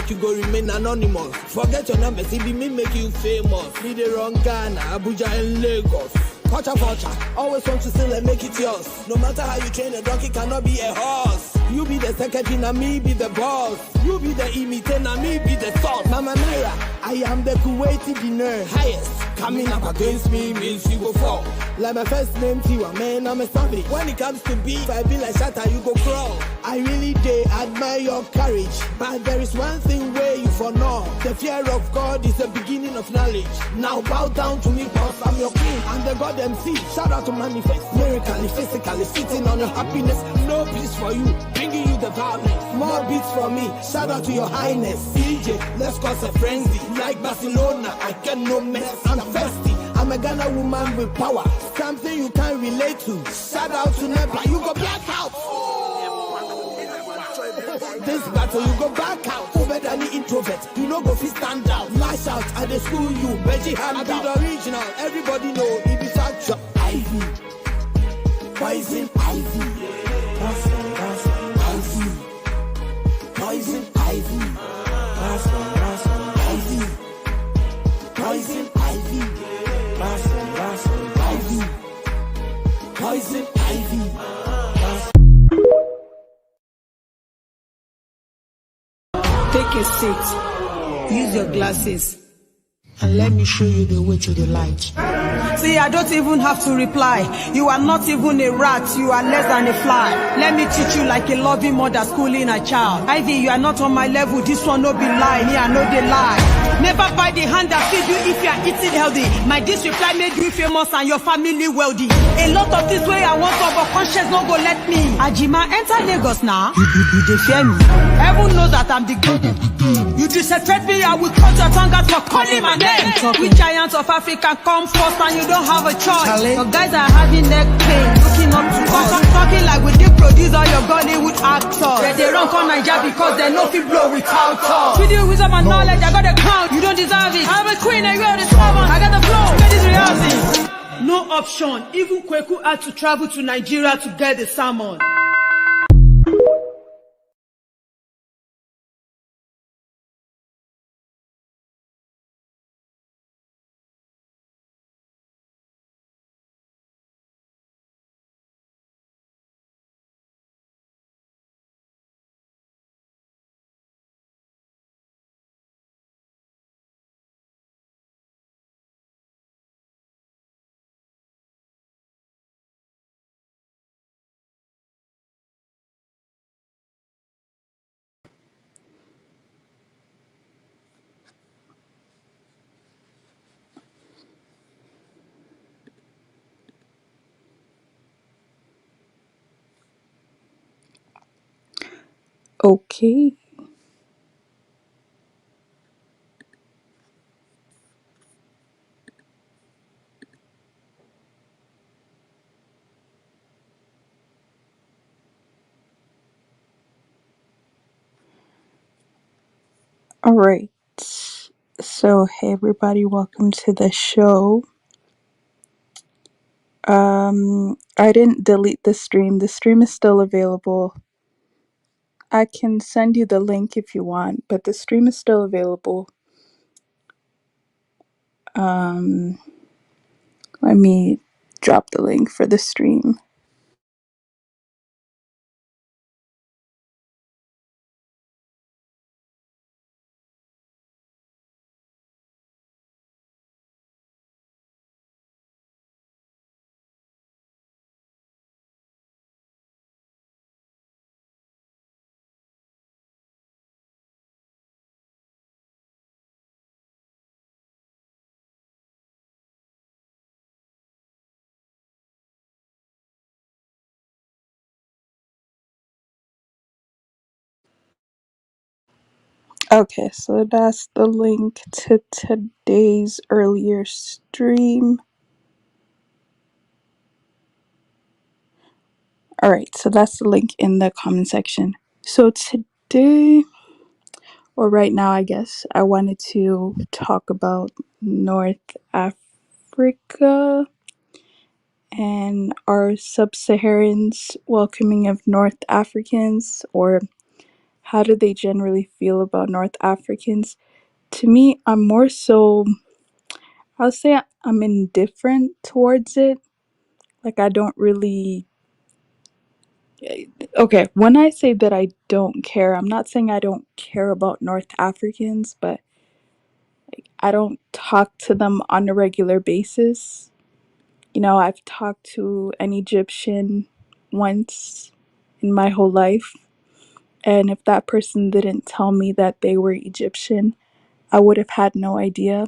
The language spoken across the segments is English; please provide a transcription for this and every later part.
like you go remain anonymous. Forget your numbers, it be me make you famous. Be the wrong Ghana, Abuja and Lagos. Culture, always want to steal and make it yours. No matter how you train, a donkey cannot be a horse. You be the secretary, na me be the boss. You be the imitator, na me be the sauce. Mama Naira, I am the Kuwaiti dinner. Highest, coming up against me means you go fall. Like my first name, Tiwa, man, I'm a savage. When it comes to beef, I be like Shatta, you go crawl. I really admire your courage, but there is one thing where you for know. The fear of God is the beginning of knowledge. Now bow down to me, cause I'm your king. I'm the God MC. Shout out to Manifest. Lyrically, physically, sitting on your happiness. No peace for you, bringing you the violence. More beats for me. Shout out to your highness. CJ, let's cause a frenzy. Like Barcelona, I get no mess. I'm thirsty. I'm a Ghana woman with power. Something you can relate to. Shout out to Nebla. You go black out. This battle you go back out. Over than the introvert. You know go fi stand out. Lash out at the school you. Veggie hand out. I be the original. Everybody know it be factual. Ivy. Poison Ivy. Ivy. Poison Ivy. Ivy. Poison Ivy. Ivy. Poison Ivy. Take a seat, use your glasses, and let me show you the way to the light. See, I don't even have to reply. You are not even a rat, you are less than a fly. Let me teach you like a loving mother schooling a child. Ivy, you are not on my level, this one no be lie, me I know they lie. Never buy the hand that feed you if you are eating healthy. My this reply made you famous and your family wealthy. A lot of this way I want to, but conscience no go let me. Ajima, enter Lagos now. You dey fear me. Everyone knows that I'm the good. You disrespect me, I will cut your tongue out for calling my name. We giants of Africa come first and you don't have a choice. Your guys are having neck pain, looking up to us. Talking like we did produce all your Bollywood actors. They run for Nigeria because they know people blow without us. With you wisdom and knowledge, I got a crown. You don't deserve it. I'm a queen and you're the servant. I got the flow. Get this reality. No option. Even Kweku had to travel to Nigeria to get the salmon. Okay. All right. So, hey everybody, welcome to the show. I didn't delete the stream. The stream is still available. I can send you the link if you want, but the stream is still available. Let me drop the link for the stream. Okay, so that's the link to today's earlier stream. Alright, so that's the link in the comment section. So today, or right now, I guess, I wanted to talk about North Africa and our sub-Saharans welcoming of North Africans, or how do they generally feel about North Africans? To me, I'm more so, I'll say I'm indifferent towards it. Like, I don't really. Okay, when I say that I don't care, I'm not saying I don't care about North Africans, but I don't talk to them on a regular basis. You know, I've talked to an Egyptian once in my whole life, and if that person didn't tell me that they were Egyptian, I would have had no idea.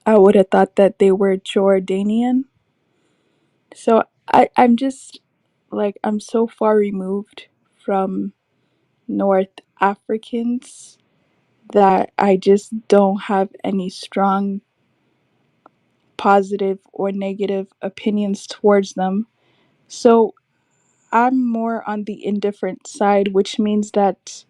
I would have thought that they were Jordanian. So I'm just like, I'm so far removed from North Africans that I just don't have any strong positive or negative opinions towards them. So I'm more on the indifferent side, which means that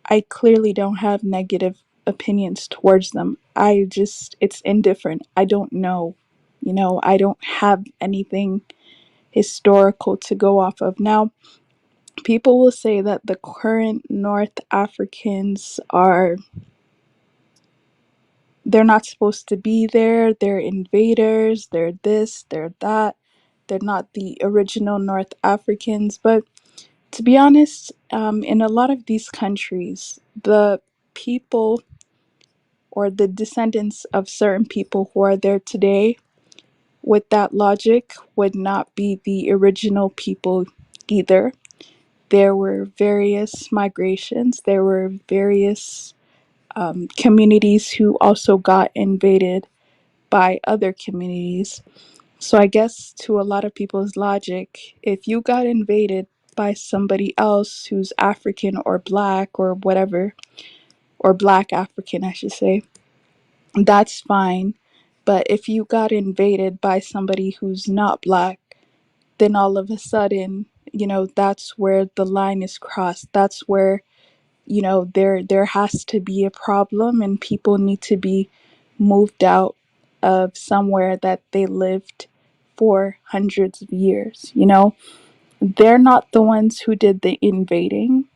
I clearly don't have negative opinions towards them. It's indifferent. I don't know. You know, I don't have anything historical to go off of. Now, people will say that the current North Africans they're not supposed to be there, they're invaders, they're this, they're that, they're not the original North Africans. But to be honest, in a lot of these countries, the people or the descendants of certain people who are there today, with that logic, would not be the original people either. There were various migrations, there were various communities who also got invaded by other communities. So I guess to a lot of people's logic, if you got invaded by somebody else who's African or black or whatever, or black African, I should say, that's fine. But if you got invaded by somebody who's not black, then all of a sudden, you know, that's where the line is crossed. That's where, you know, there has to be a problem and people need to be moved out of somewhere that they lived for hundreds of years. You know, they're not the ones who did the invading,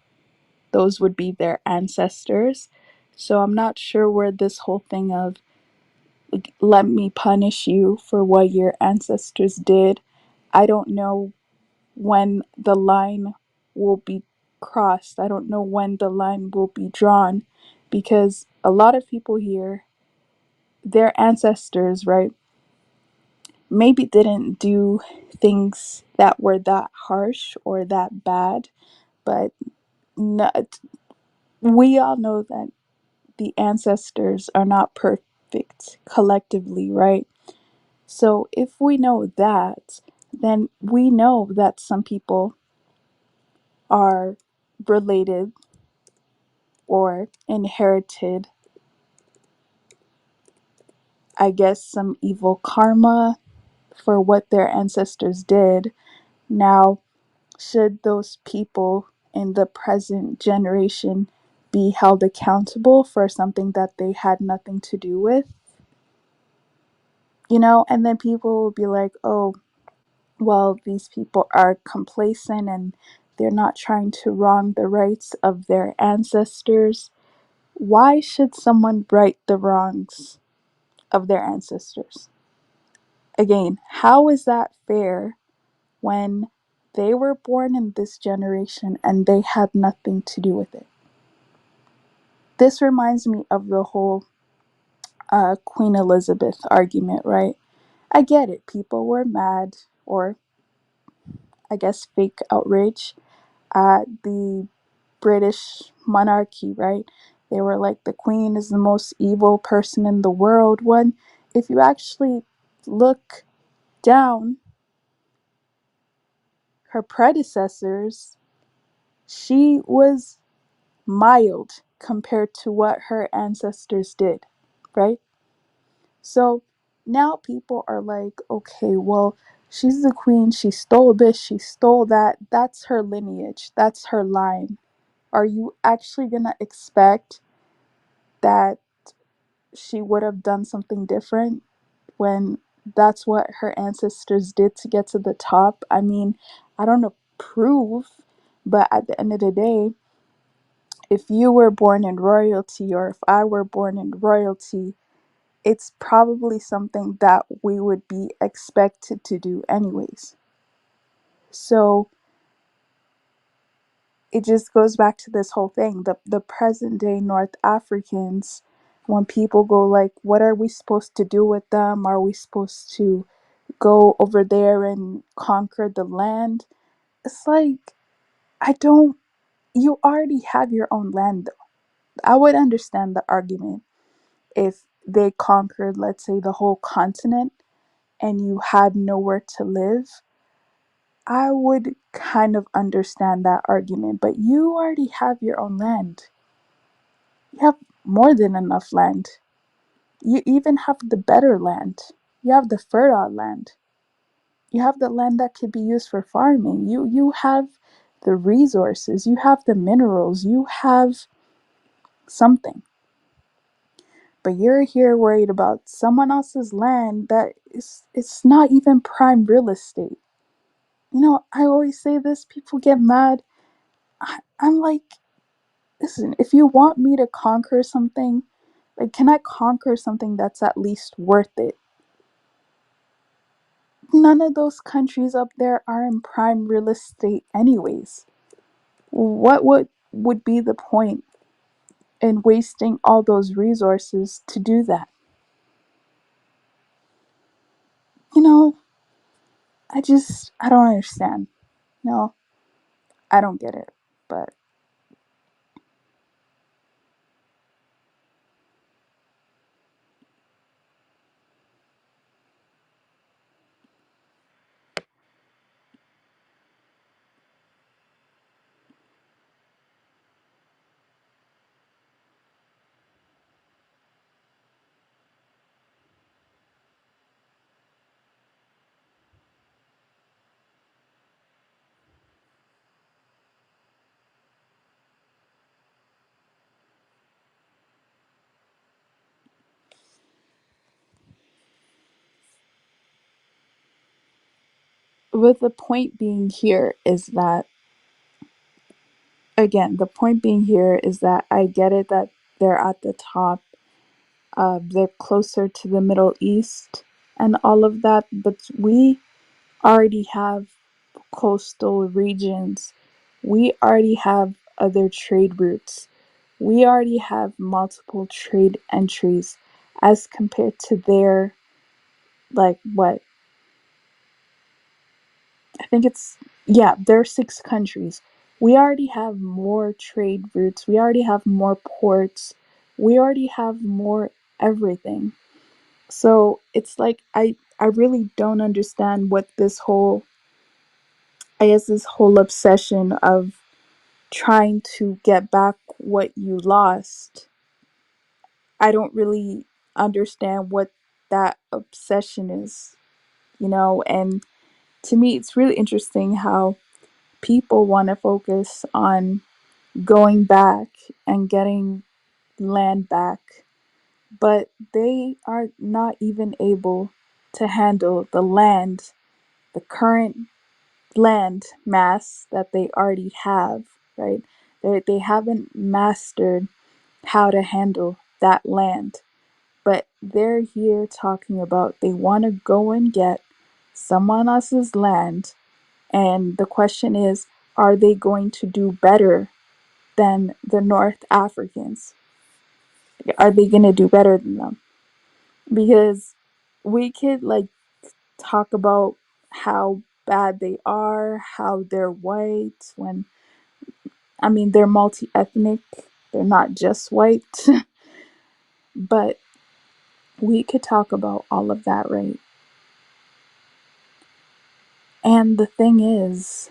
those would be their ancestors. So I'm not sure where this whole thing of, like, let me punish you for what your ancestors did. I don't know when the line will be crossed. I don't know when the line will be drawn, because a lot of people here, their ancestors, right, maybe didn't do things that were that harsh or that bad, but not, we all know that the ancestors are not perfect collectively, right? So if we know that, then we know that some people are related or inherited, I guess, some evil karma for what their ancestors did. Now, should those people in the present generation be held accountable for something that they had nothing to do with? You know, and then people will be like, oh, well, these people are complacent and they're not trying to wrong the rights of their ancestors. Why should someone right the wrongs of their ancestors? Again, how is that fair when they were born in this generation and they had nothing to do with it? This reminds me of the whole Queen Elizabeth argument, right? I get it. People were mad, or I guess fake outrage, at the British monarchy, right? They were like, the Queen is the most evil person in the world. When, if you actually look down her predecessors, she was mild compared to what her ancestors did, right? So now people are like, okay, well, she's the queen, she stole this, she stole that, that's her lineage, that's her line. Are you actually gonna expect that she would have done something different when that's what her ancestors did to get to the top? I mean, I don't approve, But at the end of the day, if you were born in royalty or if I were born in royalty, it's probably something that we would be expected to do anyways. So it just goes back to this whole thing. The present day North Africans, when people go like, what are we supposed to do with them? Are we supposed to go over there and conquer the land? It's like, I don't, you already have your own land though. I would understand the argument if they conquered, let's say, the whole continent and you had nowhere to live. I would kind of understand that argument, but you already have your own land. You have more than enough land. You even have the better land. You have the fertile land. You have the land that could be used for farming. You have the resources. You have the minerals. You have something. But you're here worried about someone else's land that is, it's not even prime real estate. You know, I always say this, people get mad. I'm like, listen, if you want me to conquer something, like, can I conquer something that's at least worth it? None of those countries up there are in prime real estate anyways. What would be the point in wasting all those resources to do that? You know, I don't understand. No, I don't get it. But with the point being here is that, again, the point being here is that I get it that they're at the top, they're closer to the Middle East and all of that, but we already have coastal regions. We already have other trade routes. We already have multiple trade entries as compared to their, like, what? I think it's, yeah, there are 6 countries. We already have more trade routes. We already have more ports. We already have more everything. So it's like, I really don't understand what this whole, I guess, this whole obsession of trying to get back what you lost. I don't really understand what that obsession is, you know? And to me, it's really interesting how people want to focus on going back and getting land back, but they are not even able to handle the land, the current land mass that they already have, right? They haven't mastered how to handle that land, but they're here talking about they want to go and get someone else's land. And the question is, are they going to do better than the North Africans? Are they going to do better than them? Because we could, like, talk about how bad they are, how they're white, when, I mean, they're multi ethnic, they're not just white. But we could talk about all of that, right? And the thing is,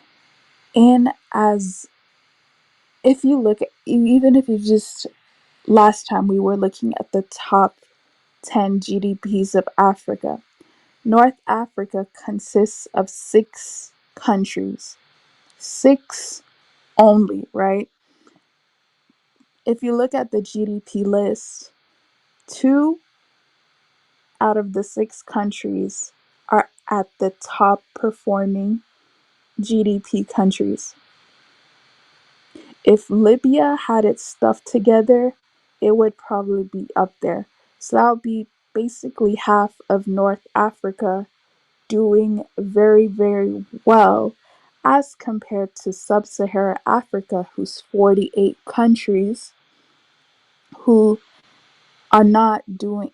in as if you look at, even if you just, last time we were looking at the top 10 GDPs of Africa, North Africa consists of 6 countries. 6 only, right? If you look at the GDP list, 2 out of the 6 countries are at the top performing GDP countries. If Libya had its stuff together, it would probably be up there. So that would be basically half of North Africa doing very, very well as compared to sub-Saharan Africa, whose 48 countries who are not doing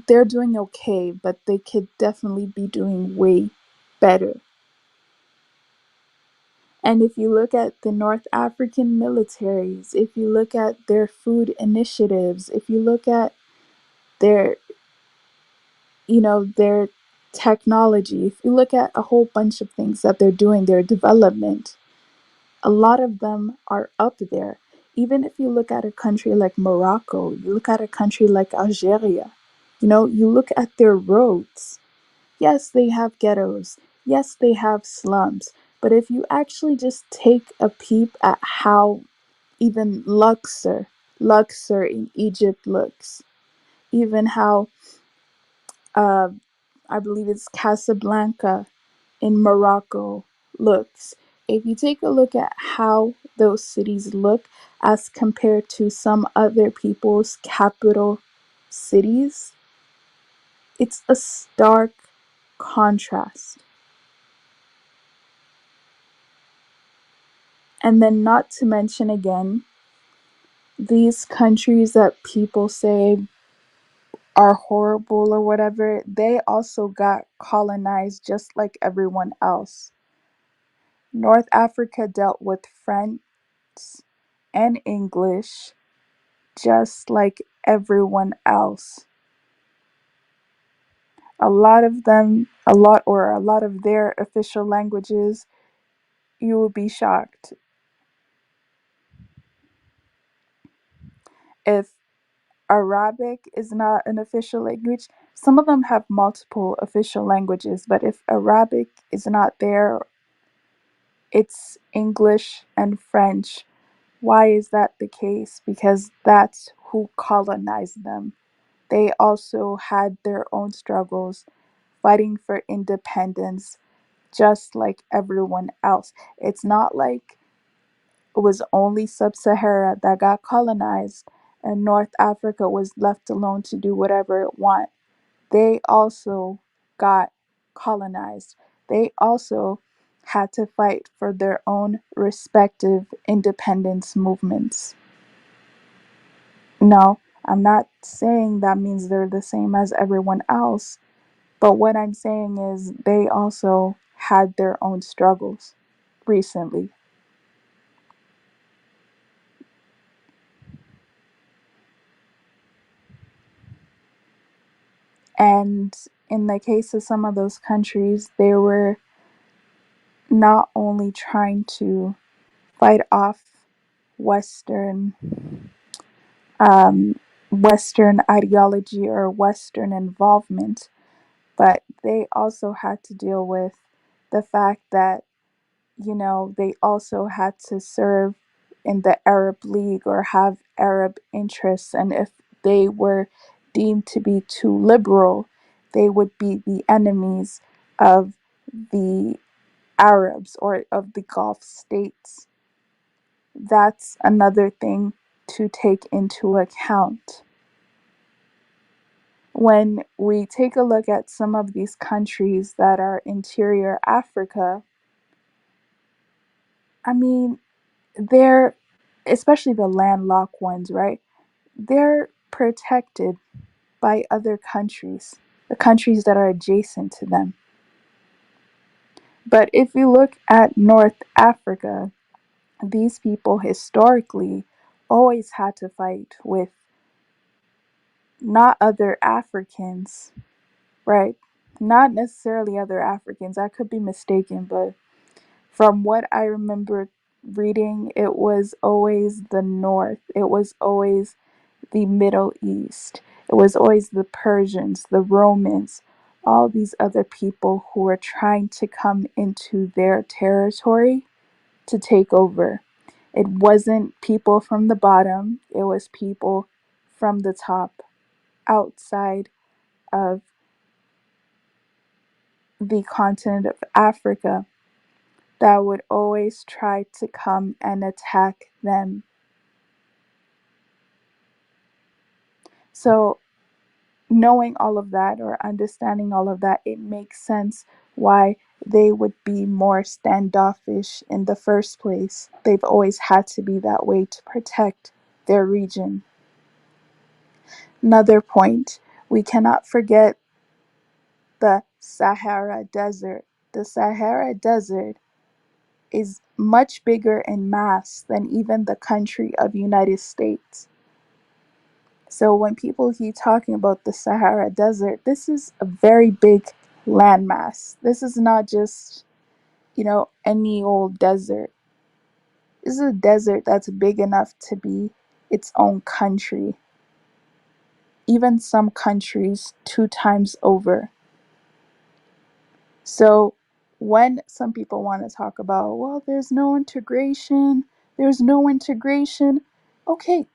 they're doing okay, but they could definitely be doing way better. And if you look at the North African militaries, if you look at their food initiatives, if you look at their, their technology, if you look at a whole bunch of things that they're doing, their development, a lot of them are up there. Even if you look at a country like Morocco, you look at a country like Algeria, you look at their roads. Yes, they have ghettos. Yes, they have slums. But if you actually just take a peep at how even Luxor in Egypt looks, even how uh, I believe it's Casablanca in Morocco looks. If you take a look at how those cities look as compared to some other people's capital cities, it's a stark contrast. And then, not to mention again, these countries that people say are horrible or whatever, they also got colonized just like everyone else. North Africa dealt with French and English just like everyone else. A lot of their official languages, you will be shocked if Arabic is not an official language. Some of them have multiple official languages, but if Arabic is not there, it's English and French. Why is that the case? Because that's who colonized them. They also had their own struggles fighting for independence, just like everyone else. It's not like it was only Sub Sahara that got colonized and North Africa was left alone to do whatever it want. They also got colonized. They also had to fight for their own respective independence movements. No, I'm not saying that means they're the same as everyone else, but what I'm saying is they also had their own struggles recently. And in the case of some of those countries, they were not only trying to fight off Western um, Western ideology or Western involvement, but they also had to deal with the fact that, they also had to serve in the Arab League or have Arab interests. And if they were deemed to be too liberal, they would be the enemies of the Arabs or of the Gulf states. That's another thing to take into account. When we take a look at some of these countries that are interior Africa, I mean, they're, especially the landlocked ones, right? They're protected by other countries, the countries that are adjacent to them. But if you look at North Africa, these people historically always had to fight with not other Africans, right? Not necessarily other Africans. I could be mistaken, but from what I remember reading, it was always the North. It was always the Middle East. It was always the Persians, the Romans, all these other people who were trying to come into their territory to take over. It wasn't people from the bottom, it was people from the top, outside of the continent of Africa. that would always try to come and attack them. So, knowing all of that or understanding all of that, it makes sense why they would be more standoffish in the first place. They've always had to be that way to protect their region. Another point, we cannot forget the Sahara Desert. The Sahara Desert is much bigger in mass than even the country of United States. So when people hear talking about the Sahara Desert, this is a very big landmass. This is not just, any old desert. This is a desert that's big enough to be its own country. Even some countries 2 times over. So when some people want to talk about, well, there's no integration, okay,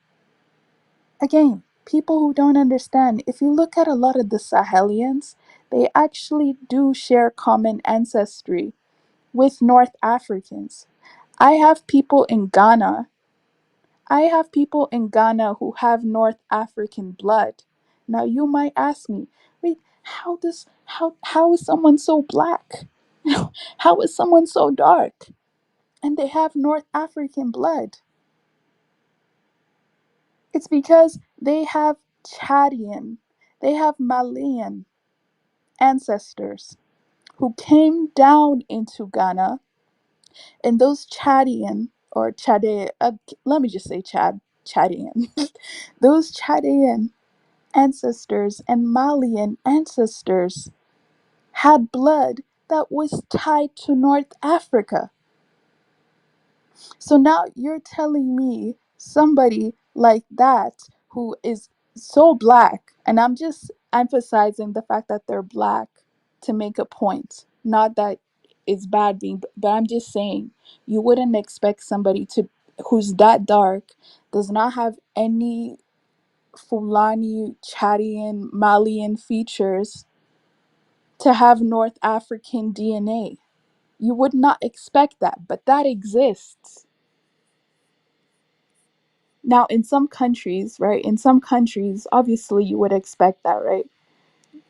again, people who don't understand, if you look at a lot of the Sahelians, they actually do share common ancestry with North Africans. I have people in Ghana. Who have North African blood. Now you might ask me, wait, how is someone so black? How is someone so dark? And they have North African blood. It's because they have Chadian, they have Malian ancestors who came down into Ghana, and those Chadian or Chade, let me just say Chadian, those Chadian ancestors and Malian ancestors had blood that was tied to North Africa. So now you're telling me somebody like that who is so black, and I'm just emphasizing the fact that they're black to make a point. Not that it's bad being, but I'm just saying you wouldn't expect somebody to who's that dark, does not have any Fulani, Chadian, Malian features to have North African DNA. You would not expect that, but that exists. Now, in some countries, right? In some countries, obviously you would expect that, right?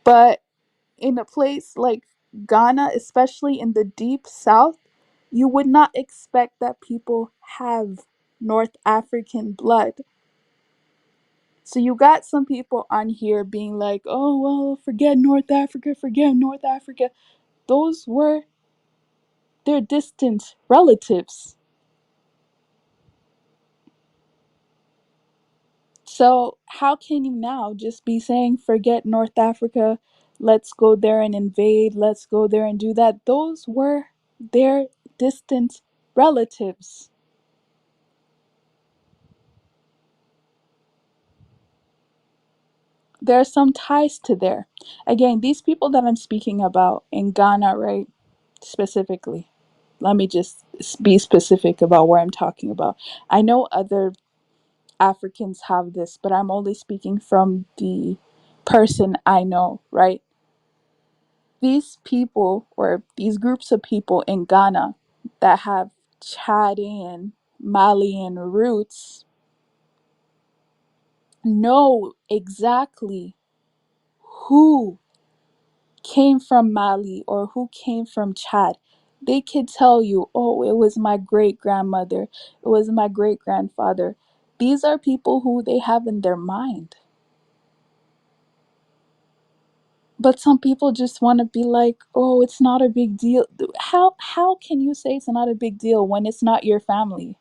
But in a place like Ghana, especially in the deep south, you would not expect that people have North African blood. So you got some people on here being like, oh, well, forget North Africa, forget North Africa. Those were their distant relatives. So how can you now just be saying, forget North Africa, let's go there and invade, let's go there and do that? Those were their distant relatives. There are some ties to there. Again, these people that I'm speaking about in Ghana, right? Specifically, let me just be specific about where I'm talking about. I know other Africans have this, but I'm only speaking from the person I know, right? These people or these groups of people in Ghana that have Chadian, Malian roots know exactly who came from Mali or who came from Chad. They could tell you, oh, it was my great grandmother, it was my great grandfather. These are people who they have in their mind. But some people just want to be like, oh, it's not a big deal. How can you say it's not a big deal when it's not your family?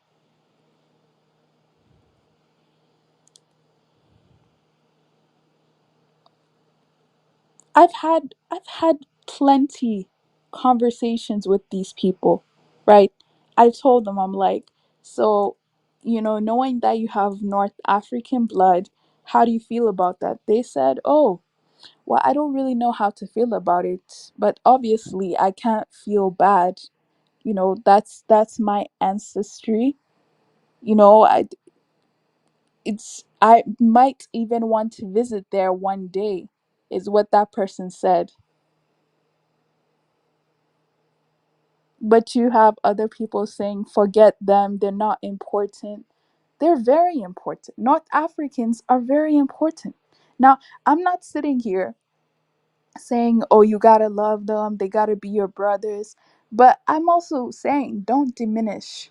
I've had plenty conversations with these people, right? I told them, I'm like, so, knowing that you have North African blood, how do you feel about that? They said, oh, well, I don't really know how to feel about it, but obviously I can't feel bad. That's my ancestry. I might even want to visit there one day, is what that person said. But you have other people saying, forget them, they're not important. They're very important. North Africans are very important. Now, I'm not sitting here saying, oh, you gotta love them, they gotta be your brothers. But I'm also saying, don't diminish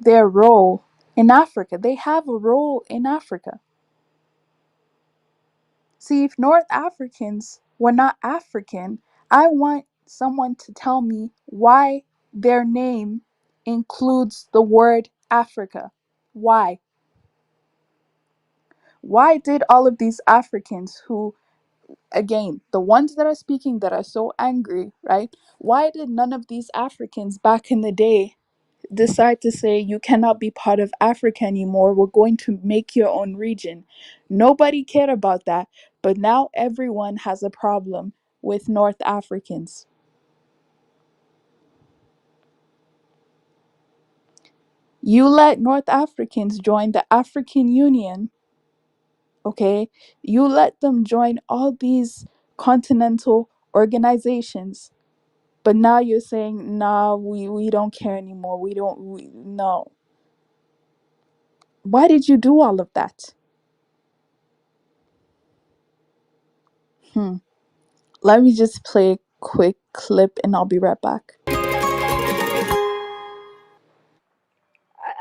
their role in Africa. They have a role in Africa. See, if North Africans were not African, I want someone to tell me why their name includes the word Africa. Why? Why did all of these Africans who, again, the ones that are speaking that are so angry, right? Why did none of these Africans back in the day decide to say, you cannot be part of Africa anymore, we're going to make your own region? Nobody cared about that, but now everyone has a problem with North Africans. You let North Africans join the African Union, okay? You let them join all these continental organizations, but now you're saying, nah, we don't care anymore. No. Why did you do all of that? Let me just play a quick clip and I'll be right back.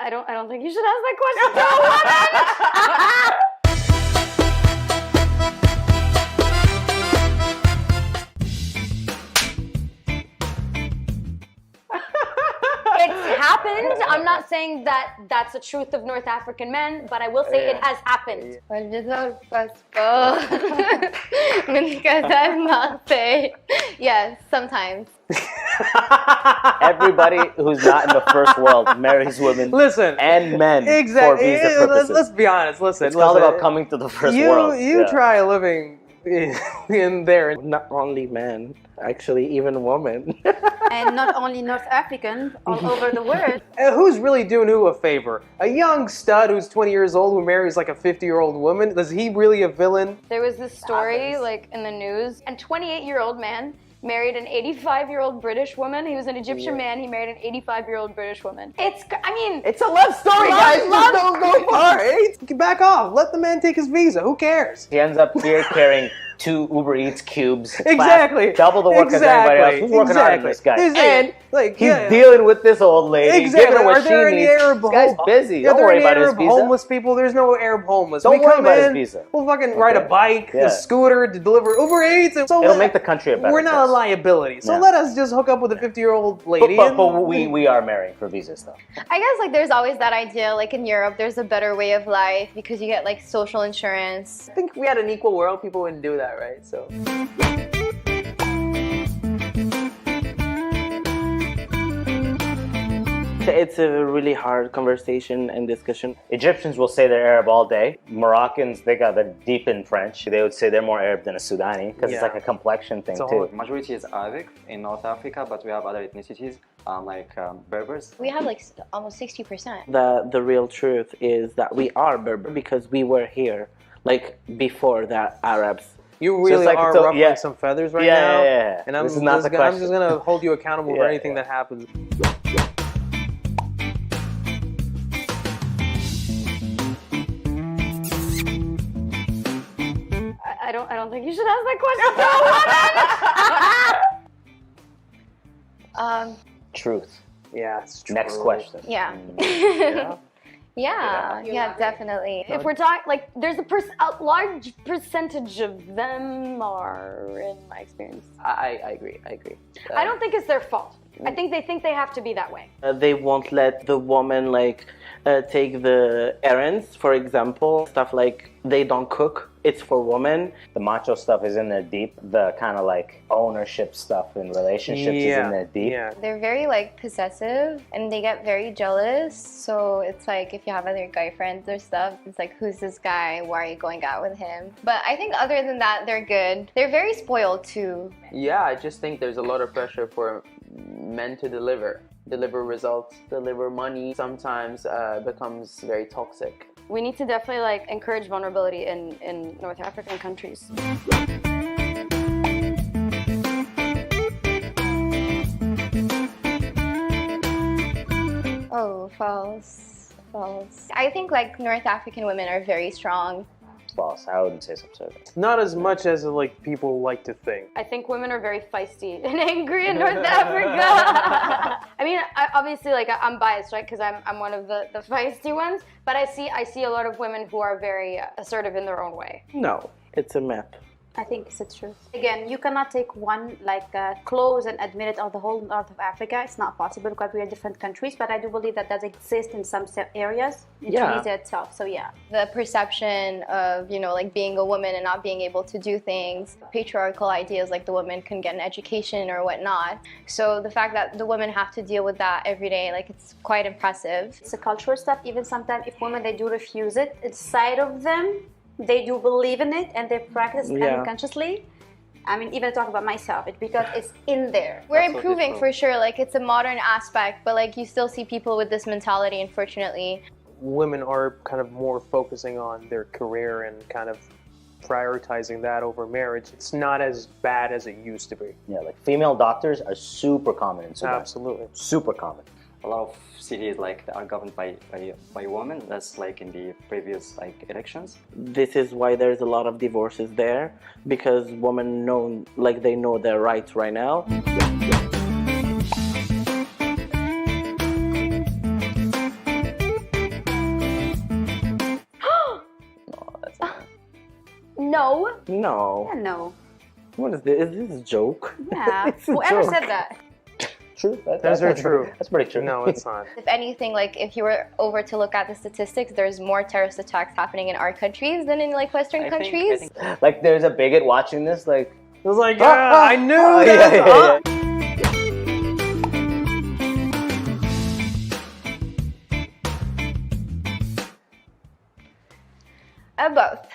I don't think you should ask that question to a woman. It's happened. I'm not saying that that's the truth of North African men, but I will say it has happened. Well, this all possible. Because I'm not saying. Yes, sometimes. Everybody who's not in the first world marries women and men for visa purposes. Let's be honest. It's all about coming to the first world. You try living in there. Not only men, actually, even women. And not only North Africans, all over the world. Who's really doing who a favor? A young stud who's 20 years old who marries like a 50-year-old woman? Is he really a villain? There was this story like in the news, and 28-year-old man married an 85-year-old British woman. He was an Egyptian man. He married an 85-year-old British woman. It's a love story, guys. Just don't go far. Hey, back off. Let the man take his visa. Who cares? He ends up here carrying 2 Uber Eats cubes. Exactly. Double the work as anybody else. Who's working hard on this guy? And he's yeah. dealing with this old lady. Exactly. Giving her what Are there she any needs. Arab This guy's busy. Don't worry about his visa. homeless people? There's no Arab homeless. Don't we worry come about in, his visa. We'll fucking ride a bike, a scooter to deliver Uber Eats. And so it'll make the country a better We're not place. a liability. So let us just hook up with a 50-year-old lady. But we are marrying for visas, though. I guess like there's always that idea, like in Europe, there's a better way of life because you get like social insurance. I think if we had an equal world, people wouldn't do that, right? So. It's a really hard conversation and discussion. Egyptians will say they're Arab all day. Moroccans, they got the deep in French. They would say they're more Arab than a Sudani because it's like a complexion thing too. Majority is Arabic in North Africa, but we have other ethnicities like Berbers. We have like almost 60%. The real truth is that we are Berber because we were here, like before that Arabs. You really are ruffling some feathers right now. Yeah. And I'm this is not the question. I'm just gonna hold you accountable for anything that happens. I don't think you should ask that question to a woman. Truth. Yeah, it's true. Next question. Yeah. Yeah, definitely. If we're talking, like, there's a large percentage of them are, in my experience. I agree. I don't think it's their fault. I think they have to be that way. They won't let the woman take the errands, for example. Stuff like they don't cook. It's for women. The macho stuff is in there deep. The kind of like ownership stuff in relationships is in there deep. Yeah. They're very like possessive and they get very jealous. So it's like if you have other guy friends or stuff, it's like, who's this guy? Why are you going out with him? But I think other than that, they're good. They're very spoiled too. Yeah, I just think there's a lot of pressure for men to deliver results, deliver money. Sometimes becomes very toxic. We need to definitely like encourage vulnerability in North African countries. false. False. I think like North African women are very strong. False. I wouldn't say so. Not as much as like people like to think. I think women are very feisty and angry in North Africa. I mean, obviously, like I'm biased, right? Because I'm one of the feisty ones. But I see a lot of women who are very assertive in their own way. No, it's a myth. I think it's the truth. Again, you cannot take one clause and admit it of the whole North of Africa. It's not possible because we are different countries. But I do believe that does exist in some areas in Tunisia itself. So yeah, the perception of like being a woman and not being able to do things, patriarchal ideas like the woman can get an education or whatnot. So the fact that the women have to deal with that every day, like it's quite impressive. It's a cultural stuff. Even sometimes if women they do refuse it, inside of them. They do believe in it and they practice unconsciously. I mean, even talk about myself, it's because it's in there. We're improving for sure. Like it's a modern aspect, but like you still see people with this mentality, unfortunately. Women are kind of more focusing on their career and kind of prioritizing that over marriage. It's not as bad as it used to be. Yeah, like female doctors are super common in Sudan. Absolutely. Super common. A lot of cities are governed by women. That's like in the previous elections. This is why there's a lot of divorces there, because women know they know their rights right now. No. No. Yeah, no. What is this? Is this a joke? Yeah. Whoever said that? True. That's very true. That's pretty true. No, it's not. If anything, like if you were over to look at the statistics, there's more terrorist attacks happening in our countries than in like Western countries. I think like there's a bigot watching this, like it was like, I knew that. Yeah. Both.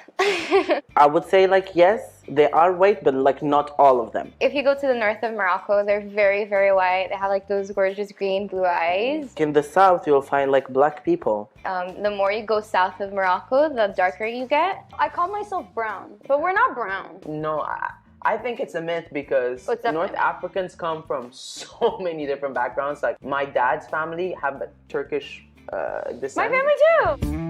I would say yes, they are white, but not all of them. If you go to the north of Morocco, they're very, very white. They have those gorgeous green, blue eyes. In the south, you'll find black people. The more you go south of Morocco, the darker you get. I call myself brown, but we're not brown. No, I think it's a myth because North Africans come from so many different backgrounds. Like my dad's family have a Turkish descent. My family too.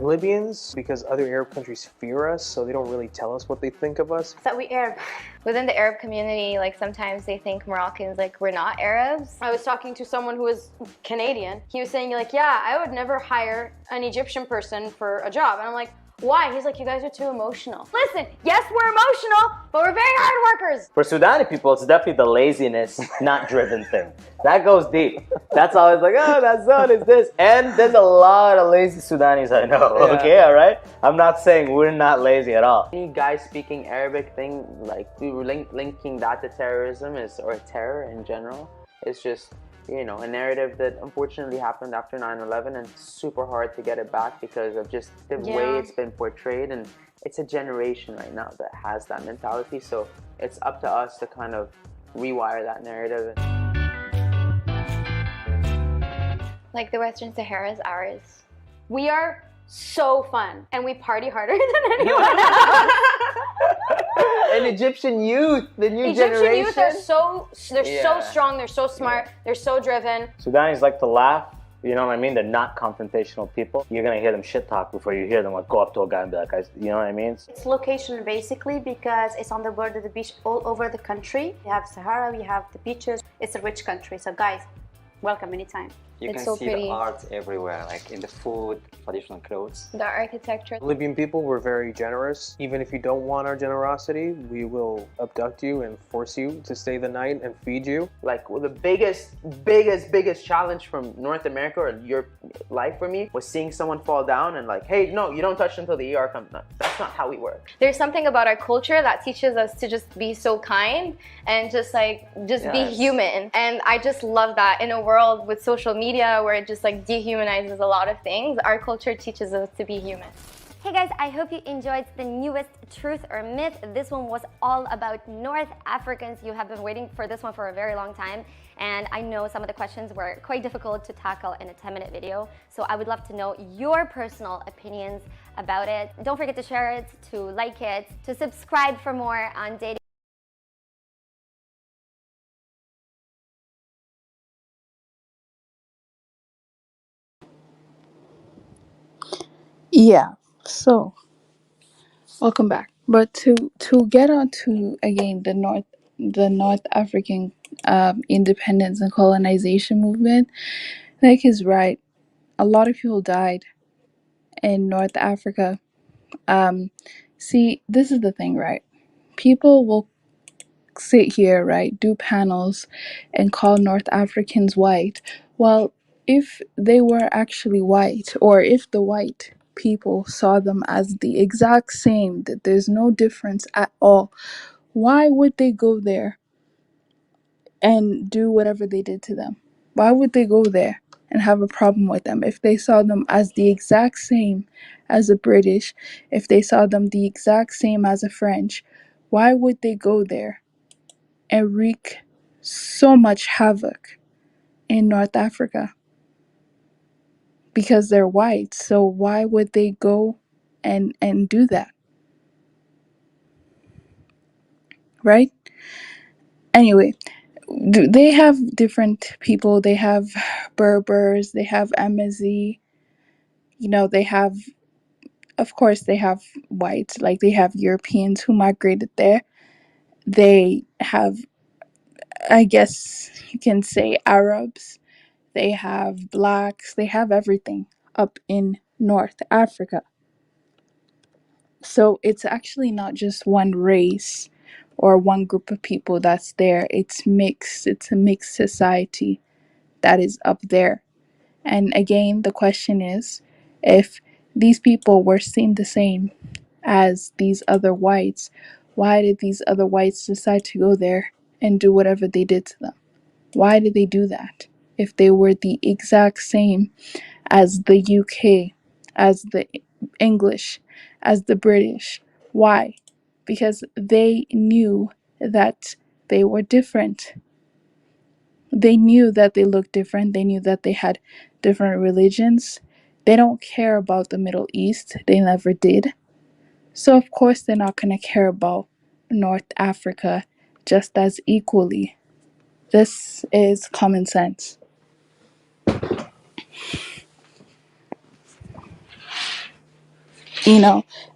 Libyans, because other Arab countries fear us, so they don't really tell us what they think of us. That we Arab. Within the Arab community, sometimes they think Moroccans, we're not Arabs. I was talking to someone who was Canadian. He was saying, yeah, I would never hire an Egyptian person for a job. And I'm like, why? He's like, you guys are too emotional. Listen, yes, we're emotional, but we're very hard workers. For Sudani people, it's definitely the laziness, not driven thing. That goes deep. That's always that zone is this. And there's a lot of lazy Sudanis I know. Yeah. Okay, all right? I'm not saying we're not lazy at all. Any guy speaking Arabic thing, linking that to terrorism or terror in general, is just a narrative that unfortunately happened after 9/11, and it's super hard to get it back because of just the way it's been portrayed. And it's a generation right now that has that mentality, so it's up to us to kind of rewire that narrative. The Western Sahara is ours. We are so fun, and we party harder than anyone else. And Egyptian youth, the new generation. Egyptian youth are so strong, they're so smart, they're so driven. Sudanis like to laugh, you know what I mean? They're not confrontational people. You're gonna hear them shit talk before you hear them go up to a guy and be like, you know what I mean? It's location basically because it's on the border of the beach all over the country. You have Sahara, we have the beaches. It's a rich country, so guys, welcome anytime. You can see the art everywhere, in the food, traditional clothes. The architecture. Libyan people were very generous. Even if you don't want our generosity, we will abduct you and force you to stay the night and feed you. The biggest challenge from North America or your life for me was seeing someone fall down and hey, no, you don't touch until the ER comes. No, that's not how we work. There's something about our culture that teaches us to just be so kind and just be human. And I just love that in a world with social media where it just dehumanizes a lot of things, our culture teaches us to be human. Hey guys, I hope you enjoyed the newest Truth or Myth. This one was all about North Africans. You have been waiting for this one for a very long time, and I know some of the questions were quite difficult to tackle in a 10-minute video, so I would love to know your personal opinions about it. Don't forget to share it, to like it, to subscribe for more on dating. Yeah. So welcome back. But to get on to again the North African independence and colonization movement, Nick is right. A lot of people died in North Africa. See, this is the thing, right? People will sit here, right, do panels and call North Africans white. Well, if they were actually white, or if the white people saw them as the exact same, that there's no difference at all, why would they go there and do whatever they did to them? Why would they go there and have a problem with them if they saw them as the exact same as the British, if they saw them the exact same as the French? Why would they go there and wreak so much havoc in North Africa? Because they're white. So why would they go and do that? Right? Anyway, they have different people. They have Berbers, they have Amazi, they have, of course, they have whites, like they have Europeans who migrated there. They have, I guess you can say, Arabs. They have blacks. They have everything up in North Africa. So it's actually not just one race or one group of people that's there. It's mixed. It's a mixed society that is up there. And again, the question is, if these people were seen the same as these other whites, why did these other whites decide to go there and do whatever they did to them? Why did they do that? If they were the exact same as the UK, as the English, as the British. Why? Because they knew that they were different. They knew that they looked different. They knew that they had different religions. They don't care about the Middle East. They never did. So, of course, they're not going to care about North Africa just as equally. This is common sense.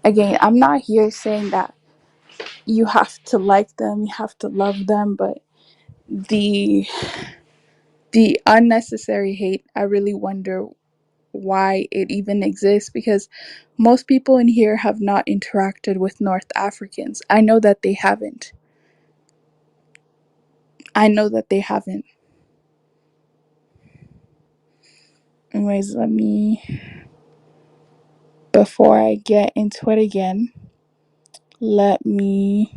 Again, I'm not here saying that you have to like them, you have to love them, but the unnecessary hate, I really wonder why it even exists, because most people in here have not interacted with North Africans. I know that they haven't. Anyways, before I get into it again, let me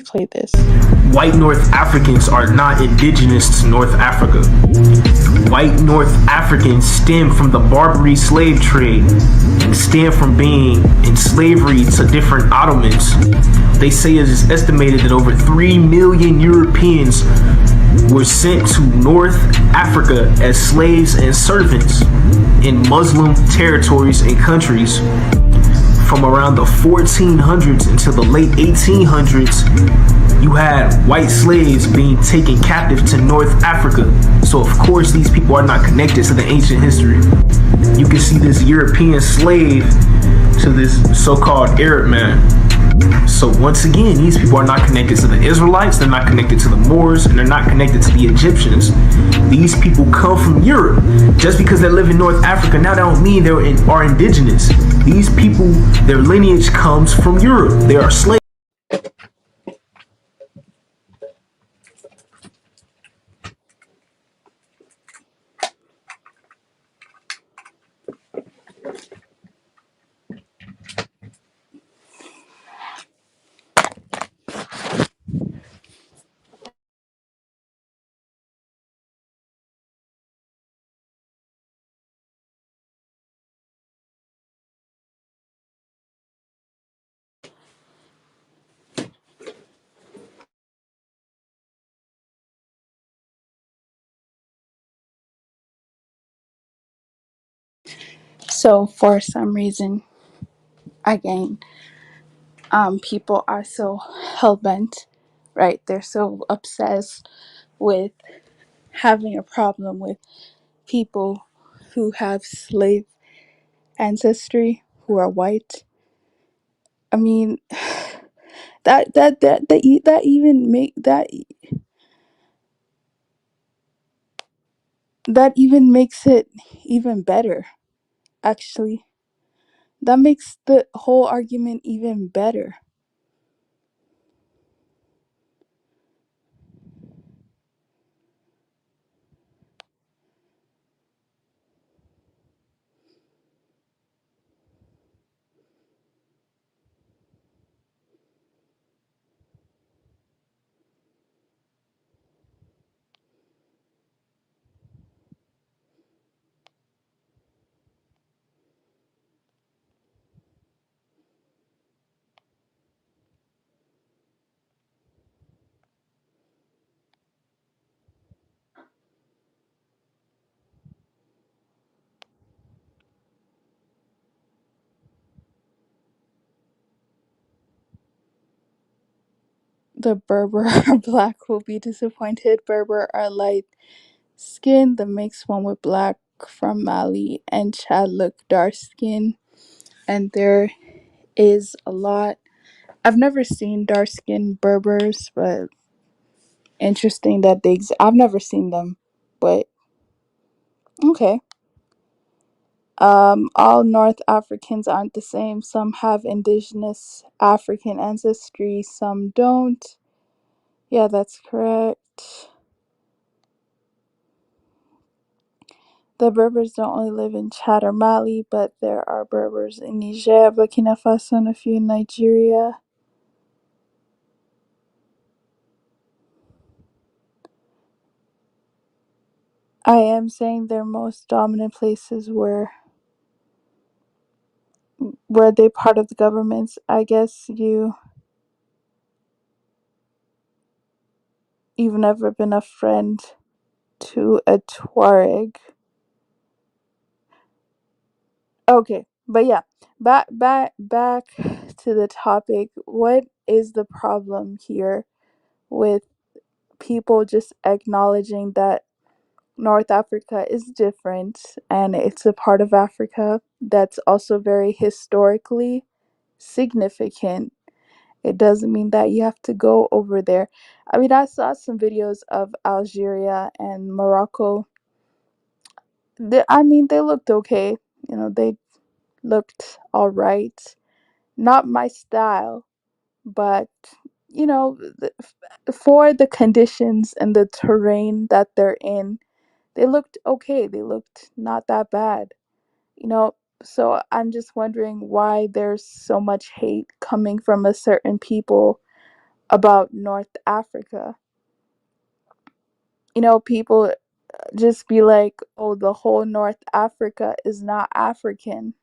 play this. White North Africans are not indigenous to North Africa. White North Africans stem from the Barbary slave trade and stem from being in slavery to different Ottomans. They say it is estimated that over 3 million Europeans were sent to North Africa as slaves and servants in Muslim territories and countries. From around the 1400s until the late 1800s, you had white slaves being taken captive to North Africa. So of course these people are not connected to the ancient history. You can see this European slave to this so-called Arab man. So once again, these people are not connected to the Israelites, they're not connected to the Moors, and they're not connected to the Egyptians. These people come from Europe. Just because they live in North Africa, now that don't mean they are indigenous. These people, their lineage comes from Europe. They are slaves. So for some reason, again, people are so hell-bent, right? They're so obsessed with having a problem with people who have slave ancestry who are white. I mean, that even make that even makes it even better. Actually, that makes the whole argument even better. The Berber are black will be disappointed. Berber are light skinned. The mixed one with black from Mali and Chad look dark skinned. And there is a lot. I've never seen dark skinned Berbers, but interesting that I've never seen them, but okay. All North Africans aren't the same. Some have indigenous African ancestry, some don't. Yeah, that's correct. The Berbers don't only live in Chad or Mali, but there are Berbers in Niger, Burkina Faso, and a few in Nigeria. I am saying their most dominant places were they part of the governments. I guess you've never been a friend to a Tuareg. Okay, but yeah, back to the topic. What is the problem here with people just acknowledging that North Africa is different and it's a part of Africa that's also very historically significant? It doesn't mean that you have to go over there. I mean, I saw some videos of Algeria and Morocco. They looked okay. They looked all right. Not my style, but for the conditions and the terrain that they're in, they looked okay. They looked not that bad. So I'm just wondering why there's so much hate coming from a certain people about North Africa. People just be like, oh, the whole North Africa is not African.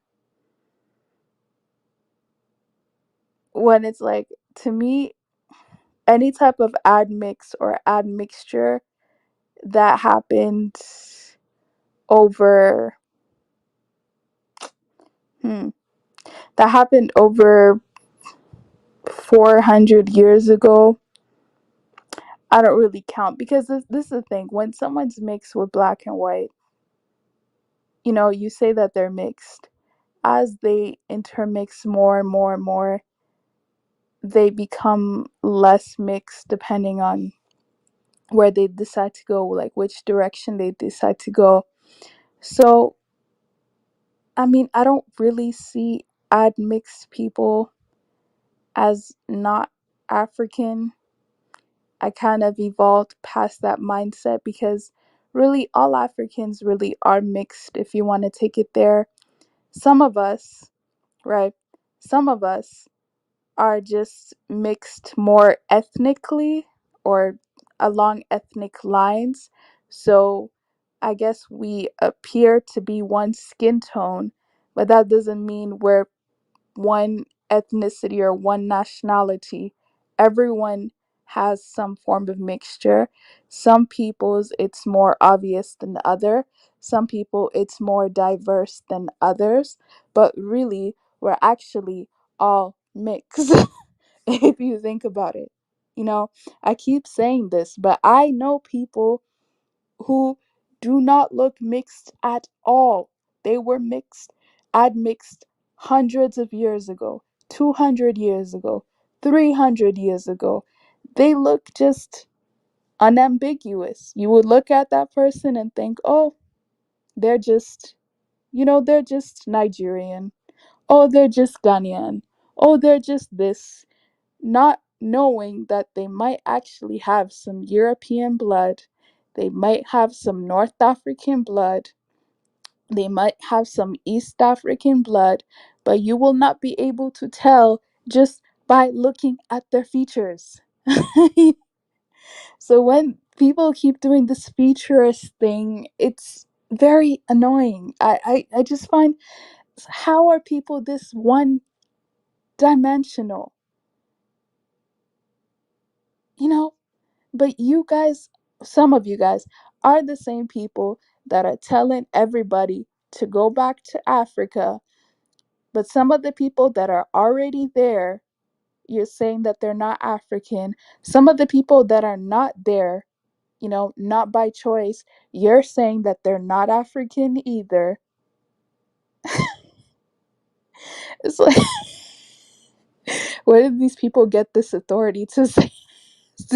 When it's like, to me, any type of admix or admixture that happened over hmm, that happened over 400 years ago, I don't really count, because this is the thing. When someone's mixed with black and white, you say that they're mixed. As they intermix more and more and more, they become less mixed depending on where they decide to go, like which direction they decide to go. So, I mean, I don't really see admixed people as not African. I kind of evolved past that mindset, because really all Africans really are mixed if you want to take it there. Some of us, right? Some of us are just mixed more ethnically or along ethnic lines. So I guess we appear to be one skin tone, but that doesn't mean we're one ethnicity or one nationality. Everyone has some form of mixture. Some people's it's more obvious than the other. Some people it's more diverse than others. But really, we're actually all mixed if you think about it. I keep saying this, but I know people who do not look mixed at all. They were admixed hundreds of years ago, 200 years ago, 300 years ago. They look just unambiguous. You would look at that person and think, oh, they're just, they're just Nigerian. Oh, they're just Ghanaian. Oh, they're just this. Not knowing that they might actually have some European blood. They might have some North African blood. They might have some East African blood, but you will not be able to tell just by looking at their features. So when people keep doing this featurist thing, it's very annoying. I just find, how are people this one dimensional? But you guys, some of you guys, are the same people that are telling everybody to go back to Africa. But some of the people that are already there, you're saying that they're not African. Some of the people that are not there, not by choice, you're saying that they're not African either. It's like, where did these people get this authority to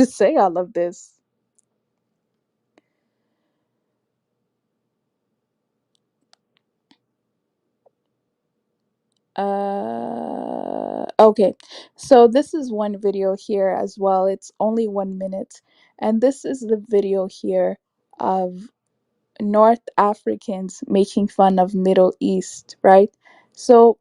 say all of this? Okay, so this is one video here as well. It's only 1 minute, and this is the video here of North Africans making fun of Middle East, right? So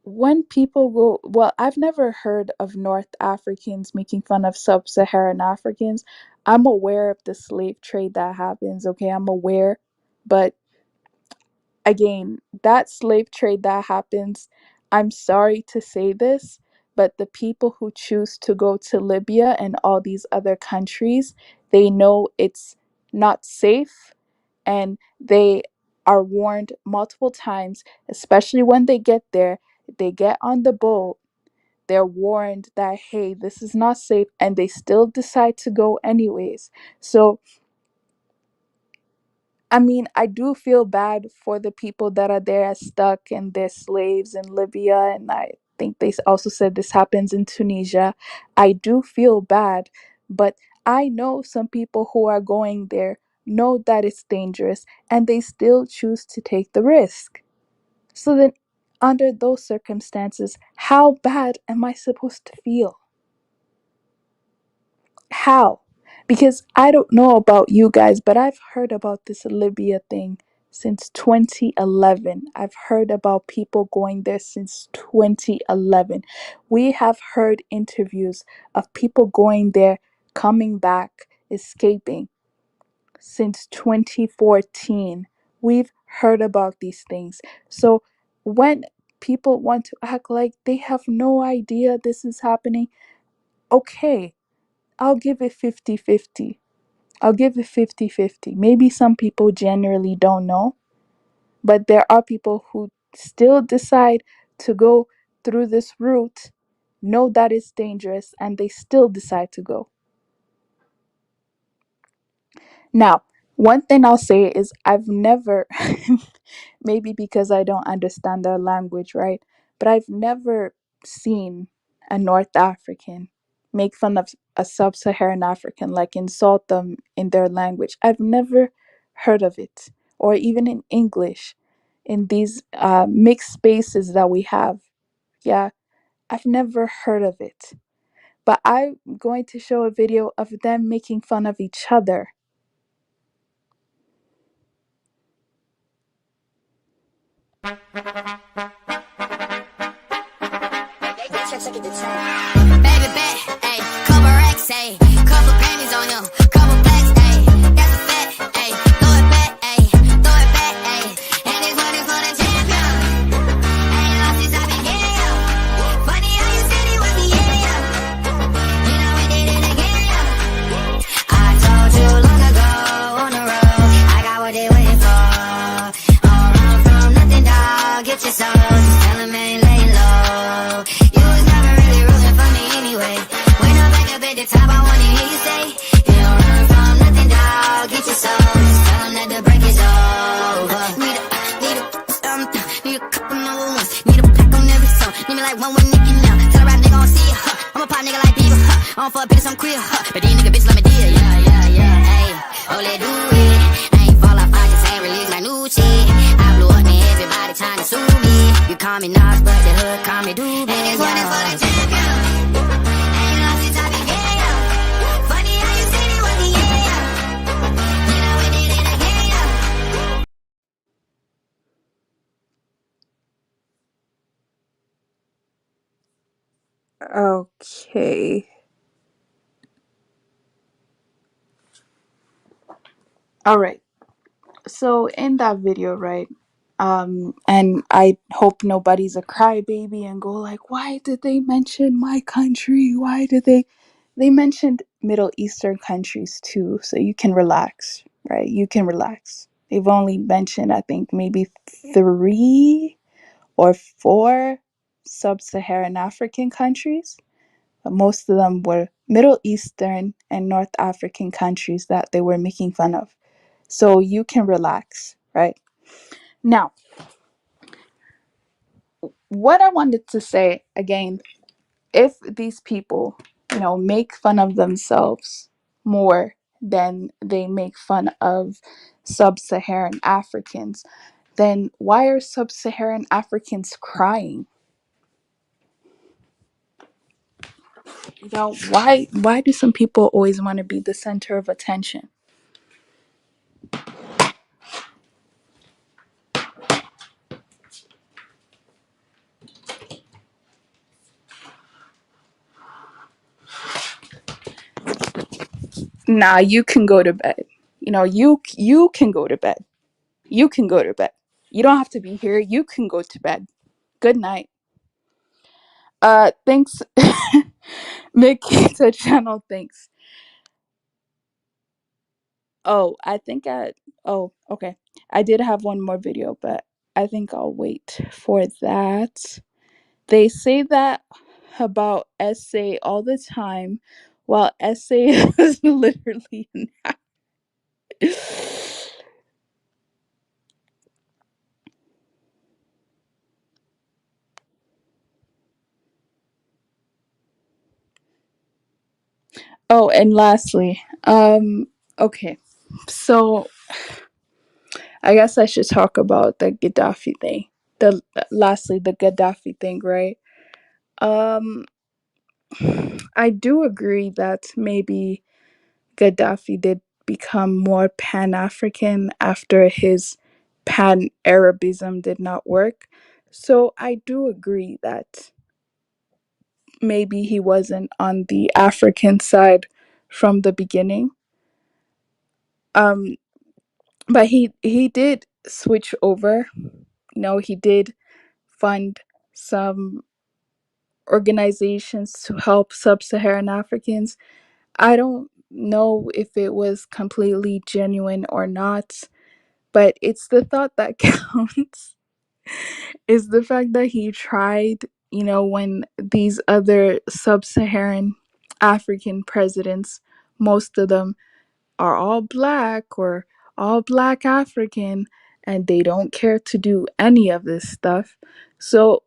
when people go, well, I've never heard of North Africans making fun of Sub-Saharan Africans. I'm aware of the slave trade that happens, okay? I'm aware, but again, that slave trade that happens, I'm sorry to say this, but the people who choose to go to Libya and all these other countries, they know it's not safe, and they are warned multiple times, especially when they get there, they get on the boat, they're warned that, hey, this is not safe, and they still decide to go anyways. So I mean, I do feel bad for the people that are there as stuck and they're slaves in Libya. And I think they also said this happens in Tunisia. I do feel bad, but I know some people who are going there know that it's dangerous and they still choose to take the risk. So then, under those circumstances, how bad am I supposed to feel? How? Because I don't know about you guys, but I've heard about this Libya thing since 2011. I've heard about people going there since 2011. We have heard interviews of people going there, coming back, escaping since 2014. We've heard about these things. So when people want to act like they have no idea this is happening, okay, I'll give it 50-50. I'll give it 50-50. Maybe some people generally don't know, but there are people who still decide to go through this route, know that it's dangerous, and they still decide to go. Now, one thing I'll say is I've never, maybe because I don't understand their language, right? But I've never seen a North African make fun of a Sub-Saharan African, like insult them in their language. I've never heard of it, or even in English, in these mixed spaces that we have. Yeah, I've never heard of it. But I'm going to show a video of them making fun of each other. Baby bet, ayy, couple racks, ayy, couple Grammys on him, couple blacks, ayy, that's a fact, ayy, throw it back, ayy, and this one is for the champion. Ain't lost since I've been getting up. Funny how you said it was the yeah. You know we did it again, yeah. I told you long ago on the road, I got what they waiting for. All run from nothing, dog, get your soul, just tell them ain't laying low. When I'm back up at the top, I wanna hear you say, you don't run from nothing, dog. dog, get your soul. Just tell him that the break is over. Need a couple number ones. Need a pack on every song. Need me like one with Nicky now. Tell a rap nigga I don't see ya. I'm a pop nigga like Bieber. I don't fuck bitches, I'm queer. But these nigga bitch let me deal. Yeah. Hey, oh, let do it. I ain't fall off, I just ain't release my new shit. I blew up and everybody trying to sue me. You call me Nas, but the hood call me Doobie. And this one is for the champion. Ain't lost since I began, yeah. Funny how you said it was the yeah. You know we did it again, yeah. Okay. All right. So in that video, right? And I hope nobody's a crybaby and go like, why did they mention my country? Why did they mentioned Middle Eastern countries too, so you can relax, right? You can relax. They've only mentioned, I think, maybe 3 or 4 sub-Saharan African countries. But most of them were Middle Eastern and North African countries that they were making fun of. So you can relax, right? Now, what I wanted to say again, if these people, make fun of themselves more than they make fun of sub-Saharan Africans, then why are sub-Saharan Africans crying? Why do some people always want to be the center of attention? Nah, you can go to bed. You can go to bed. You can go to bed. You don't have to be here. You can go to bed. Good night. Thanks, Mikita channel. Thanks. Oh, okay. I did have one more video, but I think I'll wait for that. They say that about essay all the time, while essay is literally Oh, and lastly, okay, so I guess I should talk about the Gaddafi thing. The Gaddafi thing, right? Um, I do agree that maybe Gaddafi did become more Pan-African after his Pan-Arabism did not work. So I do agree that maybe he wasn't on the African side from the beginning. Um, but he did switch over. He did fund some organizations to help sub-Saharan Africans. I don't know if it was completely genuine or not, but it's the thought that counts. Is the fact that he tried, when these other sub-Saharan African presidents, most of them are all black or all black African, and they don't care to do any of this stuff. So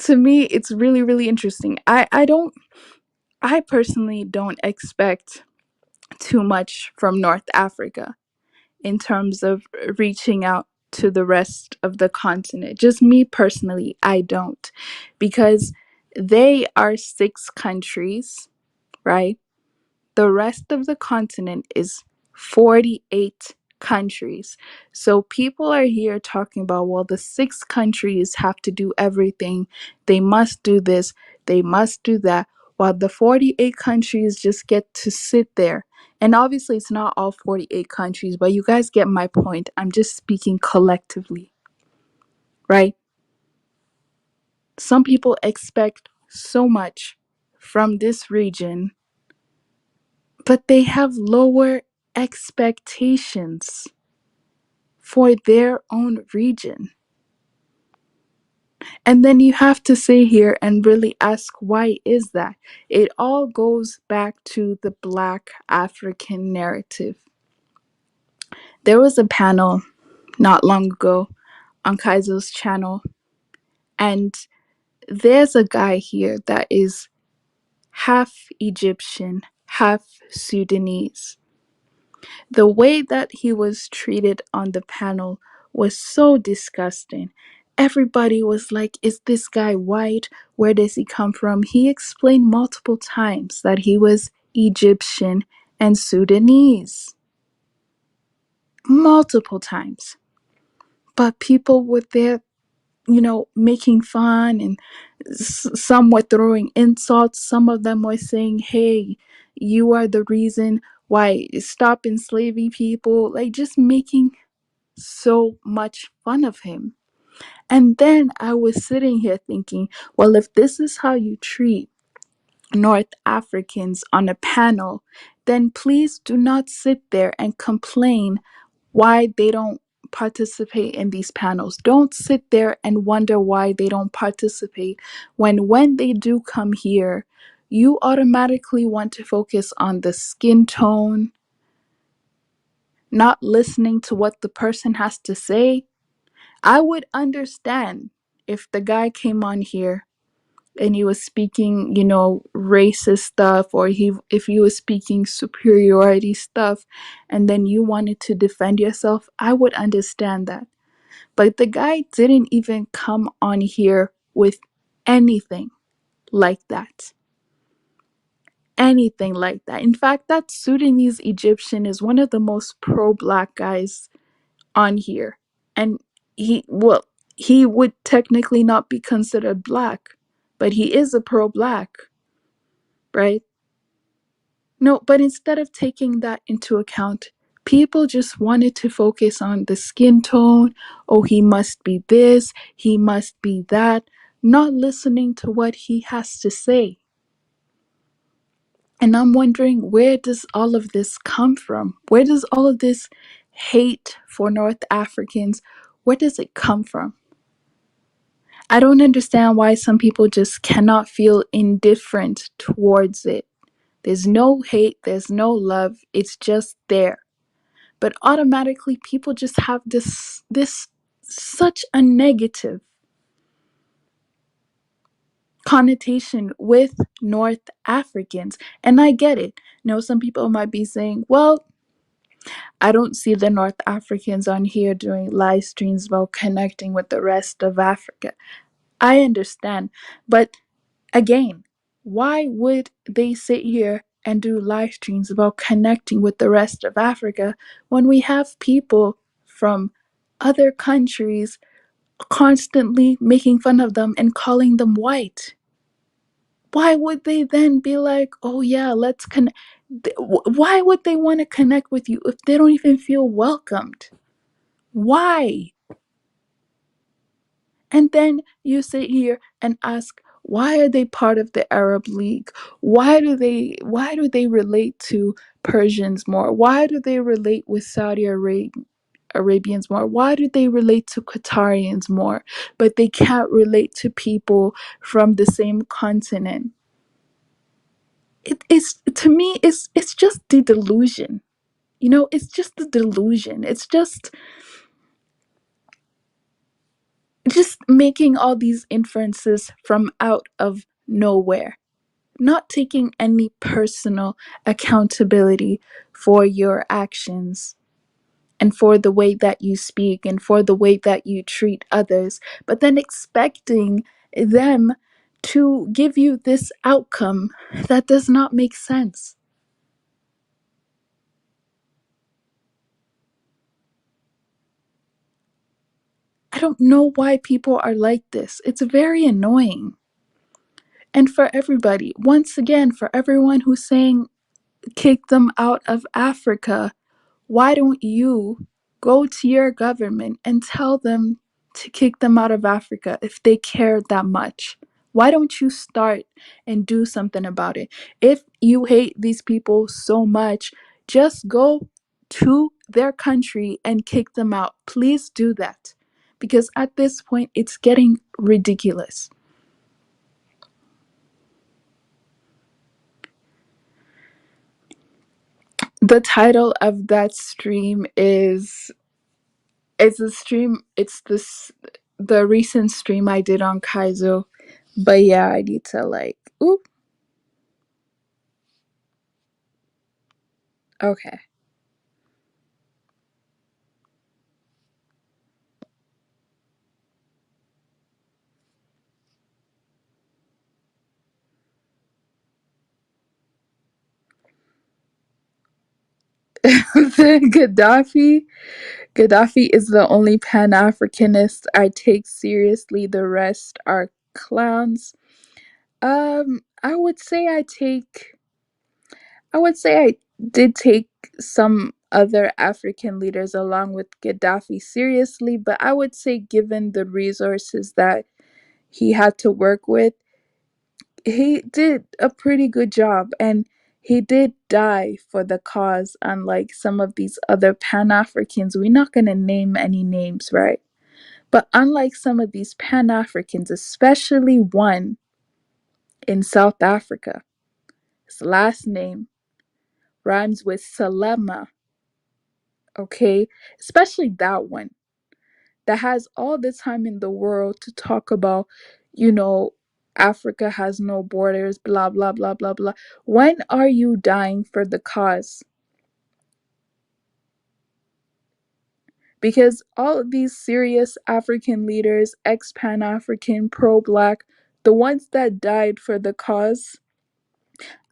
to me, it's really, really interesting. I personally don't expect too much from North Africa in terms of reaching out to the rest of the continent. Just me personally, I don't. Because they are 6 countries, right? The rest of the continent is 48 countries. So people are here talking about, well, the 6 countries have to do everything. They must do this, they must do that, while the 48 countries just get to sit there. And obviously, it's not all 48 countries, but you guys get my point. I'm just speaking collectively, right? Some people expect so much from this region, but they have lower expectations for their own region. And then you have to sit here and really ask, why is that? It all goes back to the Black African narrative. There was a panel not long ago on Kaiser's channel, and there's a guy here that is half Egyptian, half Sudanese. The way that he was treated on the panel was so disgusting. Everybody was like, is this guy white? Where does he come from? He explained multiple times that he was Egyptian and Sudanese. Multiple times. But people were there, making fun, and some were throwing insults. Some of them were saying, hey, you are the reason why stop enslaving people, like just making so much fun of him. And then I was sitting here thinking, well, if this is how you treat North Africans on a panel, then please do not sit there and complain why they don't participate in these panels. Don't sit there and wonder why they don't participate when they do come here, you automatically want to focus on the skin tone, not listening to what the person has to say. I would understand if the guy came on here and he was speaking, racist stuff, or if he was speaking superiority stuff, and then you wanted to defend yourself. I would understand that. But the guy didn't even come on here with anything like that. Anything like that. In fact, that Sudanese Egyptian is one of the most pro-black guys on here. And he would technically not be considered black, but he is a pro-black, right? No, but instead of taking that into account, people just wanted to focus on the skin tone. Oh, he must be this, he must be that, not listening to what he has to say. And I'm wondering, where does all of this come from? Where does all of this hate for North Africans, where does it come from? I don't understand why some people just cannot feel indifferent towards it. There's no hate, there's no love, it's just there. But automatically people just have this such a negative connotation with North Africans. And I get it. Some people might be saying, well, I don't see the North Africans on here doing live streams about connecting with the rest of Africa. I understand. But again, why would they sit here and do live streams about connecting with the rest of Africa when we have people from other countries constantly making fun of them and calling them white? Why would they then be like, oh yeah, let's connect? Why would they want to connect with you if they don't even feel welcomed? Why? And then you sit here and ask, why are they part of the Arab League? Why do they relate to Persians more? Why do they relate with Saudi Arabians more? Why do they relate to Qatarians more? But they can't relate to people from the same continent. It is, to me, it's just the delusion. It's just the delusion. It's just making all these inferences from out of nowhere, not taking any personal accountability for your actions and for the way that you speak and for the way that you treat others, but then expecting them to give you this outcome that does not make sense. I don't know why people are like this. It's very annoying. And for everybody, once again, for everyone who's saying kick them out of Africa, why don't you go to your government and tell them to kick them out of Africa if they care that much? Why don't you start and do something about it? If you hate these people so much, just go to their country and kick them out. Please do that. Because at this point, it's getting ridiculous. The title of that stream is it's a stream. It's this the recent stream I did on Kaizo, but yeah, I need to like. Oop. Okay. Gaddafi. Gaddafi is the only Pan-Africanist I take seriously. The rest are clowns. I would say I did take some other African leaders along with Gaddafi seriously, but I would say given the resources that he had to work with, he did a pretty good job, and he did die for the cause, unlike some of these other Pan-Africans. We're not going to name any names, right? But unlike some of these Pan-Africans, especially one in South Africa, his last name rhymes with Salema, okay? Especially that one that has all the time in the world to talk about, you know, Africa has no borders, blah, blah, blah, blah, blah. When are you dying for the cause? Because all of these serious African leaders, ex Pan African, pro Black, the ones that died for the cause,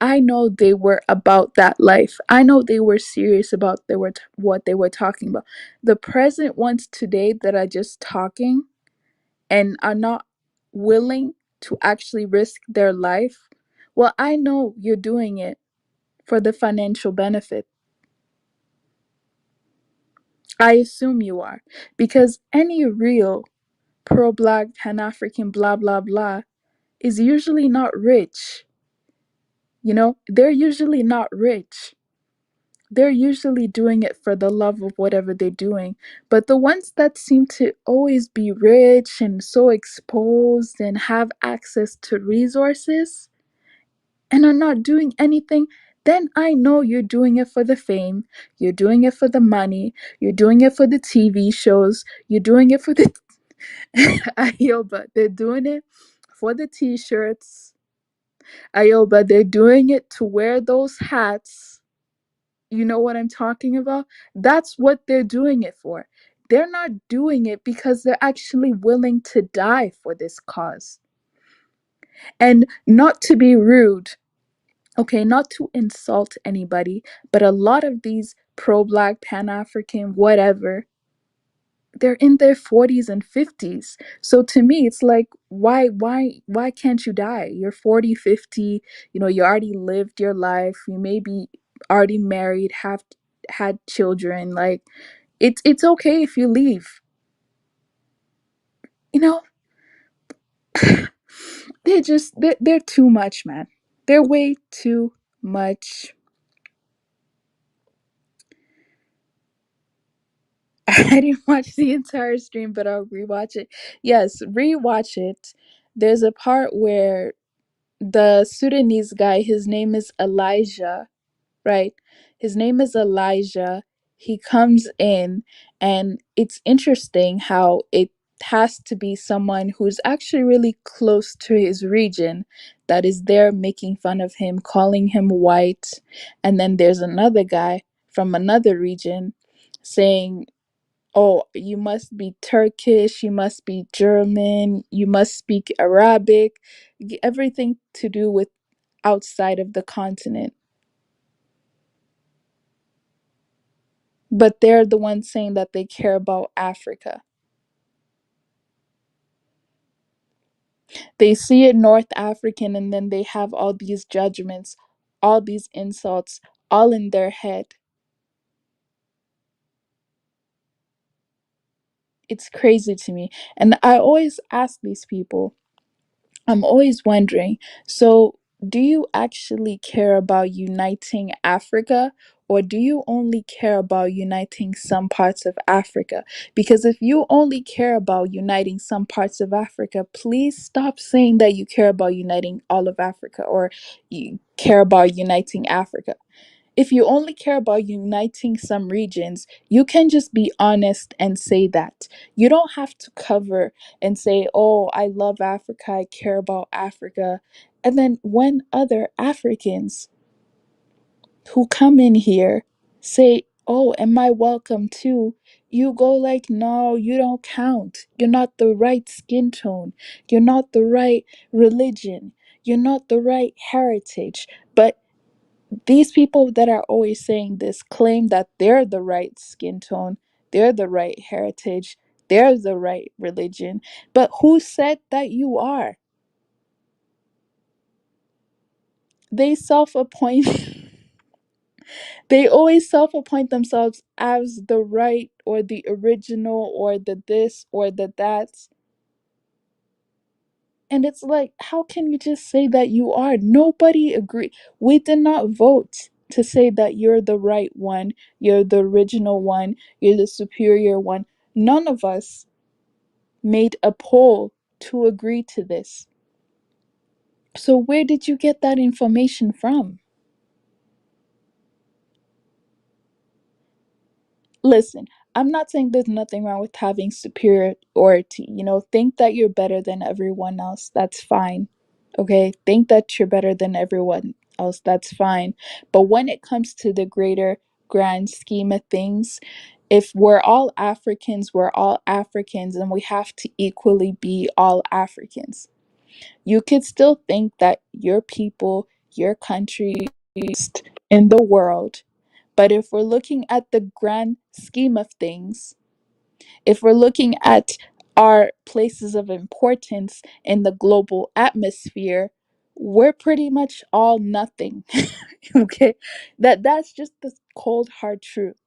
I know they were about that life. I know they were serious about what they were talking about. The present ones today that are just talking and are not willing to actually risk their life, well, I know you're doing it for the financial benefit. I assume you are. Because any real pro Black, Pan African, blah, blah, blah, is usually not rich. You know, they're usually not rich. They're usually doing it for the love of whatever they're doing. But the ones that seem to always be rich and so exposed and have access to resources and are not doing anything, then I know you're doing it for the fame, you're doing it for the money, you're doing it for the TV shows, you're doing it for the Ayoba, they're doing it for the t-shirts. Ayoba, they're doing it to wear those hats. You know what I'm talking about? That's what they're doing it for. They're not doing it because they're actually willing to die for this cause. And not to be rude, okay, not to insult anybody, but a lot of these pro Black, Pan African, whatever, they're in their 40s and 50s. So to me, it's like, why can't you die? You're 40, 50, you know, you already lived your life, you may be already married, have had children. Like, it's okay if you leave. You know, they're too much, man. They're way too much. I didn't watch the entire stream, but I'll rewatch it. Yes, rewatch it. There's a part where the Sudanese guy, his name is Elijah, right? His name is Elijah. He comes in, and it's interesting how it has to be someone who's actually really close to his region that is there making fun of him, calling him white. And then there's another guy from another region saying, oh, you must be Turkish, you must be German, you must speak Arabic, everything to do with outside of the continent. But they're the ones saying that they care about Africa. They see it North African, and then they have all these judgments, all these insults, all in their head. It's crazy to me. And I always ask these people, I'm always wondering, so do you actually care about uniting Africa, or do you only care about uniting some parts of Africa? Because if you only care about uniting some parts of Africa, please stop saying that you care about uniting all of Africa or you care about uniting Africa. If you only care about uniting some regions, you can just be honest and say that. You don't have to cover and say, oh, I love Africa, I care about Africa. And then when other Africans who come in here say, oh, am I welcome too? You go like, no, you don't count. You're not the right skin tone. You're not the right religion. You're not the right heritage. But these people that are always saying this claim that they're the right skin tone, they're the right heritage, they're the right religion. But who said that you are? They self appoint, they always self appoint themselves as the right or the original or the this or the that. And it's like, how can you just say that you are? Nobody agree. We did not vote to say that you're the right one, you're the original one, you're the superior one. None of us made a poll to agree to this. So where did you get that information from? Listen, I'm not saying there's nothing wrong with having superiority. Think that you're better than everyone else. That's fine. Okay? Think that you're better than everyone else. That's fine. But when it comes to the greater grand scheme of things, if we're all Africans, we're all Africans, and we have to equally be all Africans. You could still think that your people, your country is in the world. But if we're looking at the grand scheme of things, if we're looking at our places of importance in the global atmosphere, we're pretty much all nothing. Okay? That's just the cold hard truth.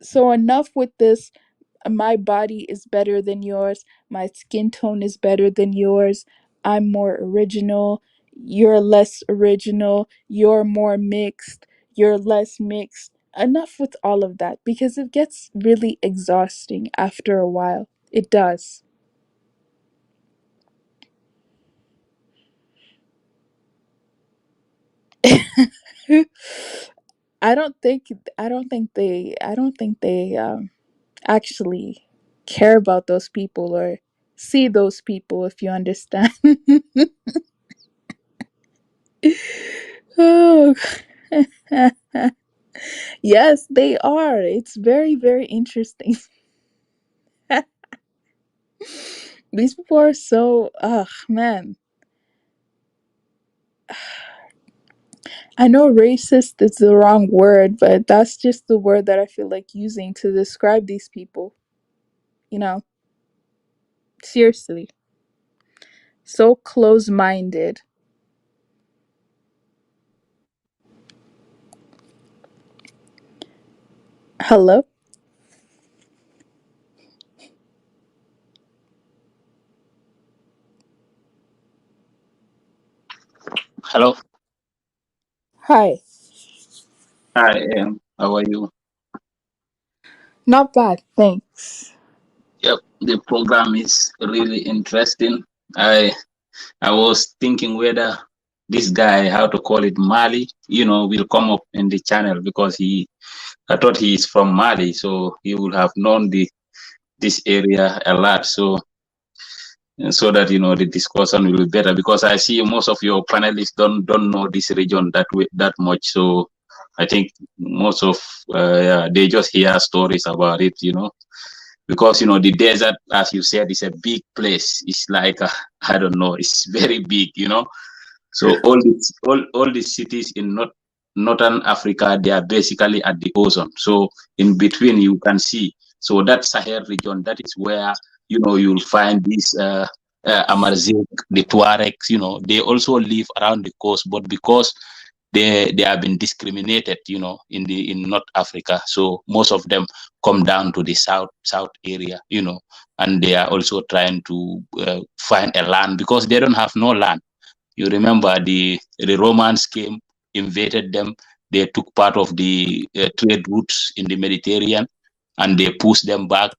So enough with this, my body is better than yours, my skin tone is better than yours, I'm more original, you're less original, you're more mixed, you're less mixed. Enough with all of that, because it gets really exhausting after a while. It does. I don't think they actually care about those people or see those people, if you understand. Oh, yes, they are. It's very, very interesting. These people are so, man. I know racist is the wrong word, but that's just the word that I feel like using to describe these people. Seriously. So close minded. Hello? Hello. Hi. Hi. How are you? Not bad, thanks. Yep. The program is really interesting. I was thinking whether this guy, how to call it, Mali, will come up in the channel because I thought he is from Mali, so he would have known this area a lot. So that the discussion will be better, because I see most of your panelists don't know this region that much. So I think most of they just hear stories about it, because the desert, as you said, is a big place. It's like I don't know, it's very big, so all the cities in northern Africa, they are basically at the ocean. So in between you can see, so that Sahel region, that is where you'll find these Amazigh, the Tuaregs. They also live around the coast, but because they have been discriminated, in North Africa. So most of them come down to the south area, and they are also trying to find a land, because they don't have no land. You remember the Romans came, invaded them. They took part of the trade routes in the Mediterranean, and they pushed them back.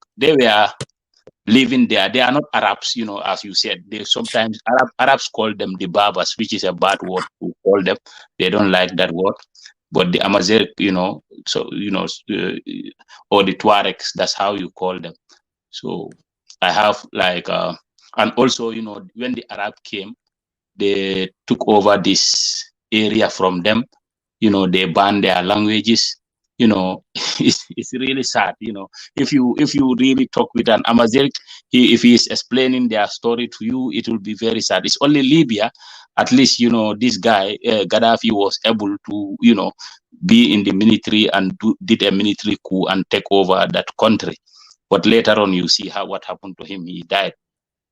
living there. They are not Arabs, as you said. They sometimes Arabs call them the Barbers, which is a bad word to call them. They don't like that word. But the Amazigh, or the Tuaregs, that's how you call them. So I have and also, when the Arab came, they took over this area from them. They banned their languages. It's really sad. If you really talk with an Amazigh, if he is explaining their story to you, it will be very sad. It's only Libya, at least, this guy Gaddafi was able to be in the military and did a military coup and take over that country. But later on, you see what happened to him. He died.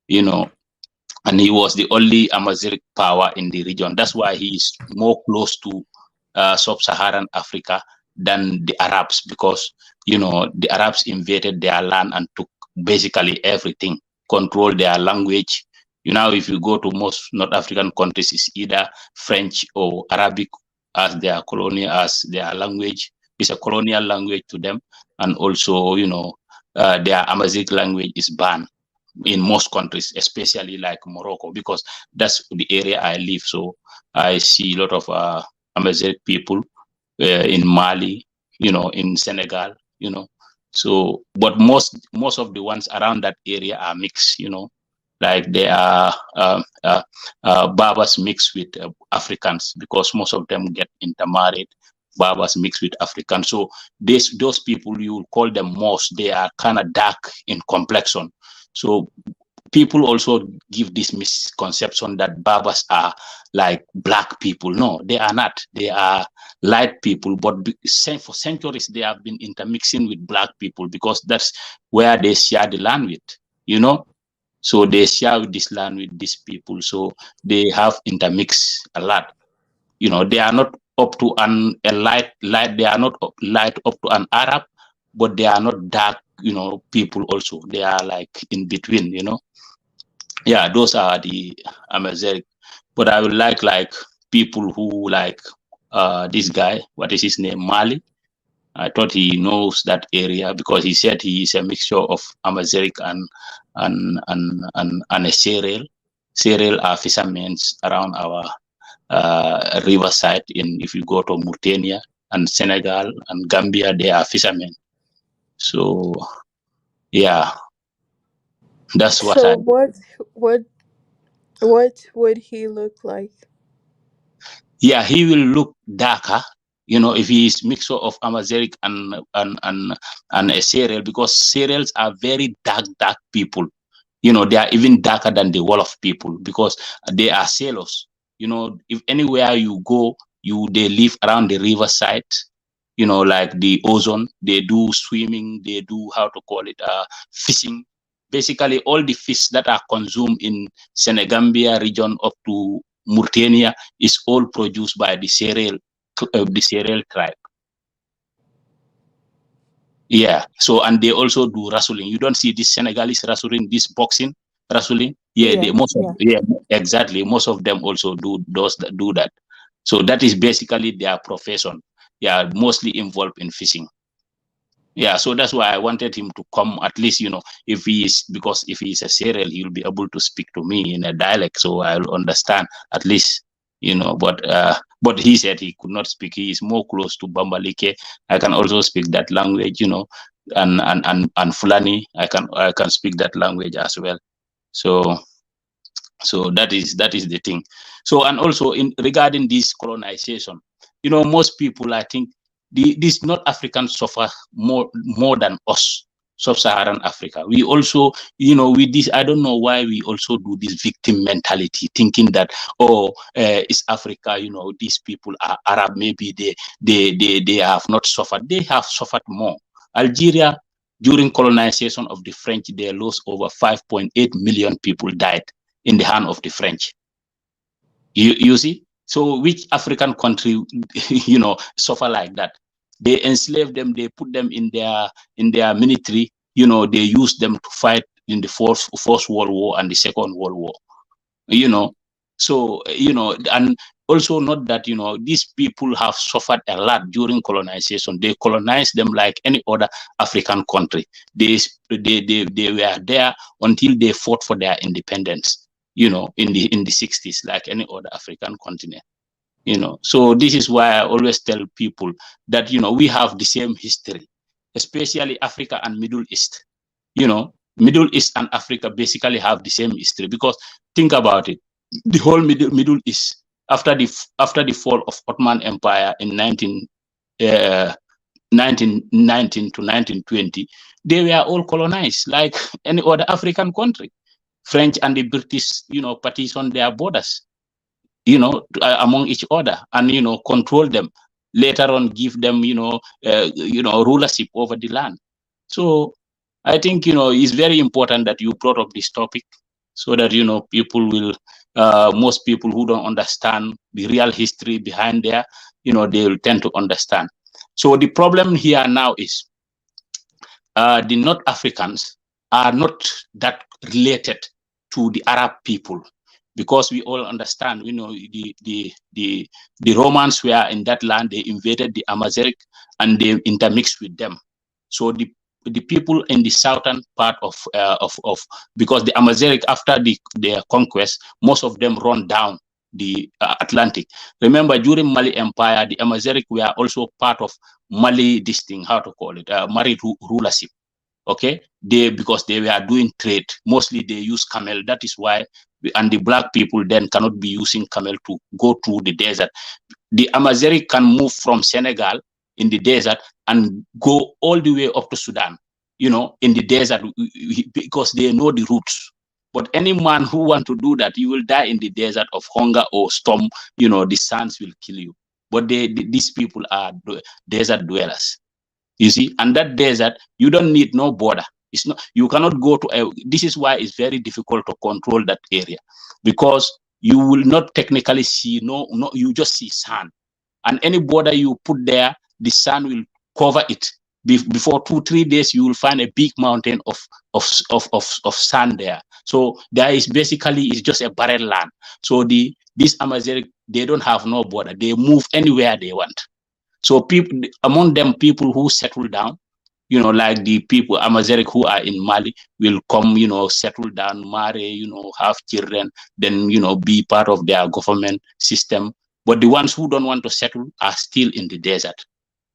And he was the only Amazigh power in the region. That's why he is more close to sub-Saharan Africa than the Arabs, because the Arabs invaded their land and took basically everything, controlled their language. If you go to most North African countries, it's either French or Arabic as their language. It's a colonial language to them, and also their Amazigh language is banned in most countries, especially like Morocco, because that's the area I live. So I see a lot of Amazigh people in Mali, in Senegal, So, but most of the ones around that area are mixed, like they are Berbers mixed with Africans, because most of them get intermarried. Berbers mixed with Africans. So those people, you will call them Moors. They are kind of dark in complexion. So people also give this misconception that Berbers are like black people. No, they are not. They are light people, but for centuries they have been intermixing with black people, because that's where they share the land with, So they share this land with these people. So they have intermixed a lot. They are not up to a light. They are not light up to an Arab, but they are not dark. People also. They are like in between. Yeah, those are the Amazigh. But I would like people who like this guy. What is his name? Mali. I thought he knows that area, because he said he is a mixture of Amazigh and a Serel. Serel are fishermen around our riverside. If you go to Mauritania and Senegal and Gambia, they are fishermen. So yeah, that's what So what would he look like? Yeah, he will look darker, if he is mixture of Amazigh and a Serel, because Serels are very dark people. They are even darker than the Wolof people, because they are sailors. If anywhere you go, they live around the riverside, like the Ozone. They do swimming, they do, fishing. Basically, all the fish that are consumed in Senegambia region up to Mauritania is all produced by the Serel tribe. Yeah. So, and they also do wrestling. You don't see this Senegalese wrestling, this boxing wrestling. Yeah, exactly. Most of them also do that. So that is basically their profession. Yeah, mostly involved in fishing. Yeah, so that's why I wanted him to come, at least, because if he is a Serel, he'll be able to speak to me in a dialect, so I'll understand at least, but he said he could not speak. He is more close to Bambalike. I can also speak that language, and Fulani. I can speak that language as well. So that is the thing. So, and also regarding this colonization, most people, I think, these North Africans suffer more than us, sub-Saharan Africa. We also, with this, I don't know why we also do this victim mentality, thinking that, it's Africa, these people are Arab, maybe they have not suffered. They have suffered more. Algeria, during colonization of the French, they lost over 5.8 million people died in the hand of the French. You see? So which African country, suffer like that? They enslave them, they put them in their military, they use them to fight in the First World War and the Second World War, So, and also not that, these people have suffered a lot during colonization. They colonized them like any other African country. They were there until they fought for their independence, in the 60s, like any other African continent. So this is why I always tell people that, we have the same history, especially Africa and Middle East. Middle East and Africa basically have the same history, because think about it. The whole Middle East, after the fall of Ottoman Empire in 1919 to 1920, they were all colonized like any other African country. French and the British, partitioned their borders, among each other, and control them. Later on, give them rulership over the land. So I think it's very important that you brought up this topic, so that people will, most people who don't understand the real history behind there, they will tend to understand. So the problem here now is the North Africans are not that related to the Arab people, because we all understand, the Romans were in that land. They invaded the Amazigh and they intermixed with them. So the people in the southern part of because the Amazigh, after their conquest, most of them run down the Atlantic. Remember, during Mali Empire, the Amazigh were also part of Mali, this thing, how to call it, Mali rulership. Okay, because they were doing trade. Mostly they use camel. That is why, and the black people then cannot be using camel to go through the desert. The Amazigh can move from Senegal in the desert and go all the way up to Sudan, in the desert, because they know the routes. But any man who want to do that, you will die in the desert of hunger or storm. The sands will kill you. But these people are desert dwellers. You see, and that desert, you don't need no border. It's not, you cannot go to this is why it's very difficult to control that area, because you will not technically see, you just see sand. And any border you put there, the sand will cover it. Before 2-3 days, you will find a big mountain of sand there. So there is basically, it's just a barren land. So these Amazigh, they don't have no border. They move anywhere they want. So people, among them, people who settle down, like the people Amazigh who are in Mali will come, settle down, marry, have children, then, be part of their government system. But the ones who don't want to settle are still in the desert.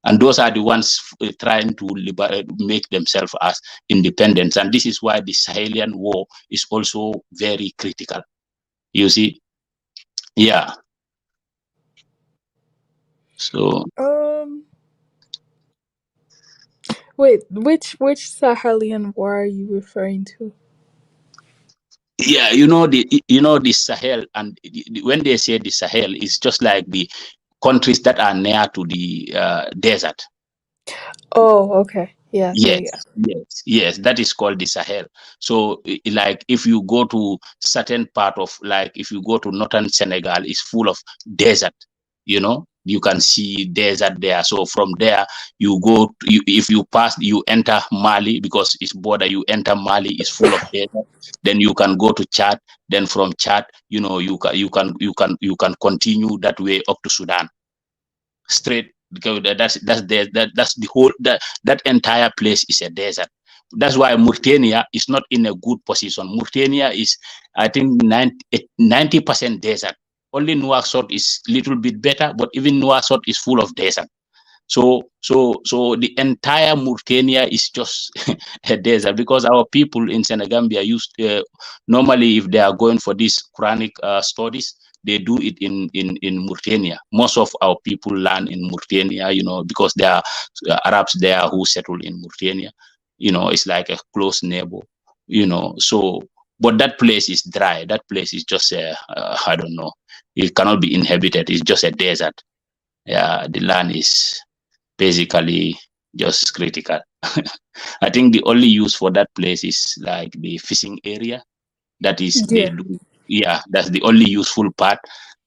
And those are the ones trying to make themselves as independent. And this is why the Sahelian war is also very critical. You see? Yeah. So wait, which Sahelian war are you referring to? Yeah, the Sahel, and when they say the Sahel, it's just like the countries that are near to the desert. Oh, okay. Yeah. Yes, that is called the Sahel. So, like, if you go to certain part of, like, if you go to northern Senegal, it's full of desert. You can see desert there. So from there, you go. If you pass, you enter Mali, because it's border. You enter Mali, it's full of desert. Then you can go to Chad. Then from Chad, you can continue that way up to Sudan, straight. Because that's the whole, that entire place is a desert. That's why Mauritania is not in a good position. Mauritania is, I think, 90% desert. Only Nouakchott is little bit better, but even Nouakchott is full of desert. So the entire Mauritania is just a desert, because our people in Senegambia used normally, if they are going for these Quranic studies, they do it in Mauritania. Most of our people land in Mauritania, because there are Arabs there who settle in Mauritania. It's like a close neighbor, so, but that place is dry. That place is just I don't know. It cannot be inhabited. It's just a desert. Yeah, the land is basically just critical. I think the only use for that place is like the fishing area. That is, that's the only useful part.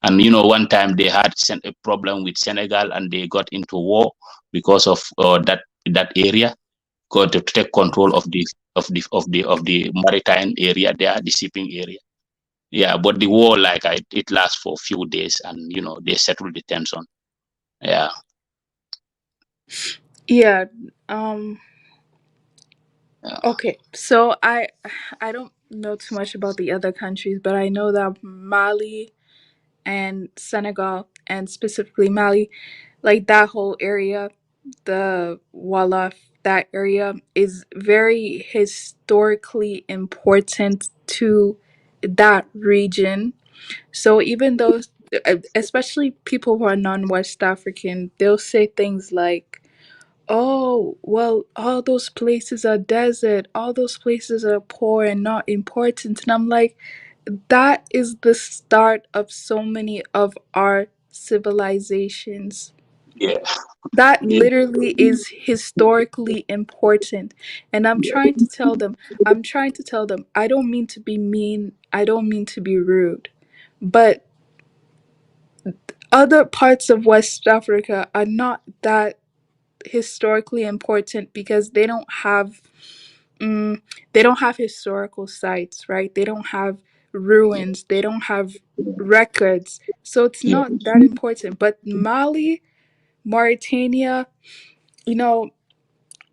And one time they had a problem with Senegal, and they got into war because of that area, got to take control of the maritime area there, the shipping area. Yeah, but the war, like it lasts for a few days, and they settle the tension. Yeah. Yeah. Yeah. Okay. So I don't know too much about the other countries, but I know that Mali and Senegal, and specifically Mali, like that whole area, the Wolof, that area is very historically important to that region. So even though, especially people who are non-West African, they'll say things like, "Oh, well, all those places are desert. All those places are poor and not important." And I'm like, that is the start of so many of our civilizations. Yeah. That Yeah. literally is historically important. And I'm trying to tell them, I don't mean to be mean, I don't mean to be rude. But other parts of West Africa are not that historically important because they don't have historical sites, right? They don't have ruins, they don't have records. So it's Yeah. not that important. But Mali, Mauritania, you know,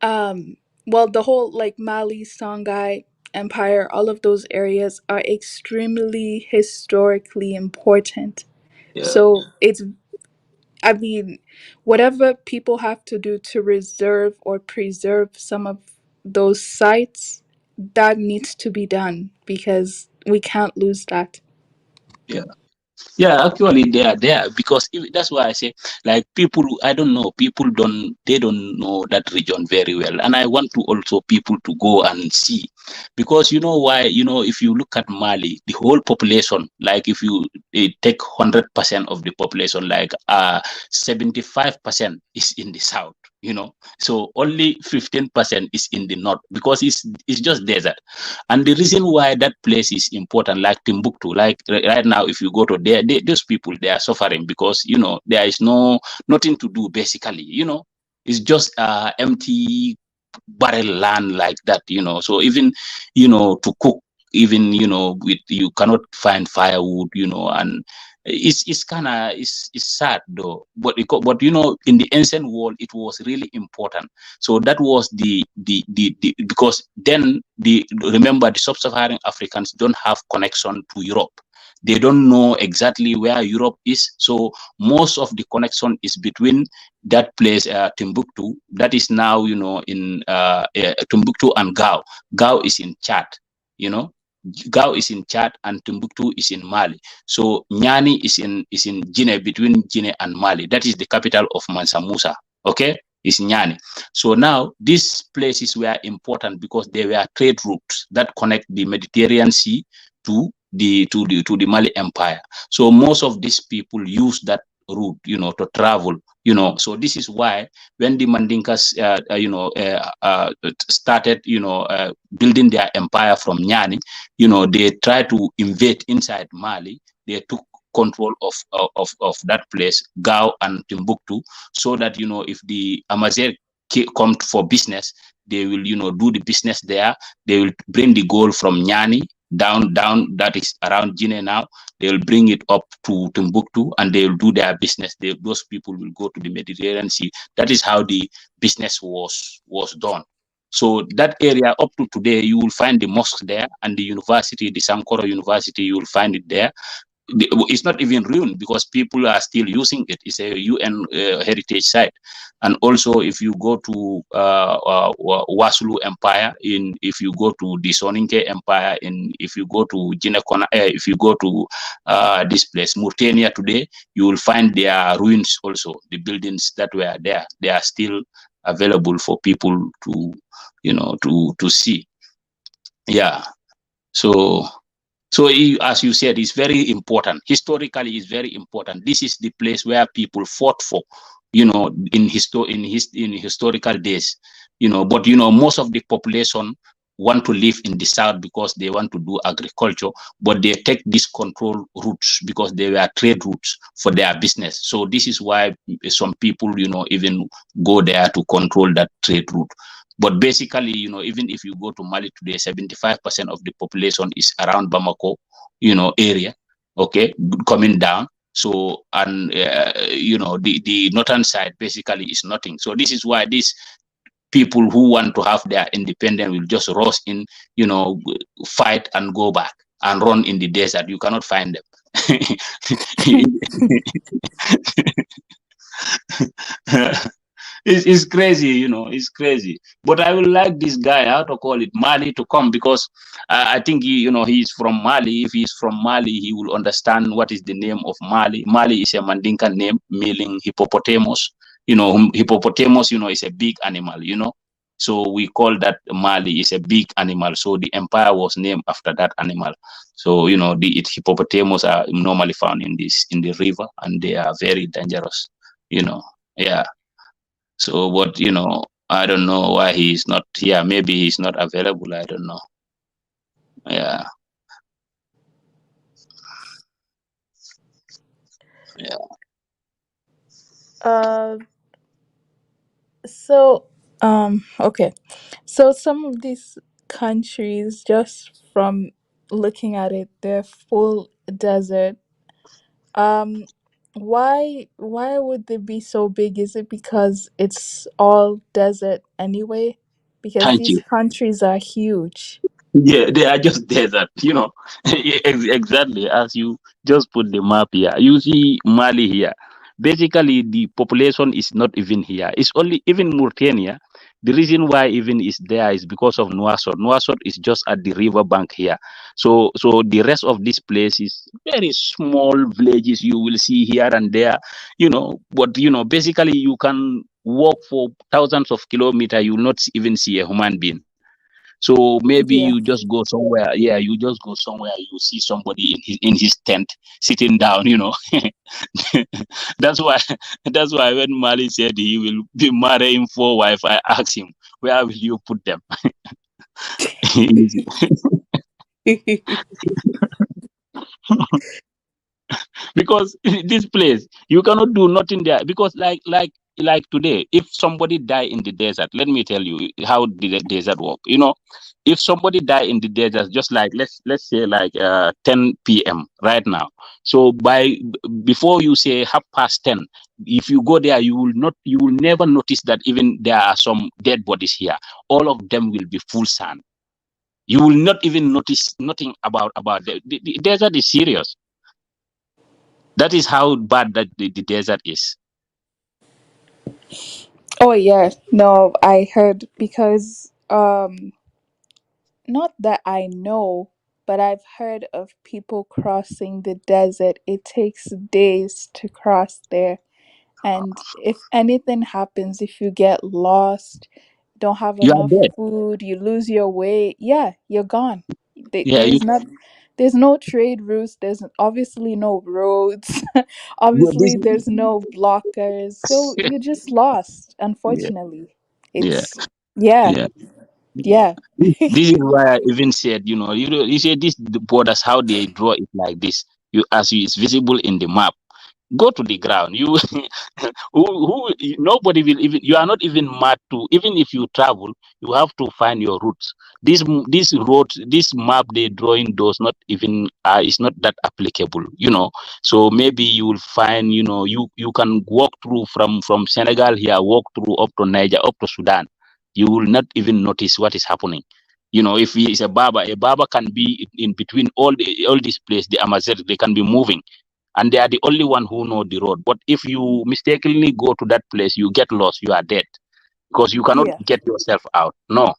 well, the whole like Mali, Songhai Empire, all of those areas are extremely historically important. Yeah. So it's, I mean, whatever people have to do to reserve or preserve some of those sites, that needs to be done because we can't lose that. Yeah. Yeah, actually they are there because that's why I say, like, people, I don't know, people don't know that region very well, and I want to also people to go and see, because you know why, if you look at Mali, the whole population, like if you take 100% of the population, like 75% is in the south. So only 15% is in the north because it's just desert. And the reason why that place is important, like Timbuktu, like right now, if you go to there, those people, they are suffering because, there is nothing to do basically, it's just empty barren land like that. So even, to cook, even, with, you cannot find firewood, and it's kind of, it's sad though, but in the ancient world it was really important. So that was the because then remember, the sub-Saharan Africans don't have connection to Europe. They don't know exactly where Europe is. So most of the connection is between that place, Timbuktu, that is now, in Timbuktu, and Gao. Gao is in Chad, you know. Gao is in Chad and Timbuktu is in Mali. So Nyani is in Guinea, between Guinea and Mali. That is the capital of Mansa Musa. Okay, is Nyani. So now these places were important because they were trade routes that connect the Mediterranean Sea to the Mali Empire. So most of these people use that route, to travel. So this is why when the Mandinkas, started, building their empire from Nyani, they tried to invade inside Mali. They took control of that place, Gao and Timbuktu, so that, if the Amazigh come for business, they will, do the business there. They will bring the gold from Nyani down, that is around Guinea now. They will bring it up to Timbuktu and they will do their business. Those people will go to the Mediterranean Sea. That is how the business was done. So that area up to today, you will find the mosque there and the university, the Sankoro University, you will find it there. It's not even ruined because people are still using it. It's a UN heritage site. And also, if you go to Waslu Empire, if you go to the Soninke Empire, if you go to if you go to this place, Mauritania today, you will find their ruins also. The buildings that were there, they are still available for people to, to see. Yeah. So, as you said, it's very important. Historically, it's very important. This is the place where people fought for, in historical days, But most of the population want to live in the south because they want to do agriculture, but they take these control routes because they were trade routes for their business. So this is why some people, even go there to control that trade route. But basically, even if you go to Mali today, 75% of the population is around Bamako area, okay, coming down. So, and the northern side basically is nothing. So this is why these people who want to have their independence will just rush in, fight and go back and run in the desert. You cannot find them. It's crazy, it's crazy. But I will like this guy, how to call it, Mali, to come, because I think he's from Mali. If he's from Mali, he will understand what is the name of Mali. Mali is a Mandinka name meaning hippopotamus. Hippopotamus, is a big animal. So we call that Mali is a big animal. So the empire was named after that animal. So the hippopotamus are normally found in the river, and they are very dangerous. Yeah. So what I don't know why he's not here. Maybe he's not available. I don't know. Yeah. Yeah. So, okay. So some of these countries, just from looking at it, they're full desert. Um, why would they be so big? Is it because it's all desert anyway? Because Thank these you. countries are huge. Yeah, they are just desert, exactly as you just put the map here. You see Mali here. Basically, the population is not even here. It's only even Mauritania. The reason why even is there is because of Nouakchott. Nouakchott is just at the river bank here. So the rest of this place is very small villages you will see here and there, But basically you can walk for thousands of kilometers. You will not even see a human being. So maybe Yeah. you just go somewhere. Yeah, you just go somewhere. You see somebody in his tent sitting down. That's why. That's why when Mali said he will be marrying 4 wives, I asked him, "Where will you put them?" Because this place you cannot do nothing there, because like today, if somebody die in the desert, let me tell you how the desert work. If somebody die in the desert, just like let's say like 10 p.m. right now. So before you say 10:30, if you go there, you will never notice that even there are some dead bodies here. All of them will be full sand. You will not even notice nothing about the desert is serious. That is how bad that the desert is. Oh yeah. No, I heard because not that I know, but I've heard of people crossing the desert. It takes days to cross there. And if anything happens, if you get lost, don't have You are enough dead. food, you lose your way, yeah, you're gone. Yeah, There's no trade routes, there's obviously no roads, this. obviously there's no blockers. So you're just lost, Yeah, unfortunately. yeah, It's yeah, yeah. yeah. This is why I even said, you say this the borders how they draw it like this. It's visible in the map. Go to the ground. Nobody will even. You are not even mad to. Even if you travel, you have to find your routes. This road, this map they drawing does not even. Is not that applicable. So maybe you will find. You can walk through from Senegal here, walk through up to Niger, up to Sudan. You will not even notice what is happening. If he is a barber can be in between all these places, the Amazon, they can be moving, and they are the only one who know the road. But if you mistakenly go to that place, you get lost, you are dead, because you cannot Yeah. get yourself out. No,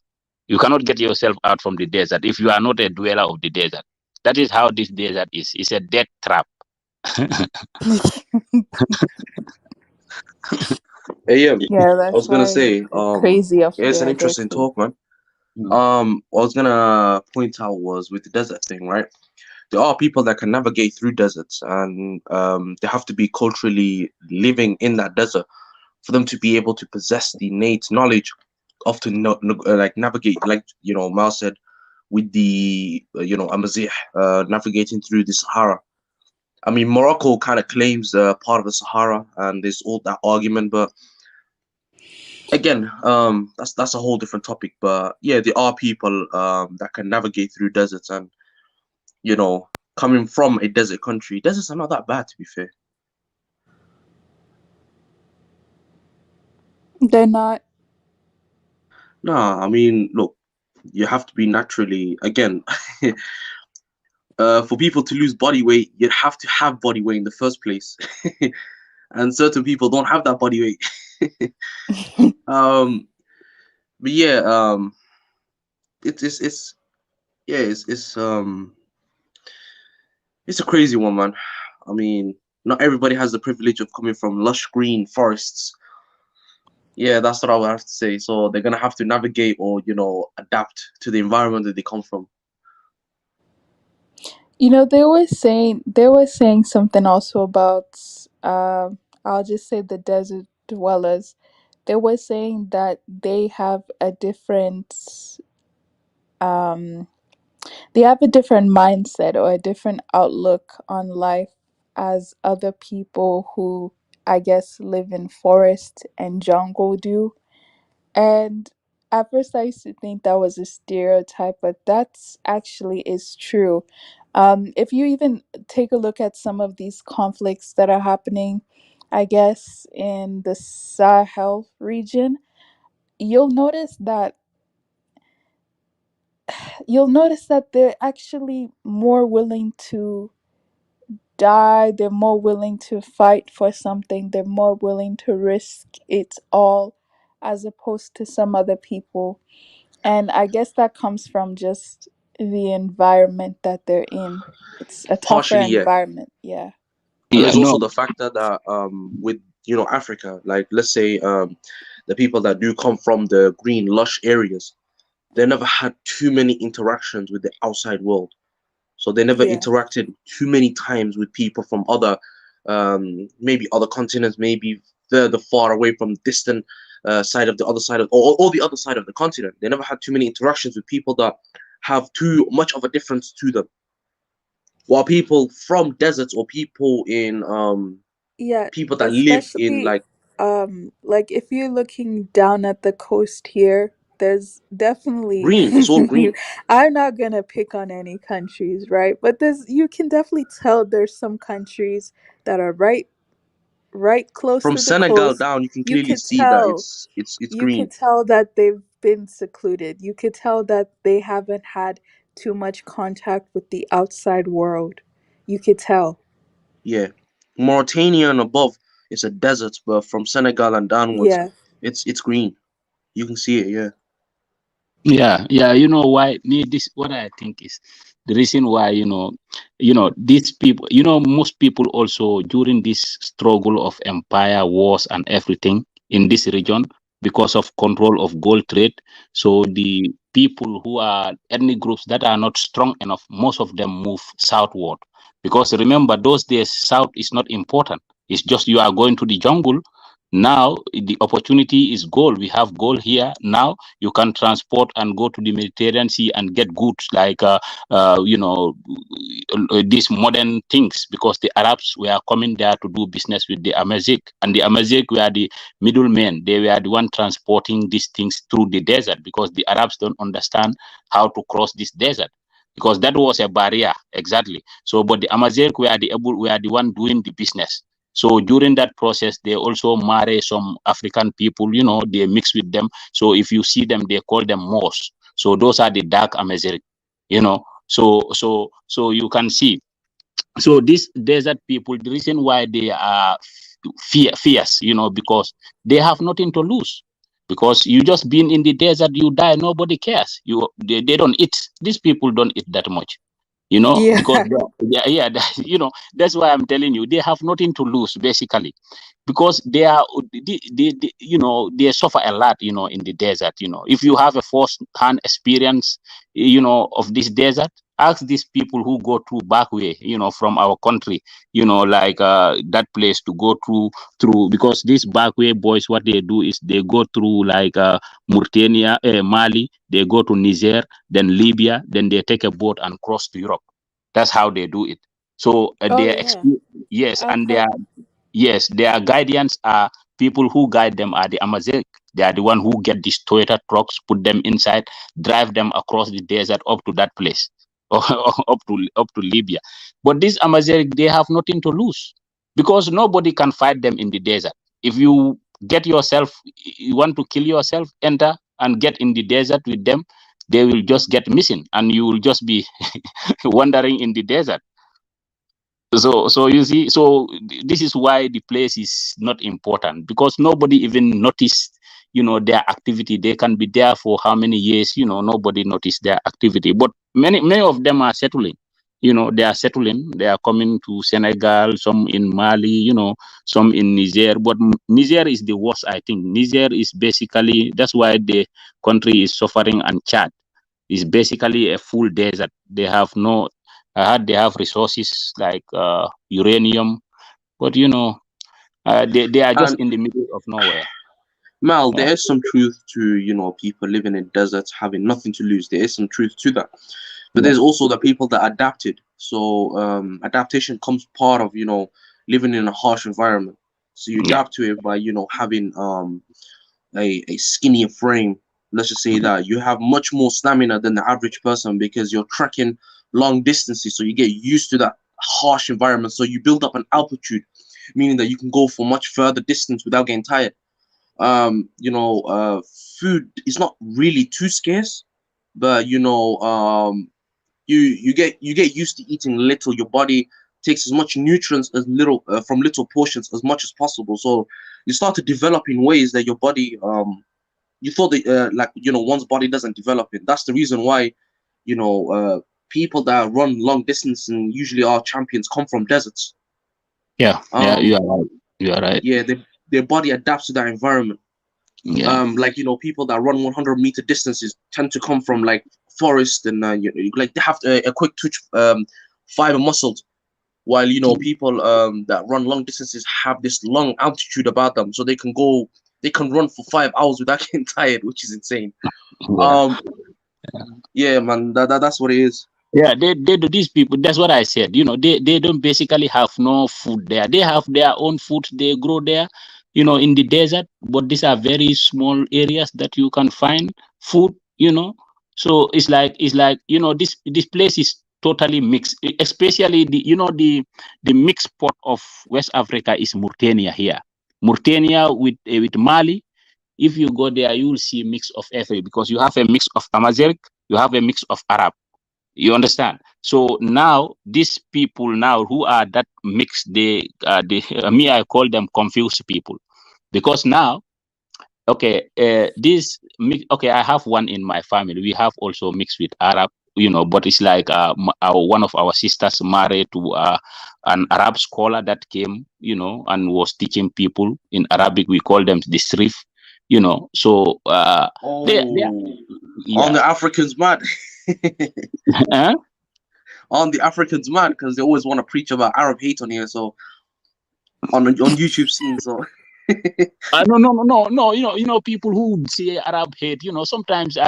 you cannot get yourself out from the desert if you are not a dweller of the desert. That is how this desert is. It's a death trap. Hey, yeah, Yeah, I was that's gonna why say, it's crazy up yeah, it's an there. They're interesting crazy. talk, man. What I was gonna point out was with the desert thing, right? There are people that can navigate through deserts, and they have to be culturally living in that desert for them to be able to possess the innate knowledge of to like navigate, like Mal said, with the Amazigh navigating through the Sahara. I mean, Morocco kind of claims part of the Sahara, and there's all that argument, but again, that's a whole different topic. But yeah, there are people that can navigate through deserts and coming from a desert country. Deserts are not that bad, to be fair. They're not. Nah, I mean, look, you have to be naturally, again, for people to lose body weight, you'd have to have body weight in the first place. And certain people don't have that body weight. But yeah, it's yeah, it's a crazy one, man. I mean, not everybody has the privilege of coming from lush green forests. Yeah, that's what I would have to say. So they're gonna have to navigate or, you know, adapt to the environment that they come from. You know, they were saying something also about I'll just say the desert dwellers. They were saying that um they have a different mindset or a different outlook on life as other people who I guess live in forest and jungle do. And at first, I used to think that was a stereotype, but that's actually is true. If you even take a look at some of these conflicts that are happening, I guess, in the Sahel region, you'll notice that they're actually more willing to die, they're more willing to fight for something, they're more willing to risk it all as opposed to some other people. And I guess that comes from just the environment that they're in. It's a tougher Partially, yeah. environment. Yeah. And Yeah, there's no. also the factor that with, you know, Africa, like let's say the people that do come from the green lush areas, they never had too many interactions with the outside world. So they never Yeah. interacted too many times with people from other maybe other continents, maybe further far away from distant side of the other side of or the other side of the continent. They never had too many interactions with people that have too much of a difference to them. While people from deserts or people in Yeah. people that live in Especially like if you're looking down at the coast here, there's definitely green, it's all green. I'm not gonna pick on any countries, right? But you can definitely tell there's some countries that are right close From to the Senegal coast. down, you can You clearly could see that tell it's you green. could tell that they've been secluded. You could tell that they haven't had too much contact with the outside world. You could tell. Yeah, Mauritania and above, it's a desert, but from Senegal and downwards, Yeah. it's green. You can see it. Yeah. Yeah, yeah. You know why? Me, this what I think is the reason why. These people. Most people also during this struggle of empire wars and everything in this region because of control of gold trade. So the people who are ethnic groups that are not strong enough, most of them move southward. Because remember, those days south is not important. It's just you are going to the jungle. Now the opportunity is gold. We have gold here now. You can transport and go to the Mediterranean Sea and get goods like these modern things because the Arabs were coming there to do business with the Amazigh, and the Amazigh were the middlemen. They were the one transporting these things through the desert because the Arabs don't understand how to cross this desert because that was a barrier exactly. So, but the Amazigh were the one doing the business. So during that process, they also marry some African people, they mix with them. So if you see them, they call them Moors. So those are the dark Amazigh, you know. So you can see. So these desert people, the reason why they are fierce, because they have nothing to lose. Because you just been in the desert, you die, nobody cares. They don't eat. These people don't eat that much, Yeah. because that's why I'm telling you they have nothing to lose basically, because they suffer a lot in the desert. If you have a first hand experience of this desert, ask these people who go through back way from our country, like that place to go through, because these back way boys, what they do is they go through like Mauritania, Mali, they go to Niger, then Libya, then they take a boat and cross to Europe. That's how they do it. So Oh yeah. yes, I've and heard. their guardians are people who guide them are the Amazigh. They are the one who get these Toyota trucks, put them inside, drive them across the desert up to that place. or up to Libya. But these Amazigh, they have nothing to lose because nobody can fight them in the desert. If you you want to kill yourself, enter and get in the desert with them, they will just get missing and you will just be wandering in the desert. So you see, this is why the place is not important, because nobody even noticed, their activity. They can be there for how many years, nobody noticed their activity. But many of them are settling. They are settling. They are coming to Senegal, some in Mali, some in Niger. But Niger is the worst, I think. Niger is basically, that's why the country is suffering, and Chad is basically a full desert. They have no, they have resources like uranium, but they are just And in the middle of nowhere. Mal, Yeah. there is some truth to people living in deserts having nothing to lose. There is some truth to that, but there's also the people that adapted. So adaptation comes part of living in a harsh environment. So you adapt to it by having a skinnier frame. Let's just say that you have much more stamina than the average person because you're trekking long distances. So you get used to that harsh environment. So you build up an altitude, meaning that you can go for much further distance without getting tired. Food is not really too scarce, but you get used to eating little. Your body takes as much nutrients as little from little portions as much as possible. So you start to develop in ways that your body you thought that one's body doesn't develop in. That's the reason why people that run long distance and usually are champions come from deserts. Yeah, you are right. You are right. Yeah, their body adapts to that environment. Yeah. People that run 100-meter distances tend to come from like forest and like they have a quick twitch fiber muscles, while people that run long distances have this long altitude about them, so they can run for 5 hours without getting tired, which is insane. Yeah, man, that's what it is. Yeah, they do, these people. That's what I said. They don't basically have no food there. They have their own food. They grow there, in the desert. But these are very small areas that you can find food. So it's like this place is totally mixed. Especially the mixed pot of West Africa is Mauritania here. Mauritania with Mali. If you go there, you will see a mix of everything because you have a mix of Amazigh, you have a mix of Arab. You understand? So now these people now who are that mix, me, I call them confused people, because now, okay, I have one in my family. We have also mixed with Arab, but it's like one of our sisters married to an Arab scholar that came, and was teaching people in Arabic. We call them the Srif, So On the Africans mad. Huh? On the Africans mad because they always want to preach about Arab hate on here. So on YouTube scene, so. No. People who say Arab hate. Sometimes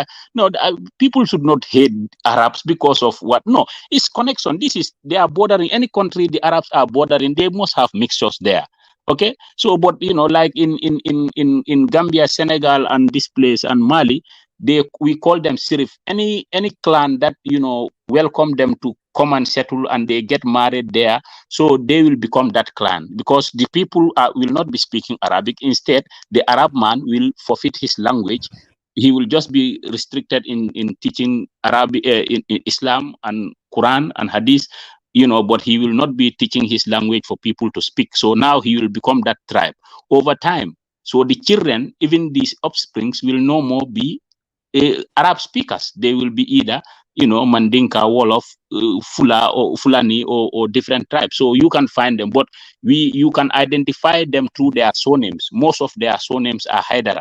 people should not hate Arabs because of what. No, it's connection. They are bordering any country. The Arabs are bordering. They must have mixtures there. Okay, so but like in Gambia, Senegal, and this place and Mali, we call them Sirif. Any clan that welcome them to come and settle and they get married there, so they will become that clan, because the people will not be speaking Arabic. Instead, the Arab man will forfeit his language. He will just be restricted in teaching Arabic, in Islam and Quran and Hadith, but he will not be teaching his language for people to speak. So now he will become that tribe over time. So the children, even these offsprings, will no more be Arab speakers. They will be either Mandinka, Wolof, Fula or Fulani or different tribes. So you can find them, but you can identify them through their surnames. Most of their surnames are Haidara.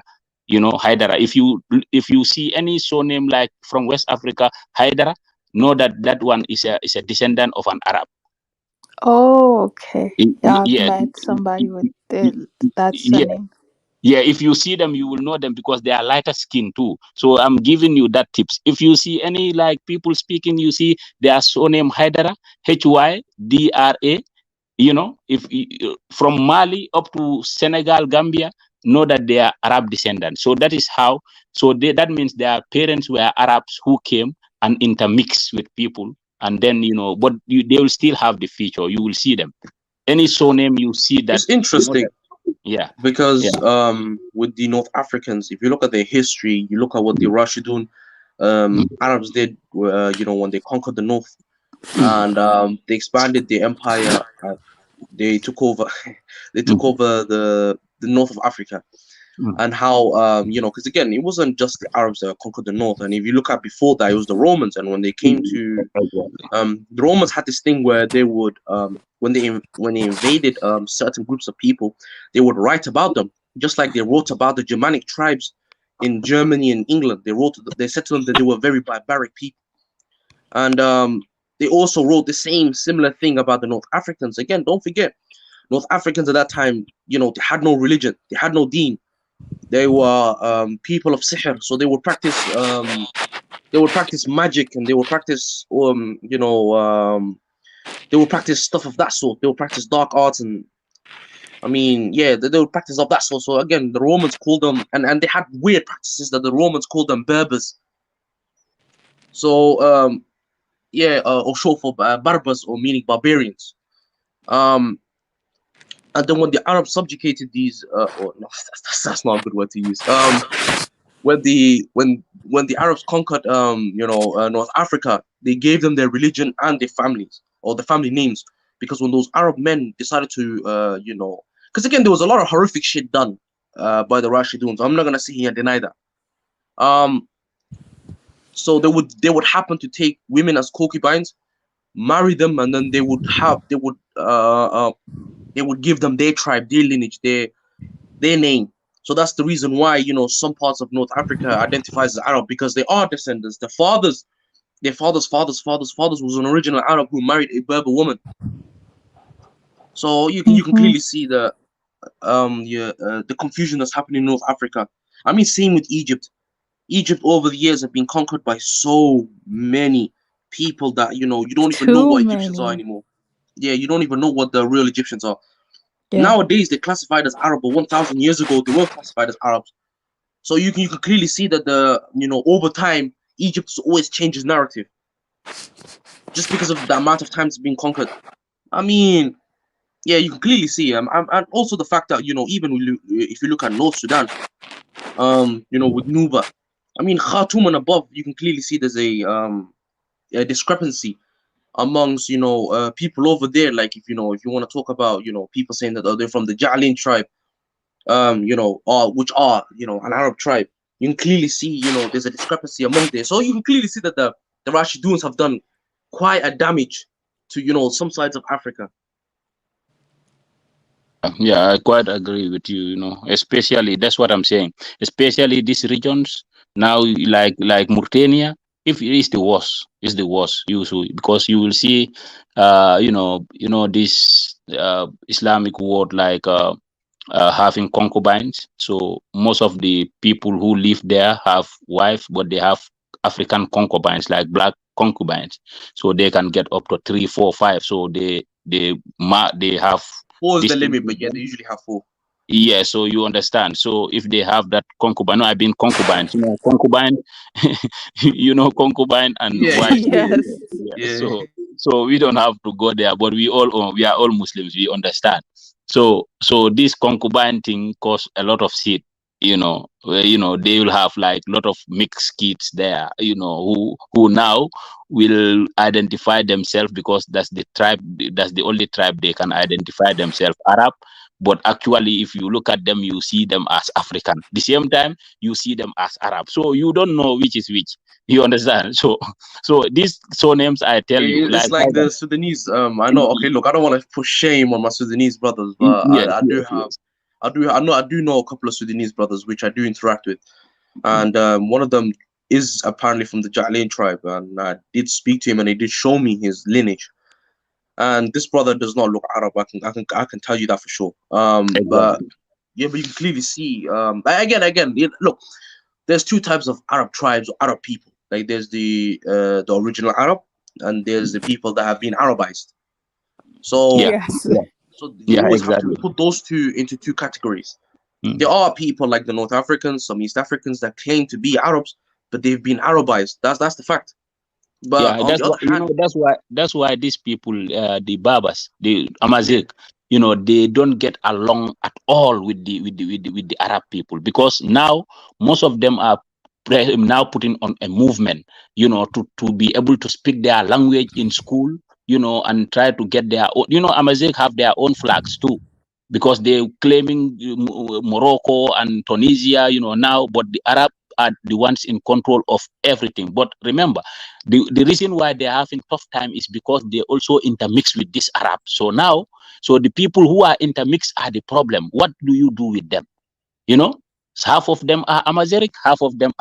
Haidara. If you see any surname like from West Africa, Haidara, know that one is a descendant of an Arab. Oh, okay. Yeah, I've Yeah. met somebody with that Yeah. surname. Yeah, if you see them, you will know them because they are lighter skin too. So I'm giving you that tips. If you see any like people speaking, you see their surname Haidara, Hydra. If from Mali up to Senegal, Gambia, know that they are Arab descendants. So that is how. So that means their parents were Arabs who came and intermixed with people and then but they will still have the feature. You will see them. Any surname you see that. It's interesting. Yeah. Because with the North Africans, if you look at their history, you look at what the Rashidun Arabs did, when they conquered the north, and they expanded the empire. They took over. They took over the north of Africa, and how because again, it wasn't just the Arabs that conquered the north. And if you look at before that, it was the Romans. And when they came to the Romans had this thing where they would when they invaded certain groups of people, they would write about them, just like they wrote about the Germanic tribes in Germany and England. They said to them that they were very barbaric people, and they also wrote the similar thing about the North Africans. Again, don't forget, North Africans at that time, they had no religion, they had no deen. They were people of sihr, so they would practice magic, and they would practice they would practice stuff of that sort. They would practice dark arts, and they would practice of that sort. So again, the Romans called them, and they had weird practices that the Romans called them Berbers. So or short for Barbars, or meaning barbarians. And then when the Arabs subjugated these, that's not a good word to use. When the Arabs conquered, North Africa, they gave them their religion and their families, or the family names, because when those Arab men decided to, because again, there was a lot of horrific shit done by the Rashiduns. I'm not gonna sit here and deny that. So they would happen to take women as concubines, marry them, and then they would give them their tribe, their lineage, their name. So that's the reason why some parts of North Africa identifies as Arab, because they are descendants. Their fathers was an original Arab who married a Berber woman. So you can clearly see the confusion that's happening in North Africa. Same with Egypt. Egypt over the years have been conquered by so many people that you don't even know what Egyptians are anymore. Yeah, you don't even know what the real Egyptians are. Yeah. Nowadays they're classified as Arab, but 1,000 years ago they weren't classified as Arabs. So you can clearly see that over time Egypt always changes narrative, just because of the amount of time it's been conquered. You can clearly see, and also the fact that even if you look at North Sudan, with Nuba, Khartoum and above, you can clearly see there's a discrepancy amongst people over there. Like if you want to talk about people saying that they're from the Ja'lin tribe, which are an Arab tribe, you can clearly see there's a discrepancy among there. So you can clearly see that the Rashiduns have done quite a damage to some sides of Africa. Yeah, I quite agree with you. Especially that's what I'm saying. Especially these regions now, like Mauritania. If it is the worst, usually, because you will see, this Islamic world like having concubines. So most of the people who live there have wives, but they have African concubines, like black concubines. So they can get up to 3, 4, 5. So they have. 4 is the limit, but yeah, they usually have 4. Yeah, so you understand. So if they have that concubine, no, I've been concubines, concubine, concubine and wife. Yes. Yeah. So we don't have to go there, but we are all Muslims. We understand. So this concubine thing costs a lot of shit. They will have like a lot of mixed kids there. Who now will identify themselves because that's the tribe. That's the only tribe they can identify themselves Arab. But actually, if you look at them, you see them as African. The same time, you see them as Arab. So you don't know which is which. You understand? So these surnames, I tell you, it's like the Sudanese. I know. Okay, look, I don't want to put shame on my Sudanese brothers, but I do know a couple of Sudanese brothers which I do interact with, and one of them is apparently from the Ja'lin tribe, and I did speak to him, and he did show me his lineage. And this brother does not look Arab. I can tell you that for sure. Exactly. But you can clearly see. Again, look, there's 2 types of Arab tribes or Arab people. Like there's the original Arab, and there's the people that have been Arabized. So you always have to put those 2 into 2 categories. There are people like the North Africans, some East Africans that claim to be Arabs, but they've been Arabized. That's the fact. But Yeah, on that's the why other hand, that's why these people, the Babas, the Amazigh, they don't get along at all with the Arab people, because now most of them are now putting on a movement, to be able to speak their language in school, and try to get their own. Amazigh have their own flags too, because they're claiming Morocco and Tunisia, now, but the Arab are the ones in control of everything. But remember, the reason why they're having tough time is because they also intermix with this Arab. So now, the people who are intermixed are the problem. What do you do with them? You know, half of them are Amazigh, half of them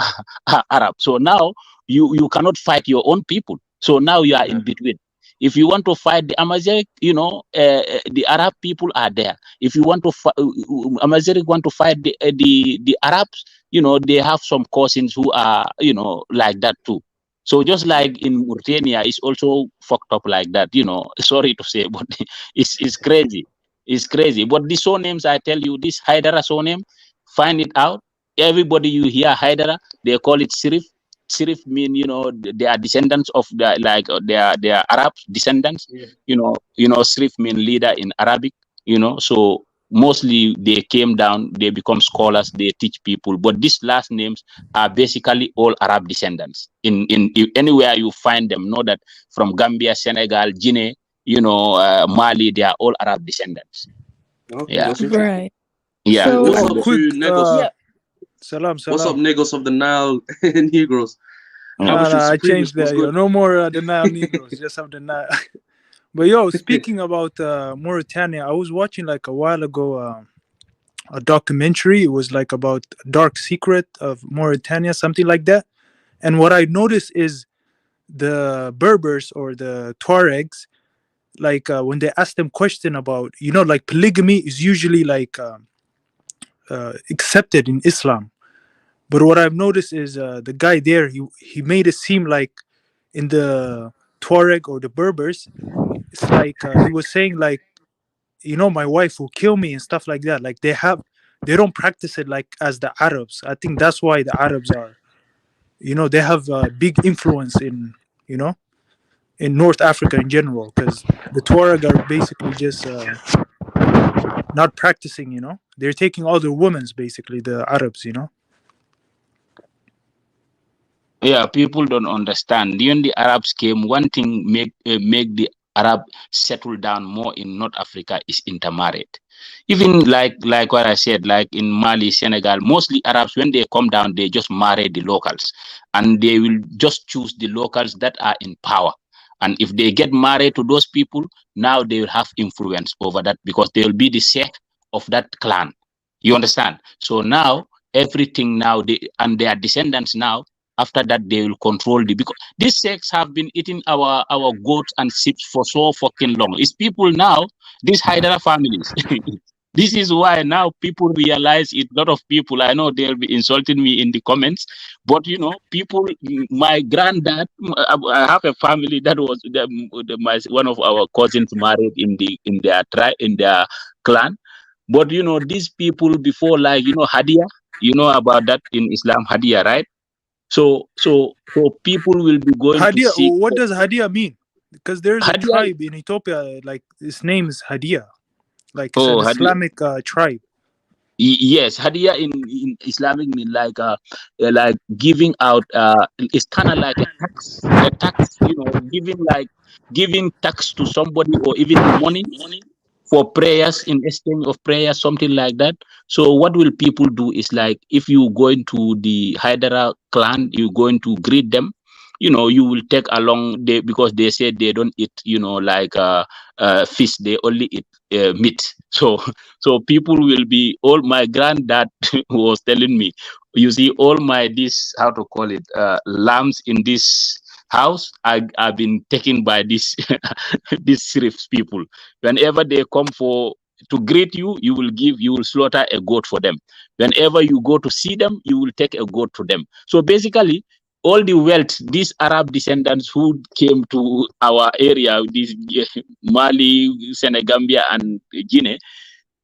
are Arab. So now you cannot fight your own people. So now you are in between. If you want to fight the Amazigh, the Arab people are there. If you want to Amazigh want to fight the Arabs, they have some cousins who are like that too. So just like in Mauritania, it's also fucked up like that. Sorry to say, but it's crazy. It's crazy. But the surnames, I tell you, this Haidara surname, find it out. Everybody you hear Haidara, they call it Sirif. Sirif mean, they are descendants of they are Arab descendants. Sirif mean leader in Arabic. So mostly they came down, they become scholars, they teach people. But these last names are basically all Arab descendants. In anywhere you find them, know that from Gambia, Senegal, Guinea, Mali, they are all Arab descendants. Okay, Yeah. that's interesting. Right. Yeah. So, What's up, quick, Negos? yeah. Salam. What's up, Negos of the Nile Negroes? No, I changed that. Yo. No more the Nile Negroes, just have the Nile. But yo, speaking about Mauritania, I was watching like a while ago a documentary. It was like about dark secret of Mauritania, something like that. And what I noticed is the Berbers or the Tuaregs, like when they ask them question about, like polygamy is usually like accepted in Islam. But what I've noticed is the guy there, he made it seem like in the Tuareg or the Berbers, it's like he was saying like, my wife will kill me and stuff like that. Like they don't practice it like as the Arabs. I think that's why the Arabs are, they have a big influence in, in North Africa in general, because the Tuareg are basically just not practicing. They're taking all their women's, basically the Arabs. Yeah, people don't understand. When the Arabs came, one thing make the Arab settle down more in North Africa is intermarried. Even like what I said, like in Mali, Senegal, mostly Arabs, when they come down, they just marry the locals, and they will just choose the locals that are in power. And if they get married to those people, now they will have influence over that, because they will be the sheikh of that clan. You understand? So now everything now and their descendants now, after that they will control because these sects have been eating our goats and sheep for so fucking long. It's people now, these Hydra families. This is why now people realize it. A lot of people, I know they'll be insulting me in the comments, but people, my granddad, I have a family that was one of our cousins married in their tribe, in their clan. But these people before, like Hadia, about that in Islam, Hadia, right? So people will be going to Hadia, see. what does Hadia mean? Because there's a Hadia, tribe in Ethiopia, like its name is Hadia, like it's an Hadia. Islamic tribe. Yes, Hadia in Islamic mean like giving out. It's kind of like a tax, giving tax to somebody, or even money for prayers, in exchange of prayer, something like that. So what will people do is, like, if you go into the Haidara clan, you're going to greet them, you will take along, because they say they don't eat, fish, they only eat meat. So people will be, all my granddad was telling me, you see all my, this, how to call it, lambs in this house I've been taken by this these Sirif people. Whenever they come to greet you, you will slaughter a goat for them. Whenever you go to see them, you will take a goat to them. So basically, all the wealth, these Arab descendants who came to our area, these Mali, Senegambia, and Guinea,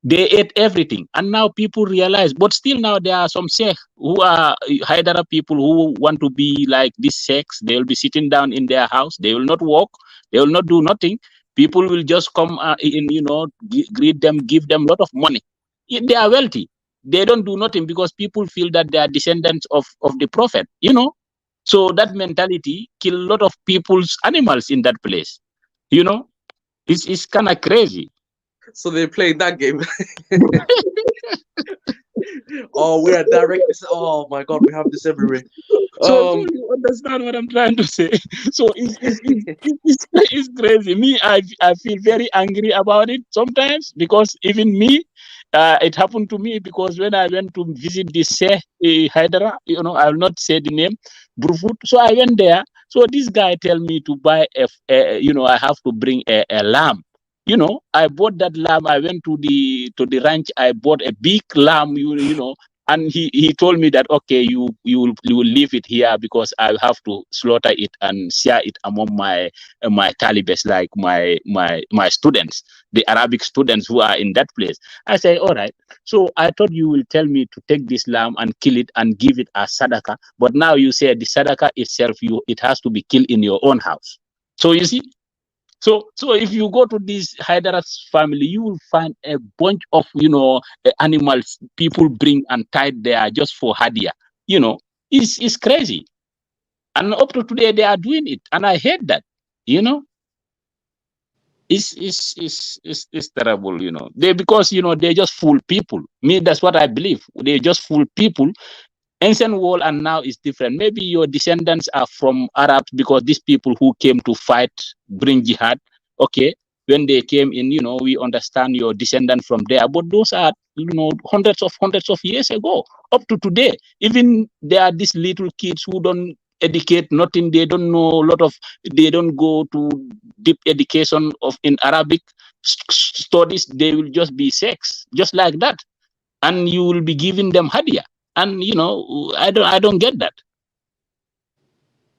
They ate everything, and now people realize. But still, now there are some sheikh who are Haidara people who want to be like these sheikhs. They will be sitting down in their house. They will not walk. They will not do nothing. People will just come in, greet them, give them a lot of money. They are wealthy. They don't do nothing because people feel that they are descendants of the prophet. So that mentality kill a lot of people's animals in that place. It's kind of crazy. So they played that game. Oh, we're at direct. Oh my God, we have this everywhere. So you understand what I'm trying to say. So it's crazy. Me, I feel very angry about it sometimes because even me, it happened to me because when I went to visit this Sheikh Hydra, I will not say the name, Burfoot. So I went there. So this guy tell me to buy I have to bring a lamb. I bought that lamb. I went to the ranch. I bought a big lamb. And he told me that okay, you will leave it here because I have to slaughter it and share it among my talibes, like my students, the Arabic students who are in that place. I said, all right. So I thought you will tell me to take this lamb and kill it and give it as sadaqah, but now you say the sadaqah itself, it has to be killed in your own house. So you see. So if you go to this Hyder's family, you will find a bunch of animals people bring and tied there just for hadia. It's crazy, and up to today they are doing it, and I hate that. It's terrible. Because they just fool people. Me, that's what I believe. They just fool people. Ancient world and now is different. Maybe your descendants are from Arabs because these people who came to fight, bring jihad. Okay, when they came in, we understand your descendants from there. But those are, hundreds of years ago, up to today. Even there are these little kids who don't educate nothing. They don't know a lot of. They don't go to deep education in Arabic studies. They will just be sex, just like that, and you will be giving them hadia. And I don't get that.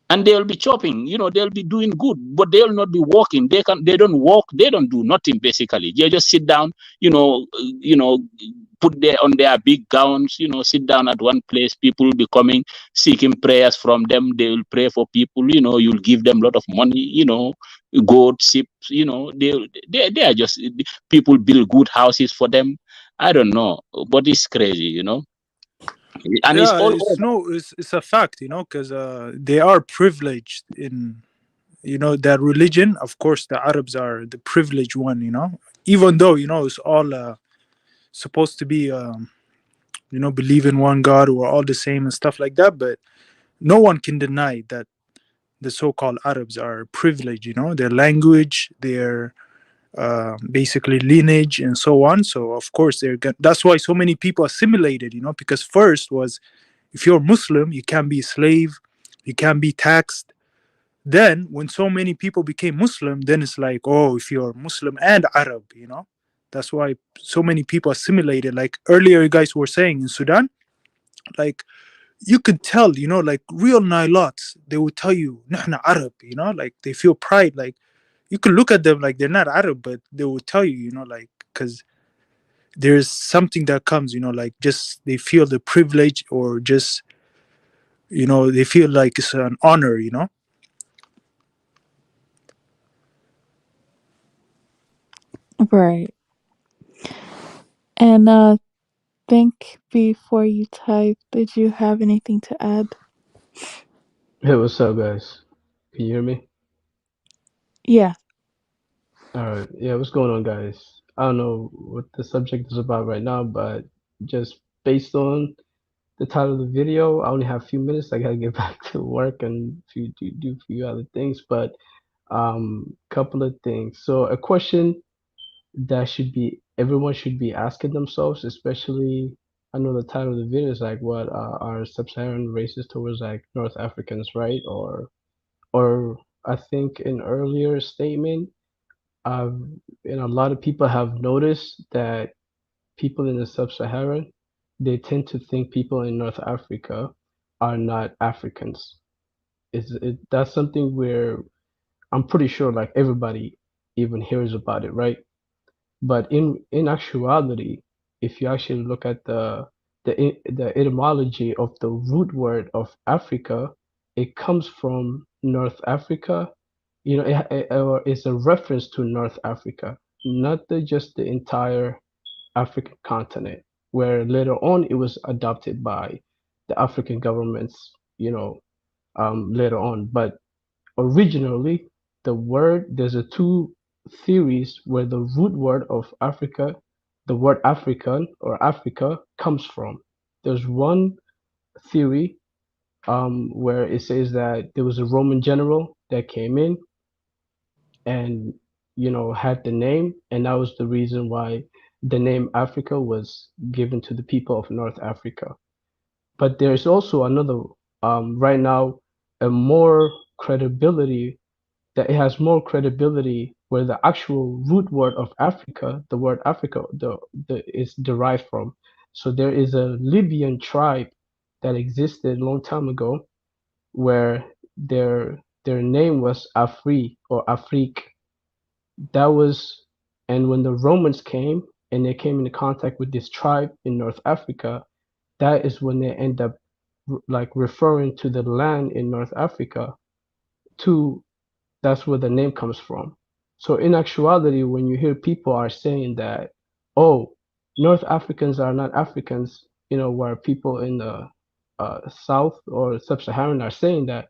And they'll be chopping, they'll be doing good, but they'll not be walking. They don't walk, they don't do nothing basically. They just sit down, put on their big gowns, sit down at one place. People will be coming, seeking prayers from them. They will pray for people, you'll give them a lot of money, goat, sheep, they are just people build good houses for them. I don't know, but it's crazy, and it's Yeah, all over. it's a fact, because they are privileged in that religion. Of course, the Arabs are the privileged one, even though it's all supposed to be believe in one God, we're all the same and stuff like that. But no one can deny that the so-called Arabs are privileged, their language, their basically lineage and so on. So of course that's why so many people assimilated, because first was, if you're Muslim, you can't be a slave, you can't be taxed. Then when so many people became Muslim, then it's like, oh, if you're Muslim and Arab, that's why so many people assimilated. Like earlier you guys were saying in Sudan, like you could tell, like real Nilots, they would tell you Nahna Arab, like they feel pride. Like you could look at them like they're not Arab, but they will tell you, like, because there's something that comes, like just they feel the privilege, or just they feel like it's an honor. Right. And think before you type, did you have anything to add? Hey, what's up, guys? Can you hear me? Yeah. All right. Yeah, what's going on, guys? I don't know what the subject is about right now, but just based on the title of the video, I only have a few minutes. I gotta get back to work and do a few other things, but couple of things. So a question that everyone should be asking themselves, especially, I know the title of the video is like, what are sub-Saharan races towards like North Africans, right? Or I think an earlier statement, and a lot of people have noticed that people in the sub-Saharan, they tend to think people in North Africa are not Africans. That's something where I'm pretty sure like everybody even hears about it, right? But in actuality, if you actually look at the etymology of the root word of Africa, it comes from North Africa. You know, or it's a reference to North Africa, not just the entire African continent, where later on it was adopted by the African governments, you know, later on. But originally, the word, there's a two theories where the root word of Africa, the word African or Africa, comes from. There's one theory where it says that there was a Roman general that came in and had the name, and that was the reason why the name Africa was given to the people of North Africa. But there's also another right now a more credibility that it has more credibility where the actual root word of Africa, the word Africa, is derived from. So there is a Libyan tribe that existed a long time ago where their name was Afri or Afrik. That was, and when the Romans came and they came into contact with this tribe in North Africa, that is when they end up like referring to the land in North Africa to that's where the name comes from. So in actuality, when you hear people are saying that, oh, North Africans are not Africans, where people in the South or Sub-Saharan are saying that,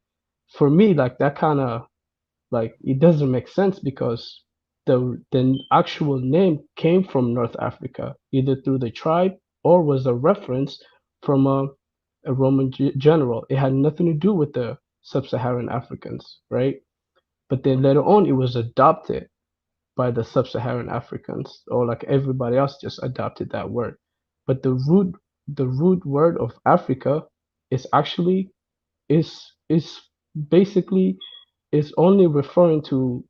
for me, like that kind of like it doesn't make sense because the actual name came from North Africa, either through the tribe or was a reference from a Roman general. It had nothing to do with the Sub-Saharan Africans, right? But then later on, it was adopted by the Sub-Saharan Africans, or like everybody else just adopted that word. But the root word of Africa is actually is basically is only referring to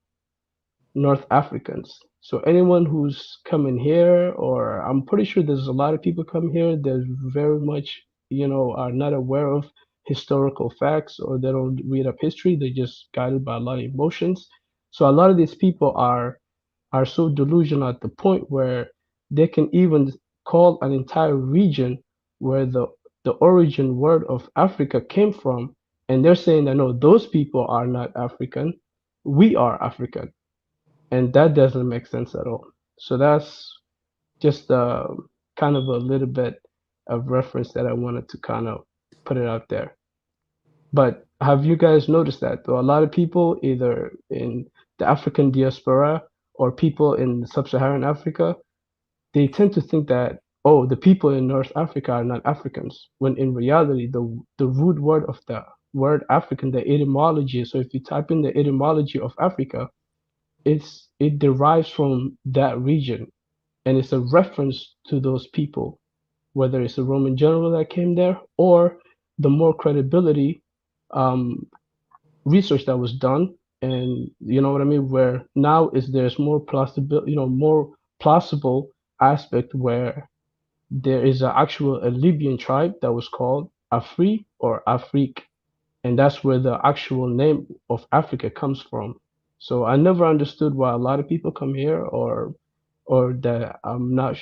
North Africans. So anyone who's coming here, or I'm pretty sure there's a lot of people come here that very much, are not aware of historical facts or they don't read up history. They're just guided by a lot of emotions. So a lot of these people are so delusional at the point where they can even call an entire region where the origin word of Africa came from, and they're saying that no, those people are not African, we are African, and that doesn't make sense at all. So that's just kind of a little bit of reference that I wanted to kind of put it out there. But have you guys noticed that though a lot of people either in the African diaspora or people in sub-Saharan Africa, they tend to think that, oh, the people in North Africa are not Africans, when in reality the root word of the word African, the etymology, so if you type in the etymology of Africa, it derives from that region, and it's a reference to those people, whether it's a Roman general that came there or the more credibility research that was done, and you know what I mean, where now is there's more plausible, more plausible aspect where there is a Libyan tribe that was called Afri or Afrik, and that's where the actual name of Africa comes from. So I never understood why a lot of people come here, or that I'm not,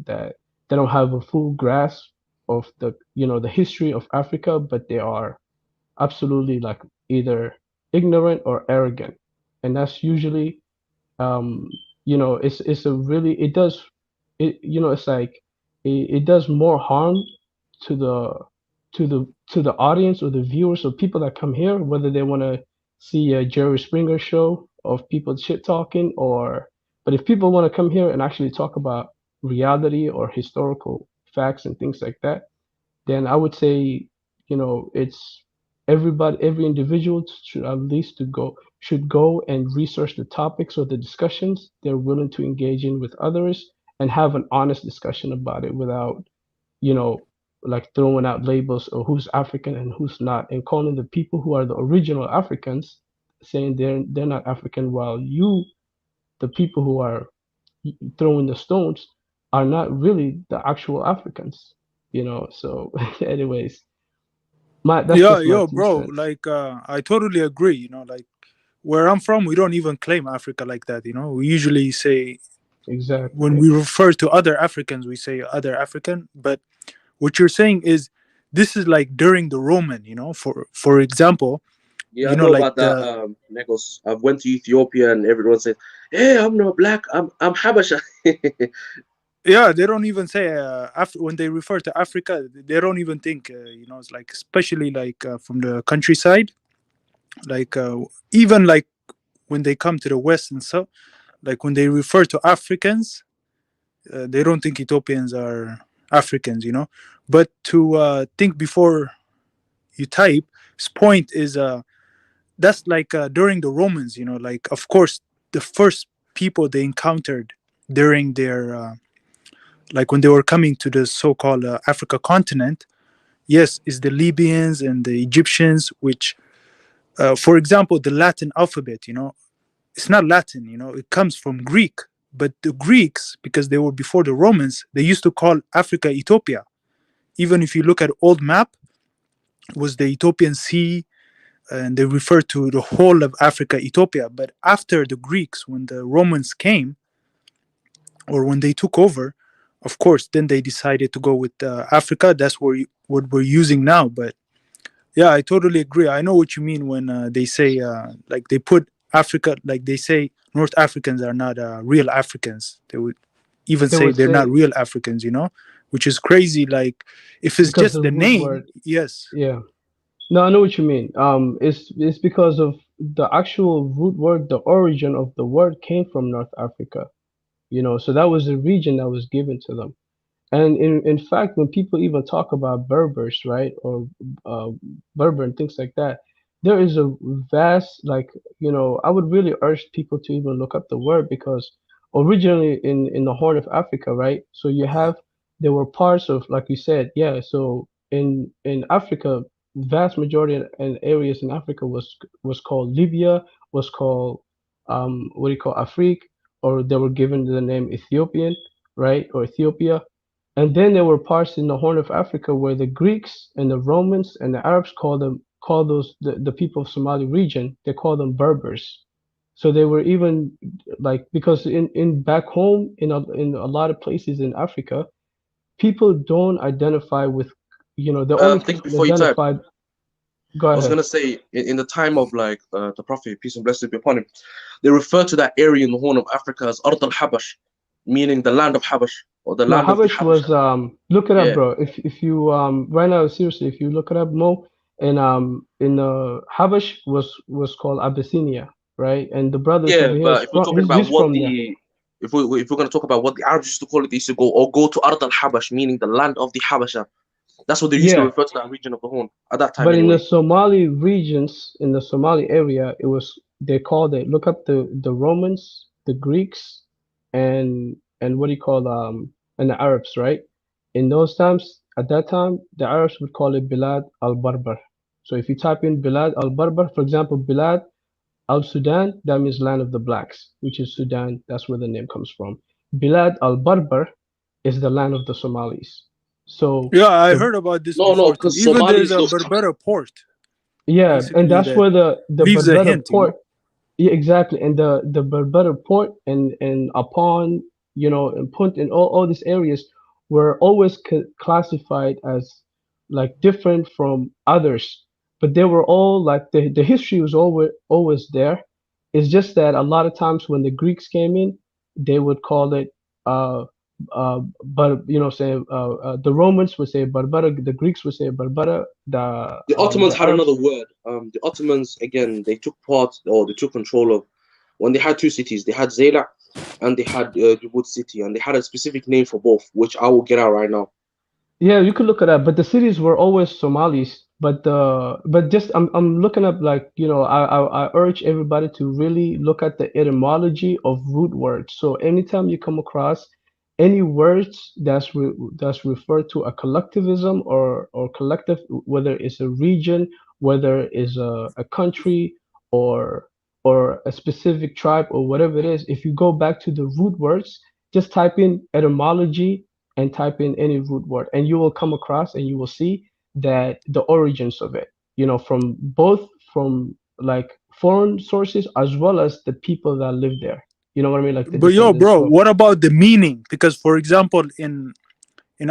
that they don't have a full grasp of the history of Africa, but they are absolutely like either ignorant or arrogant, and that's usually it's a really it does it it's like it does more harm to the audience or the viewers or people that come here, whether they want to see a Jerry Springer show of people shit talking, or but if people want to come here and actually talk about reality or historical facts and things like that, then I would say, it's every individual should at least should go and research the topics or the discussions they're willing to engage in with others, and have an honest discussion about it without, you know, like throwing out labels of who's African and who's not, and calling the people who are the original Africans, saying they're not African, while you, the people who are throwing the stones, are not really the actual Africans. So anyways, that's Yeah, just my yo, two bro. cents. Like, I totally agree. Like where I'm from, we don't even claim Africa like that. We usually say Exactly. When we refer to other Africans, we say other African. But what you're saying is this is like during the Roman, for example, Yeah, I know like about that, Negos. I went to Ethiopia and everyone said, "Hey, I'm not black. I'm Habasha." yeah, they don't even say when they refer to Africa, they don't even think, it's like, especially like from the countryside, like even like when they come to the West and so, like when they refer to Africans, they don't think Ethiopians are Africans, But to think before you type, his point is that's like during the Romans, like of course the first people they encountered during their like when they were coming to the so-called Africa continent, yes, is the Libyans and the Egyptians, which, for example, the Latin alphabet, it's not Latin, it comes from Greek. But the Greeks, because they were before the Romans, they used to call Africa Ethiopia. Even if you look at old map, it was the Ethiopian Sea, and they refer to the whole of Africa Ethiopia. But after the Greeks, when the Romans came, or when they took over, of course, then they decided to go with Africa. That's what we're using now. But yeah, I totally agree. I know what you mean when they say like they put Africa, like they say North Africans are not real Africans. They would even say they're not real Africans, which is crazy. Like if it's because just the the root name, word. yes. Yeah. No, I know what you mean. It's because of the actual root word. The origin of the word came from North Africa. So that was the region that was given to them. And in fact, when people even talk about Berbers, right, or uh, Berber and things like that, there is a vast, like, I would really urge people to even look up the word, because originally in the Horn of Africa, right, so there were parts of, like you said, yeah, so in Africa, vast majority and areas in Africa was called Libya, was called what do you call Afrique, or they were given the name Ethiopian, right, or Ethiopia. And then there were parts in the Horn of Africa where the Greeks and the Romans and the Arabs call those the people of Somali region, they call them Berbers. So they were even like, because in back home in a lot of places in Africa, people don't identify with, the only Think people before you type. identified. Go I was ahead. gonna say, in the time of like the Prophet, peace and blessings be upon him, they refer to that area in the Horn of Africa as Ard al-Habash, meaning the land of Habash, or the No, land of the Habash Habasha. was look it up, Yeah. bro. If you right now, seriously, if you look it up, Mo, and Habash was called Abyssinia, right? And the brothers Yeah, over here is but if we're from talking about he's what from there. the if we're gonna talk about what the Arabs used to call it, they used to go to Ard al-Habash, meaning the land of the Habasha. That's what they used to Yeah, refer to that region of the Horn at that time, but in the anyway. Somali regions, in the Somali area, it was they called it. Look up the Romans, the Greeks, and what do you call and the Arabs, right? In those times, at that time, the Arabs would call it Bilad al-Barbar. So if you type in Bilad al-Barbar, for example, Bilad al-Sudan, that means land of the blacks, which is Sudan. That's where the name comes from. Bilad al-Barbar is the land of the Somalis. So Yeah, I the heard about this No, before too. because Even there's Somalis a look. Berbera port, yeah, and basically, that's that where the leaves a Berbera hint, port. Yeah, exactly. And the Berbera port and upon and Punt and all these areas were always classified as like different from others, but they were all like the history was always there. It's just that a lot of times when the Greeks came in, they would call it but say the Romans would say Berbera, the Greeks would say Berbera, The Ottomans the had Arabs. another word. The Ottomans again, they took part or they took control of when they had two cities. They had Zayla and they had Djibouti city, and they had a specific name for both, which I will get out right now. Yeah, you could look it up, but the cities were always Somalis. But just I'm looking up, like, I urge everybody to really look at the etymology of root words. So anytime you come across any words that's referred to a collectivism or collective, whether it's a region, whether it's a country, or a specific tribe, or whatever it is, if you go back to the root words, just type in etymology and type in any root word, and you will come across and you will see that the origins of it, from both from like foreign sources as well as the people that live there. You know what I mean? Like the But yo, bro, descendants of. what about the meaning? Because for example, in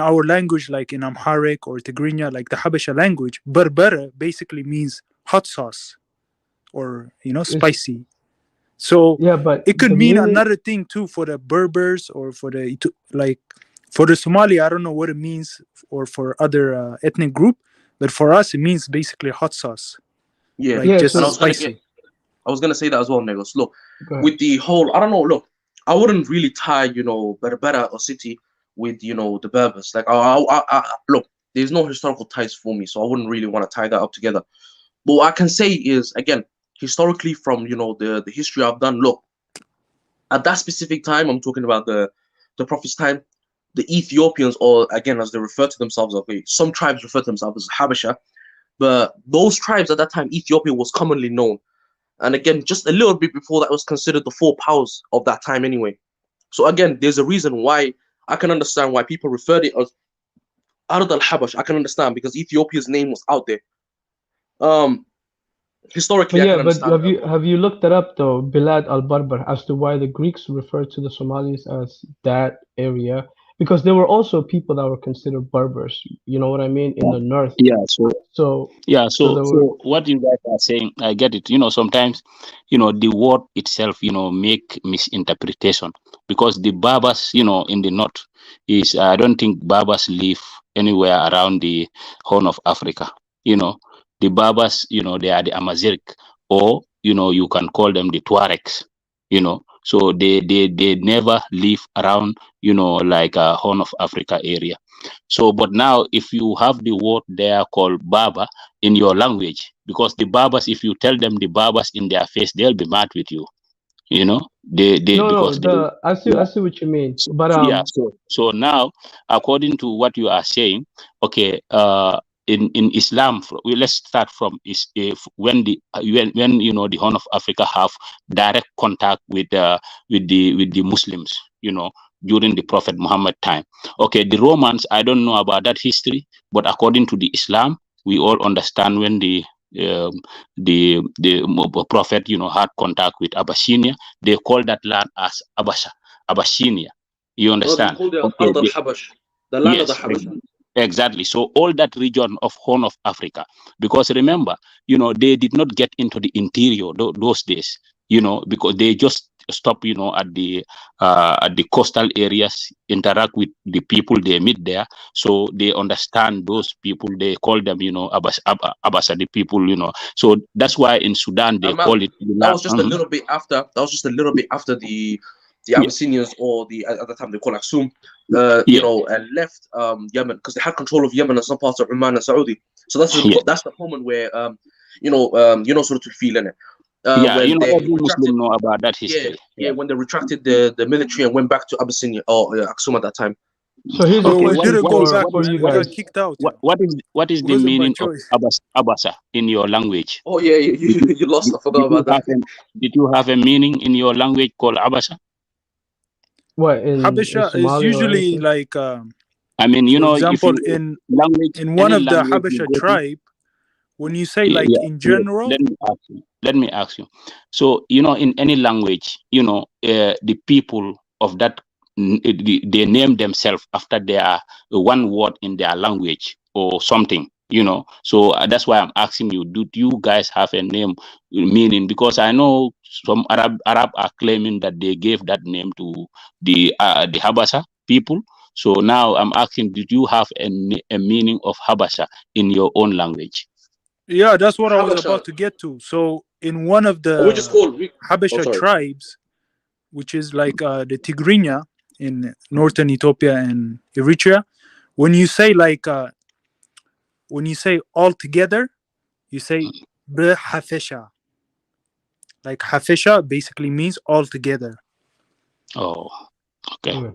our language, like in Amharic or Tigrinya, like the Habesha language, berbere basically means hot sauce or spicy. So Yeah, but it could the mean meaning. another thing too for the Berbers or for the like for the Somali. I don't know what it means, or for other ethnic group, but for us it means basically hot sauce. Yeah, Like just and spicy. I was gonna say that as well, Negos. Look, with the whole, I don't know. Look, I wouldn't really tie, Berbera or city with, the Berbers. Like, look, there's no historical ties for me, so I wouldn't really want to tie that up together. But what I can say is, again, historically from, the history I've done. Look, at that specific time, I'm talking about the Prophet's time. The Ethiopians, or again, as they refer to themselves, okay, some tribes refer to themselves as Habesha, but those tribes at that time, Ethiopia was commonly known. And again, just a little bit before that was considered the four powers of that time anyway. So again, there's a reason why I can understand why people referred it as Ard al-Habash. I can understand because Ethiopia's name was out there. Historically, I can But understand. have you looked that up though, Bilad al-Barbar, as to why the Greeks referred to the Somalis as that area? Because there were also people that were considered Berbers. You know what I mean? In the north. Yeah. So So there were. what you guys are saying, I get it. Sometimes, the word itself, make misinterpretation because the Barbers, in the north is, I don't think Barbers live anywhere around the Horn of Africa. The Barbers, they are the Amazigh, or, you can call them the Tuaregs, so they never live around, like a Horn of Africa area. So, but now if you have the word there called Baba in your language, because the Barbers, if you tell them the Barbers in their face, they'll be mad with you. Because they, I see yeah. what you mean. But Yeah. So now, according to what you are saying, okay, in Islam, let's start from when the Horn of Africa have direct contact with the Muslims, during the Prophet Muhammad time. Okay, the Romans, I don't know about that history, but according to the Islam, we all understand when the Prophet had contact with Abyssinia. They call that land as Abyssinia. You understand? They call it Okay, Ard al-Habash, the land of the yes, Habasha. exactly. So all that region of Horn of Africa, because remember, they did not get into the interior those days, because they just stop, at the coastal areas, interact with the people they meet there, so they understand those people. They call them, Abasa, the people, So that's why in Sudan they call it. That was just a little bit after. That was just a little bit after the Abyssinians, or at the time they call Aksum, and left Yemen, because they had control of Yemen and some parts of Oman and Saudi. So that's the moment where sort of feel in it. When they every retracted, Muslim know about that history. when they retracted the military and went back to Abyssinia or Aksum at that time. So here's a we didn't question go back, for man. you We got guys. kicked out. What is the Wasn't by meaning of choice. Abasa in your language? Oh yeah, you lost. I forgot about that. Did you have a meaning in your language called Abasa? What in Habesha is Somalia or usually anything? like I mean, for example, if you, in language, one any of the language you Habesha go to, tribe, when you say like in general, let me ask you. So, in any language, the people of that, they name themselves after their one word in their language or something, So that's why I'm asking you, do you guys have a name meaning? Because I know some Arab are claiming that they gave that name to the Habasa people. So now I'm asking, did you have a meaning of Habasha in your own language? yeah, that's what I was Habasha. about to get to. So in one of the We just call Habesha tribes, which is like the Tigrinya in northern Ethiopia and Eritrea, when you say all together, you say Hafesha. Like Hafesha basically means all together. Oh, okay.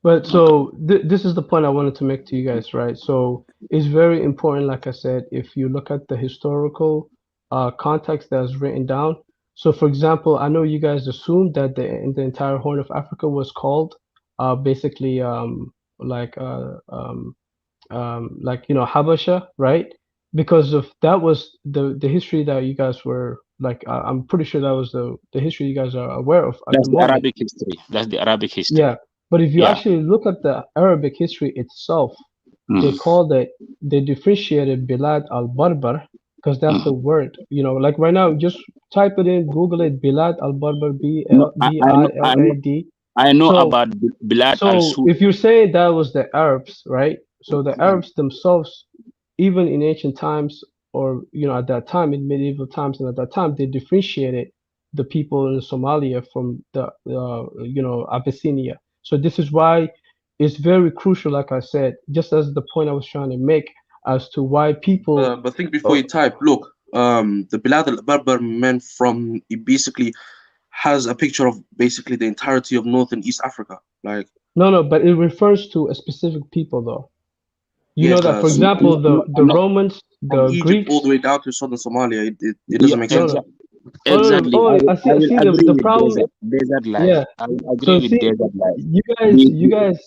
But so this is the point I wanted to make to you guys, right? So it's very important, like I said, if you look at the historical context that's written down. So, for example, I know you guys assumed that the entire Horn of Africa was called basically Habasha, right? Because of that was the history that you guys were Like I'm pretty sure that was the history you guys are aware of at That's the the moment. Arabic history. That's the Arabic history. Yeah, but if you Yeah. actually look at the Arabic history itself, they called it, they differentiated Bilad al-Barbar because that's the word. You know, like right now, just type it in, Google it, Bilad al-Barbar, No, B-I-L-A-D. I know So, about Bilad so al-Sud. if you're saying that was the Arabs, right? So the Arabs themselves, even in ancient times, or you know, at that time in medieval times, and at that time, they differentiated the people in Somalia from the you know, Abyssinia. So this is why it's very crucial, like I said, just as the point I was trying to make as to why people. But think before you type. Look, the Bilad al-Barbar meant from, it basically has a picture of basically the entirety of North and East Africa. Like, No, but it refers to a specific people, though. You yeah, know it that, for does. example, the No, Romans, From the Egypt all Greeks. the way down to southern Somalia, it yeah, doesn't make No, sense. no. exactly. Oh, I I will see agree the with problem. desert life. Yeah. I will agree So with see, desert life. you guys,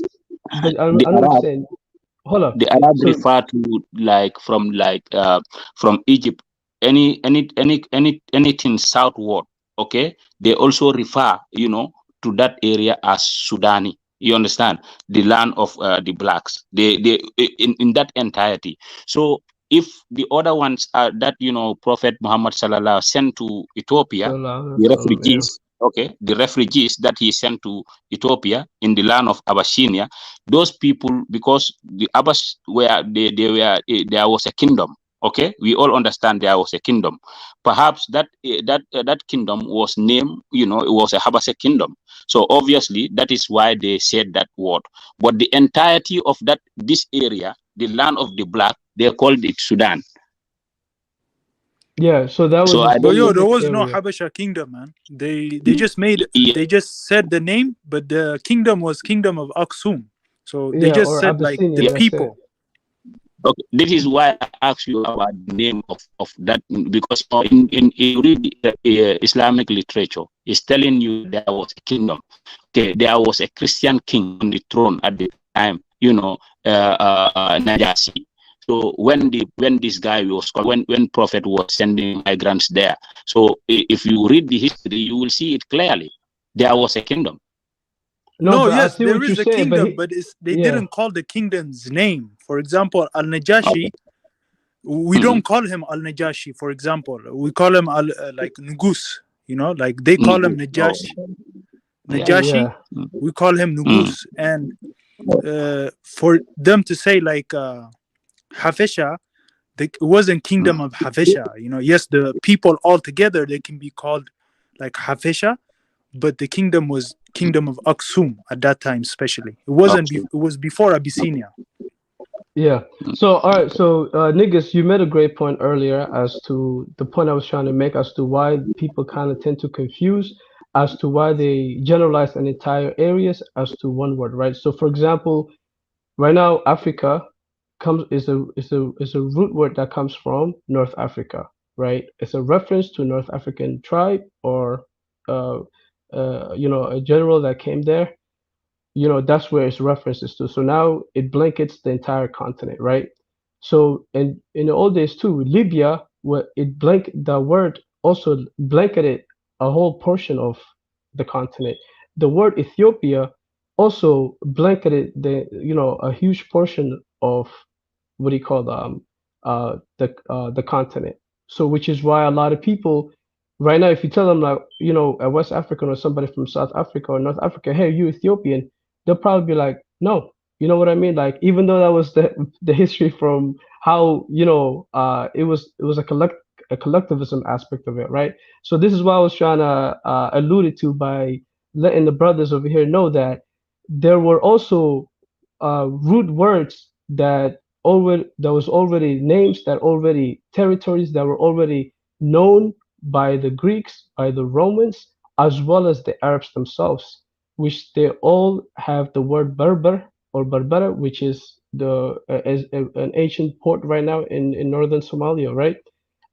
but I know The what you're Arab, saying. Hold up. the Arab So refer to from Egypt, anything southward. Okay, they also refer, to that area as Sudani. You understand, the land of the blacks. They in that entirety. So if the other ones are that Prophet Muhammad sallallahu sent to Ethiopia, the yeah. refugees. Okay, the refugees that he sent to Ethiopia in the land of Abyssinia, those people, because the Abbas were they were there was a kingdom. Okay, we all understand there was a kingdom. Perhaps that kingdom was named, it was a Habasha kingdom. So obviously that is why they said that word. But the entirety of this area, the land of the black, they called it Sudan. Yeah, so that was So a I But yo, don't there specific was no area. Habasha kingdom, man. They just made they just said the name, but the kingdom was Kingdom of Aksum. So they Yeah, just or said like the Abyssinia. That's it. people. Okay, this is why I asked you about the name of that, because in you read Islamic literature, it's telling you there was a kingdom. Okay, there was a Christian king on the throne at the time, Najasi. So when this guy was when Prophet was sending migrants there, so if you read the history, you will see it clearly. There was a kingdom. No, No, but I yes, see there what you're is a saying, but kingdom, but they yeah. didn't call the kingdom's name. For example, Al Najashi, we don't call him Al Najashi. For example, we call him Al like Nugus. Like they call him Najashi. Najashi, we call him Nugus. And for them to say like Hafesha, it wasn't Kingdom of Hafesha. Yes, the people all together they can be called like Hafesha, but the kingdom was Kingdom of Aksum at that time, especially. It wasn't. It was before Abyssinia. Yeah. So all right. So niggas, you made a great point earlier as to the point I was trying to make as to why people kind of tend to confuse as to why they generalize an entire areas as to one word, right? So for example, right now Africa is a root word that comes from North Africa, right? It's a reference to North African tribe or a general that came there. That's where its references to. So now it blankets the entire continent, right? So in the old days too, Libya, what it the word also blanketed a whole portion of the continent. The word Ethiopia also blanketed a huge portion of what do you call the continent. So which is why a lot of people right now, if you tell them like a West African or somebody from South Africa or North Africa, hey, you Ethiopian, they'll probably be like, no. You know what I mean? Like even though that was the history from how it was a collectivism aspect of it, right? So this is what I was trying to allude it to by letting the brothers over here know that there were also root words that was already names that already territories that were already known by the Greeks, by the Romans, as well as the Arabs themselves, which they all have the word Berber or Berbera, which is an ancient port right now in northern Somalia, right?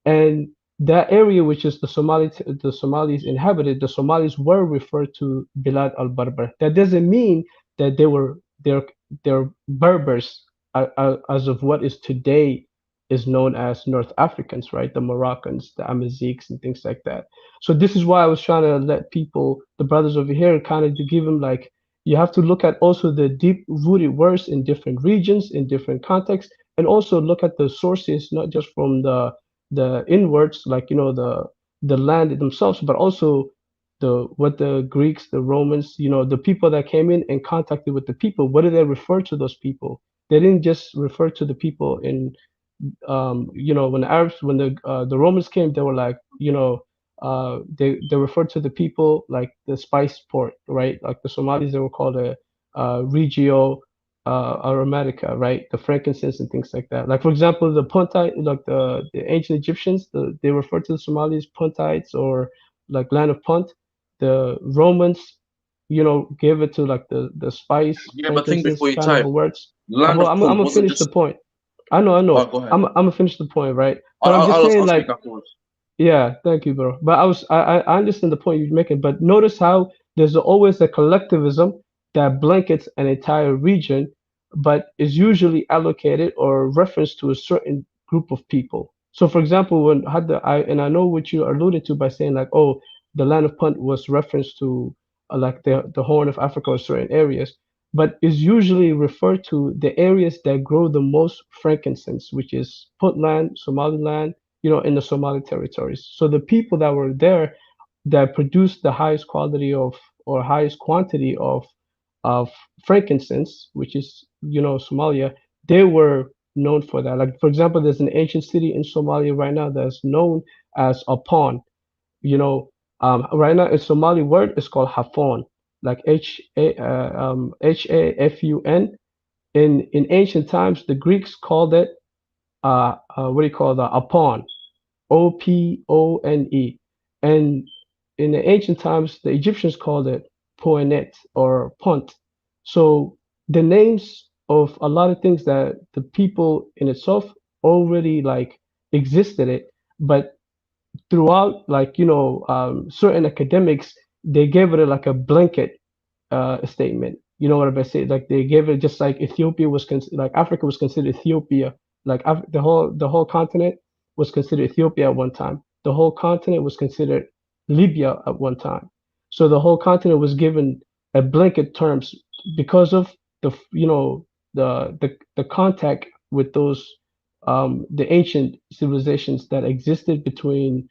And that area, which is the Somalis inhabited, the Somalis were referred to Bilad al-Barbar. That doesn't mean that they're Berbers as of what is today is known as North Africans, right? The Moroccans, the Amaziques, and things like that. So this is why I was trying to let people, the brothers over here, kind of to give them like, you have to look at also the deep rooted words in different regions, in different contexts, and also look at the sources, not just from the inwards, like the land themselves, but also what the Greeks, the Romans, the people that came in and contacted with the people. What did they refer to those people? They didn't just refer to the people in when the Romans came, they were like, they referred to the people like the spice port, right? Like the Somalis, they were called a Regio Aromatica, right? The frankincense and things like that. Like for example, the Puntite, like the ancient Egyptians, they referred to the Somalis Puntites or like land of Punt. The Romans, gave it to like the spice, Yeah, but think frankincense before you kind of type. a words. Land Well, of I'm Punt gonna wasn't finish the just. point. I know, I Oh, know. go ahead. I'm gonna finish the point, right? But I'm just saying, I'll speak like, afterwards. yeah, thank you, bro. But I understand the point you're making. But notice how there's always a collectivism that blankets an entire region, but is usually allocated or referenced to a certain group of people. So, for example, when had and I know what you alluded to by saying like, oh, the land of Punt was referenced to like the Horn of Africa or certain areas, but is usually referred to the areas that grow the most frankincense, which is Puntland, Somaliland, in the Somali territories. So the people that were there that produced the highest quality of or highest quantity of frankincense, which is Somalia, they were known for that. Like for example, there's an ancient city in Somalia right now that's known as Upon. Right now, a Somali word is called Hafon, like Hafun. In ancient times, the Greeks called it what do you call that? Upon. Opone. And in the ancient times, the Egyptians called it Poenet or Punt. So the names of a lot of things that the people in itself already like existed it, but throughout like certain academics they gave it like a blanket statement. You know what I'm saying? Like they gave it just like Ethiopia was like Africa was considered Ethiopia. Like the whole continent was considered Ethiopia at one time. The whole continent was considered Libya at one time. So the whole continent was given a blanket terms because of the contact with those the ancient civilizations that existed between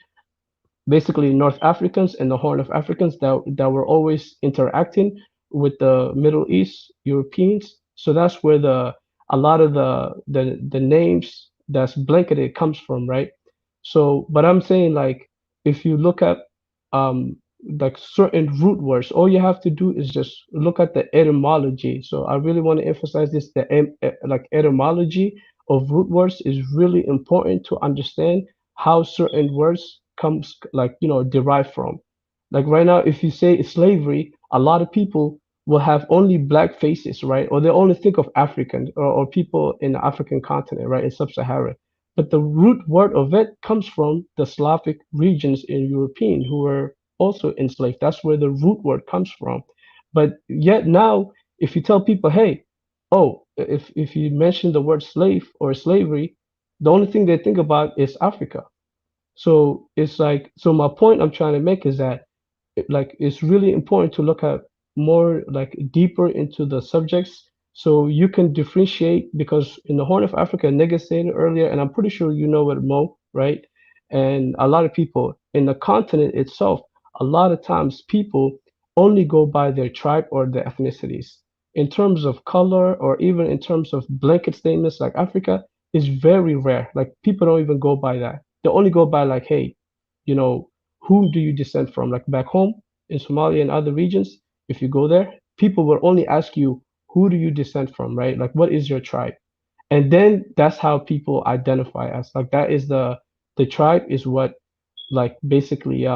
basically North Africans and the Horn of Africans that were always interacting with the Middle East Europeans. So that's where a lot of the names that's blanketed comes from, right? So, but I'm saying like if you look at um like certain root words, all you have to do is just look at the etymology. So I really want to emphasize this: like etymology of root words is really important to understand how certain words comes like derive from. Like right now, if you say slavery, a lot of people will have only black faces, right? Or they only think of Africans or people in the African continent, right, in sub-Sahara. But the root word of it comes from the Slavic regions in European who were also enslaved. That's where the root word comes from. But yet now, if you tell people, hey, oh, if you mention the word slave or slavery, the only thing they think about is Africa. So it's like, so my point I'm trying to make is that like it's really important to look at more like deeper into the subjects so you can differentiate because in the Horn of Africa, nigga said it earlier, and I'm pretty sure you know it, Mo, right? And a lot of people in the continent itself, a lot of times people only go by their tribe or their ethnicities. In terms of color or even in terms of blanket statements like Africa is very rare. Like people don't even go by that. They only go by like, hey, you know, whom do you descend from? Like back home in Somalia and other regions, if you go there, people will only ask you, who do you descend from, right? Like, what is your tribe? And then that's how people identify us. Like that is the tribe is what like basically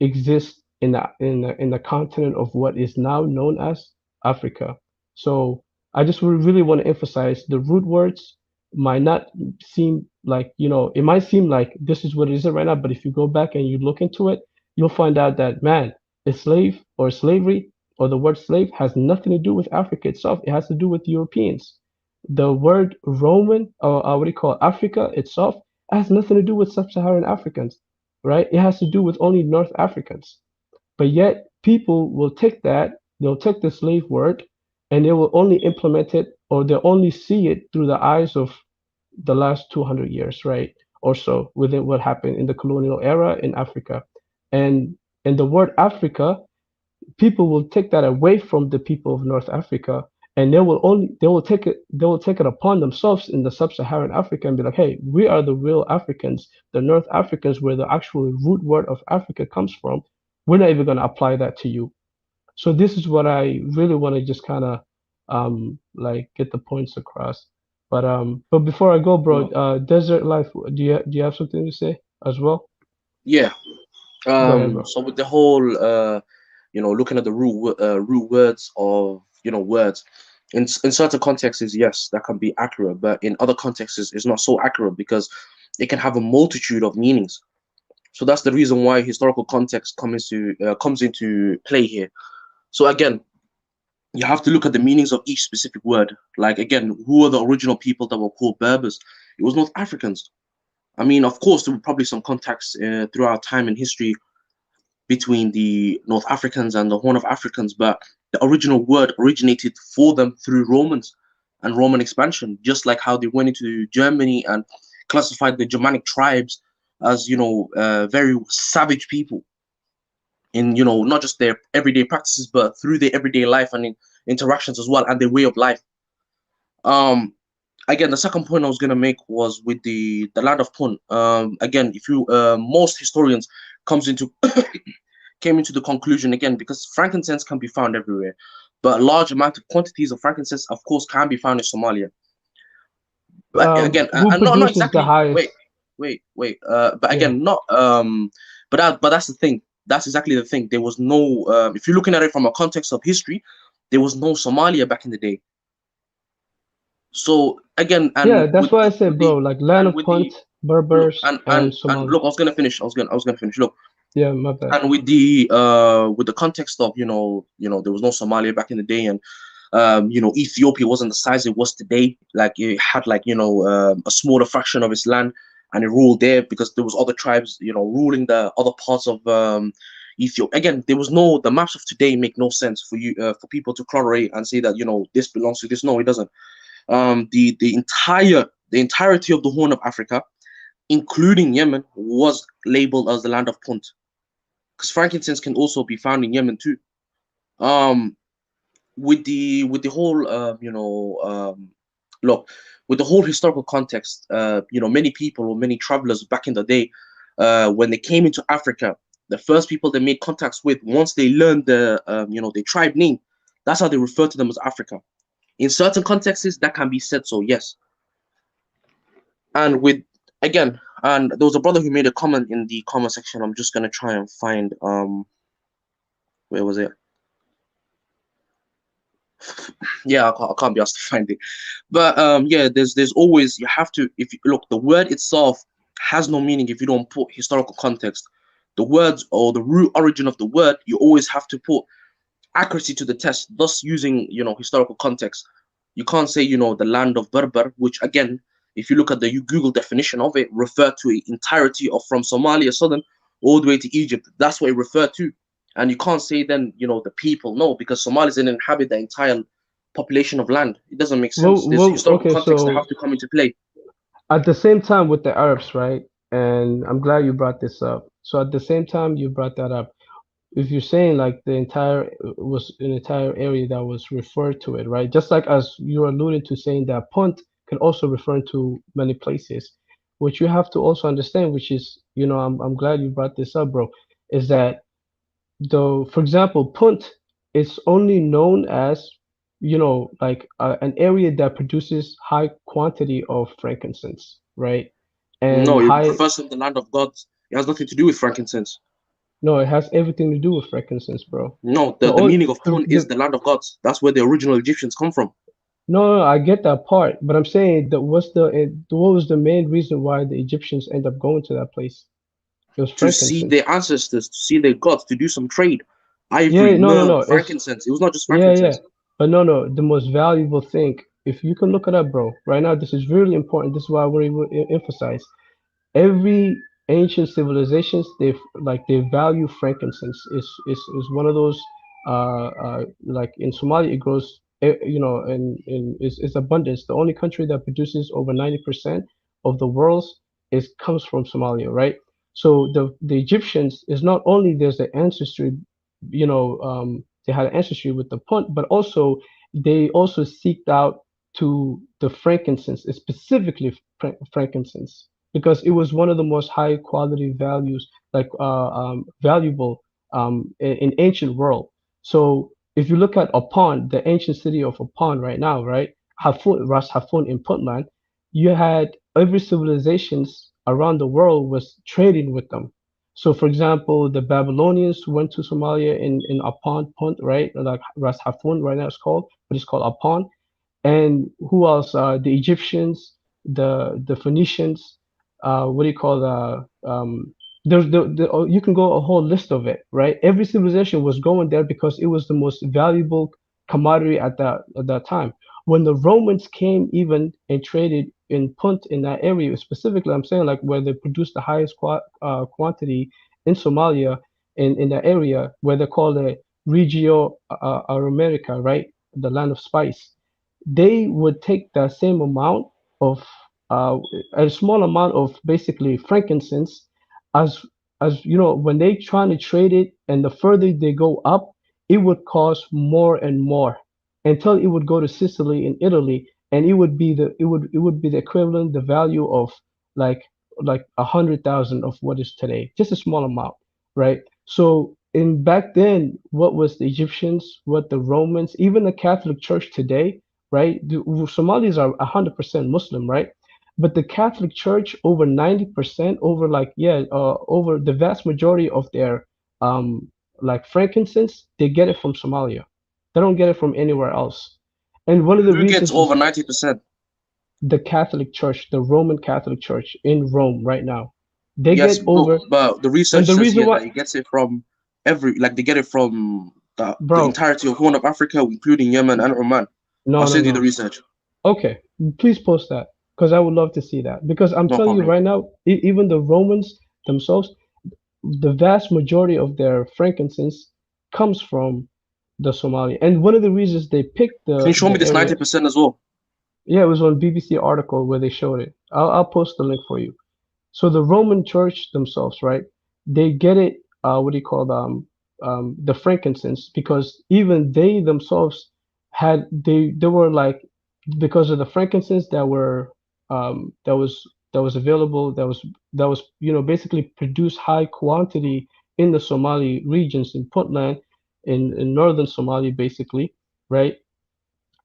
exists in the continent of what is now known as Africa. So I just really want to emphasize the root words might not seem like it might seem like this is what it is right now, but if you go back and you look into it, you'll find out that man, a slave or slavery or the word slave has nothing to do with Africa itself. It has to do with Europeans. the word Roman, or what do you call it, Africa itself, has nothing to do with sub-Saharan Africans, right? It has to do with only North Africans. But yet people will take that, they'll take the slave word, and they will only implement it, or they'll only see it through the eyes of the last 200 years, right? Or so, within what happened in the colonial era in Africa. And the word Africa, people will take that away from the people of North Africa, and they will take it upon themselves in the sub-Saharan Africa and be like, hey, we are the real Africans, the North Africans, where the actual root word of Africa comes from. We're not even going to apply that to you. So this is what I really want to just kind of like get the points across. But before I go, bro, Desert Life, do you have something to say as well? Yeah. Go ahead, bro. So with the whole looking at the root words of words, in certain contexts, yes, that can be accurate, but in other contexts it's not so accurate because it can have a multitude of meanings. So that's the reason why historical context comes into play here. So again, you have to look at the meanings of each specific word. Like again, who are the original people that were called Berbers? It was North Africans. I mean, of course, there were probably some contacts throughout time in history between the North Africans and the Horn of Africans, but the original word originated for them through Romans and Roman expansion, just like how they went into Germany and classified the Germanic tribes as, very savage people in, not just their everyday practices, but through their everyday life and in interactions as well, and their way of life. Again, the second point I was going to make was with the land of Punt. Again, if you most historians came into the conclusion, again, because frankincense can be found everywhere, but large amount of quantities of frankincense, of course, can be found in Somalia. But again, who not produces exactly. the highest? Wait. But again, not. But that's the thing. That's exactly the thing. There was no. If you're looking at it from a context of history, there was no Somalia back in the day. So again, and yeah, that's why I said, bro, like land of Punt, Berbers, and Somalia. Look, I was gonna finish. Look. Yeah, my bad. And with the context of there was no Somalia back in the day, and Ethiopia wasn't the size it was today. Like it had a smaller fraction of its land, and it ruled there because there was other tribes ruling the other parts of Ethiopia. Again, the maps of today make no sense for people to correlate and say that this belongs to this. No, it doesn't. The entirety of the Horn of Africa, including Yemen, was labeled as the land of Punt, because frankincense can also be found in Yemen too. With the whole with the whole historical context, many people or many travelers back in the day, when they came into Africa, the first people they made contacts with, once they learned the tribe name, that's how they refer to them as Africa. In certain contexts, that can be said so, yes. And there was a brother who made a comment in the comment section. I'm just gonna try and find where was it? Yeah, I can't be asked to find it. But there's always, you have to, if you look, the word itself has no meaning if you don't put historical context. The words or the root origin of the word, you always have to put accuracy to the test, thus using historical context. You can't say the land of Berber, which again, if you look at the Google definition of it, refer to the entirety of from Somalia southern all the way to Egypt. That's what it referred to. And you can't say then the people, no, because Somalis didn't inhabit the entire population of land. It doesn't make sense. There's historical context that have to come into play. At the same time with the Arabs, right? And I'm glad you brought this up. So at the same time you brought that up, if you're saying like the entire was an entire area that was referred to it, right? Just like as you alluded to saying that Punt can also refer to many places. What you have to also understand, which is, I'm glad you brought this up, bro, is that for example, Punt is only known as, like an area that produces high quantity of frankincense, right? And no, it refers to the land of God. It has nothing to do with frankincense. No, it has everything to do with frankincense, bro. No, the meaning of Punt is the land of God. That's where the original Egyptians come from. No, I get that part, but I'm saying that what was the main reason why the Egyptians end up going to that place? It was to see their ancestors, to see their gods, to do some trade. Ivory, no, frankincense. It was not just Yeah. frankincense. But no, the most valuable thing if you can look it up, bro, right now, this is really important. This is why I want to emphasize. Every ancient civilizations, they value frankincense. Is one of those like in Somalia it grows, and is abundance. The only country that produces over 90% of the world's is comes from Somalia, right? So the Egyptians is not only there's the ancestry, they had an ancestry with the Punt, but also they also seeked out to the frankincense, specifically frankincense, because it was one of the most high quality values, like valuable in ancient world. So if you look at Upon, the ancient city of Upon right now, right, Hafun, Ras Hafun in Puntland, you had every civilizations around the world was trading with them. So, for example, the Babylonians went to Somalia in Upon Punt, right, like Ras Hafun right now it's called, but it's called Upon. And who else? The Egyptians, the Phoenicians. What do you call you can go a whole list of it, right? Every civilization was going there because it was the most valuable commodity at that time. When the Romans came even and traded in Punt in that area, specifically, I'm saying like where they produced the highest quantity in Somalia, in that area where they call it Regio America, right? The land of spice. They would take that same amount of uh, a small amount of basically frankincense, as when they trying to trade it, and the further they go up, it would cost more and more until it would go to Sicily in Italy, and it would be the equivalent, the value of like 100,000 of what is today, just a small amount, right? So in back then, what was the Egyptians, what the Romans, even the Catholic Church today, right? Somalis are 100% Muslim, right? But the Catholic Church, over 90%, over the vast majority of their like frankincense, they get it from Somalia. They don't get it from anywhere else. And one of the Who gets reasons over is 90%? the Catholic Church, the Roman Catholic Church in Rome right now. They Yes, get over, but the and research the says reason here why, that it gets it from they get it from the bro, entirety of Horn of Africa, including Yemen and Oman. I'll no, no, send you the no. research. Okay, please post that because I would love to see that. Because I'm No telling you problem. right now, even the Romans themselves, the vast majority of their frankincense comes from the Somali. And one of the reasons they picked Can you show me the this area, 90% as well? yeah, it was on BBC article where they showed it. I'll post the link for you. So the Roman Church themselves, right? They get it. What do you call the frankincense? Because even they themselves they were like, because of the frankincense that was available, that was basically produced high quantity in the Somali regions in Puntland, in northern Somalia basically, right?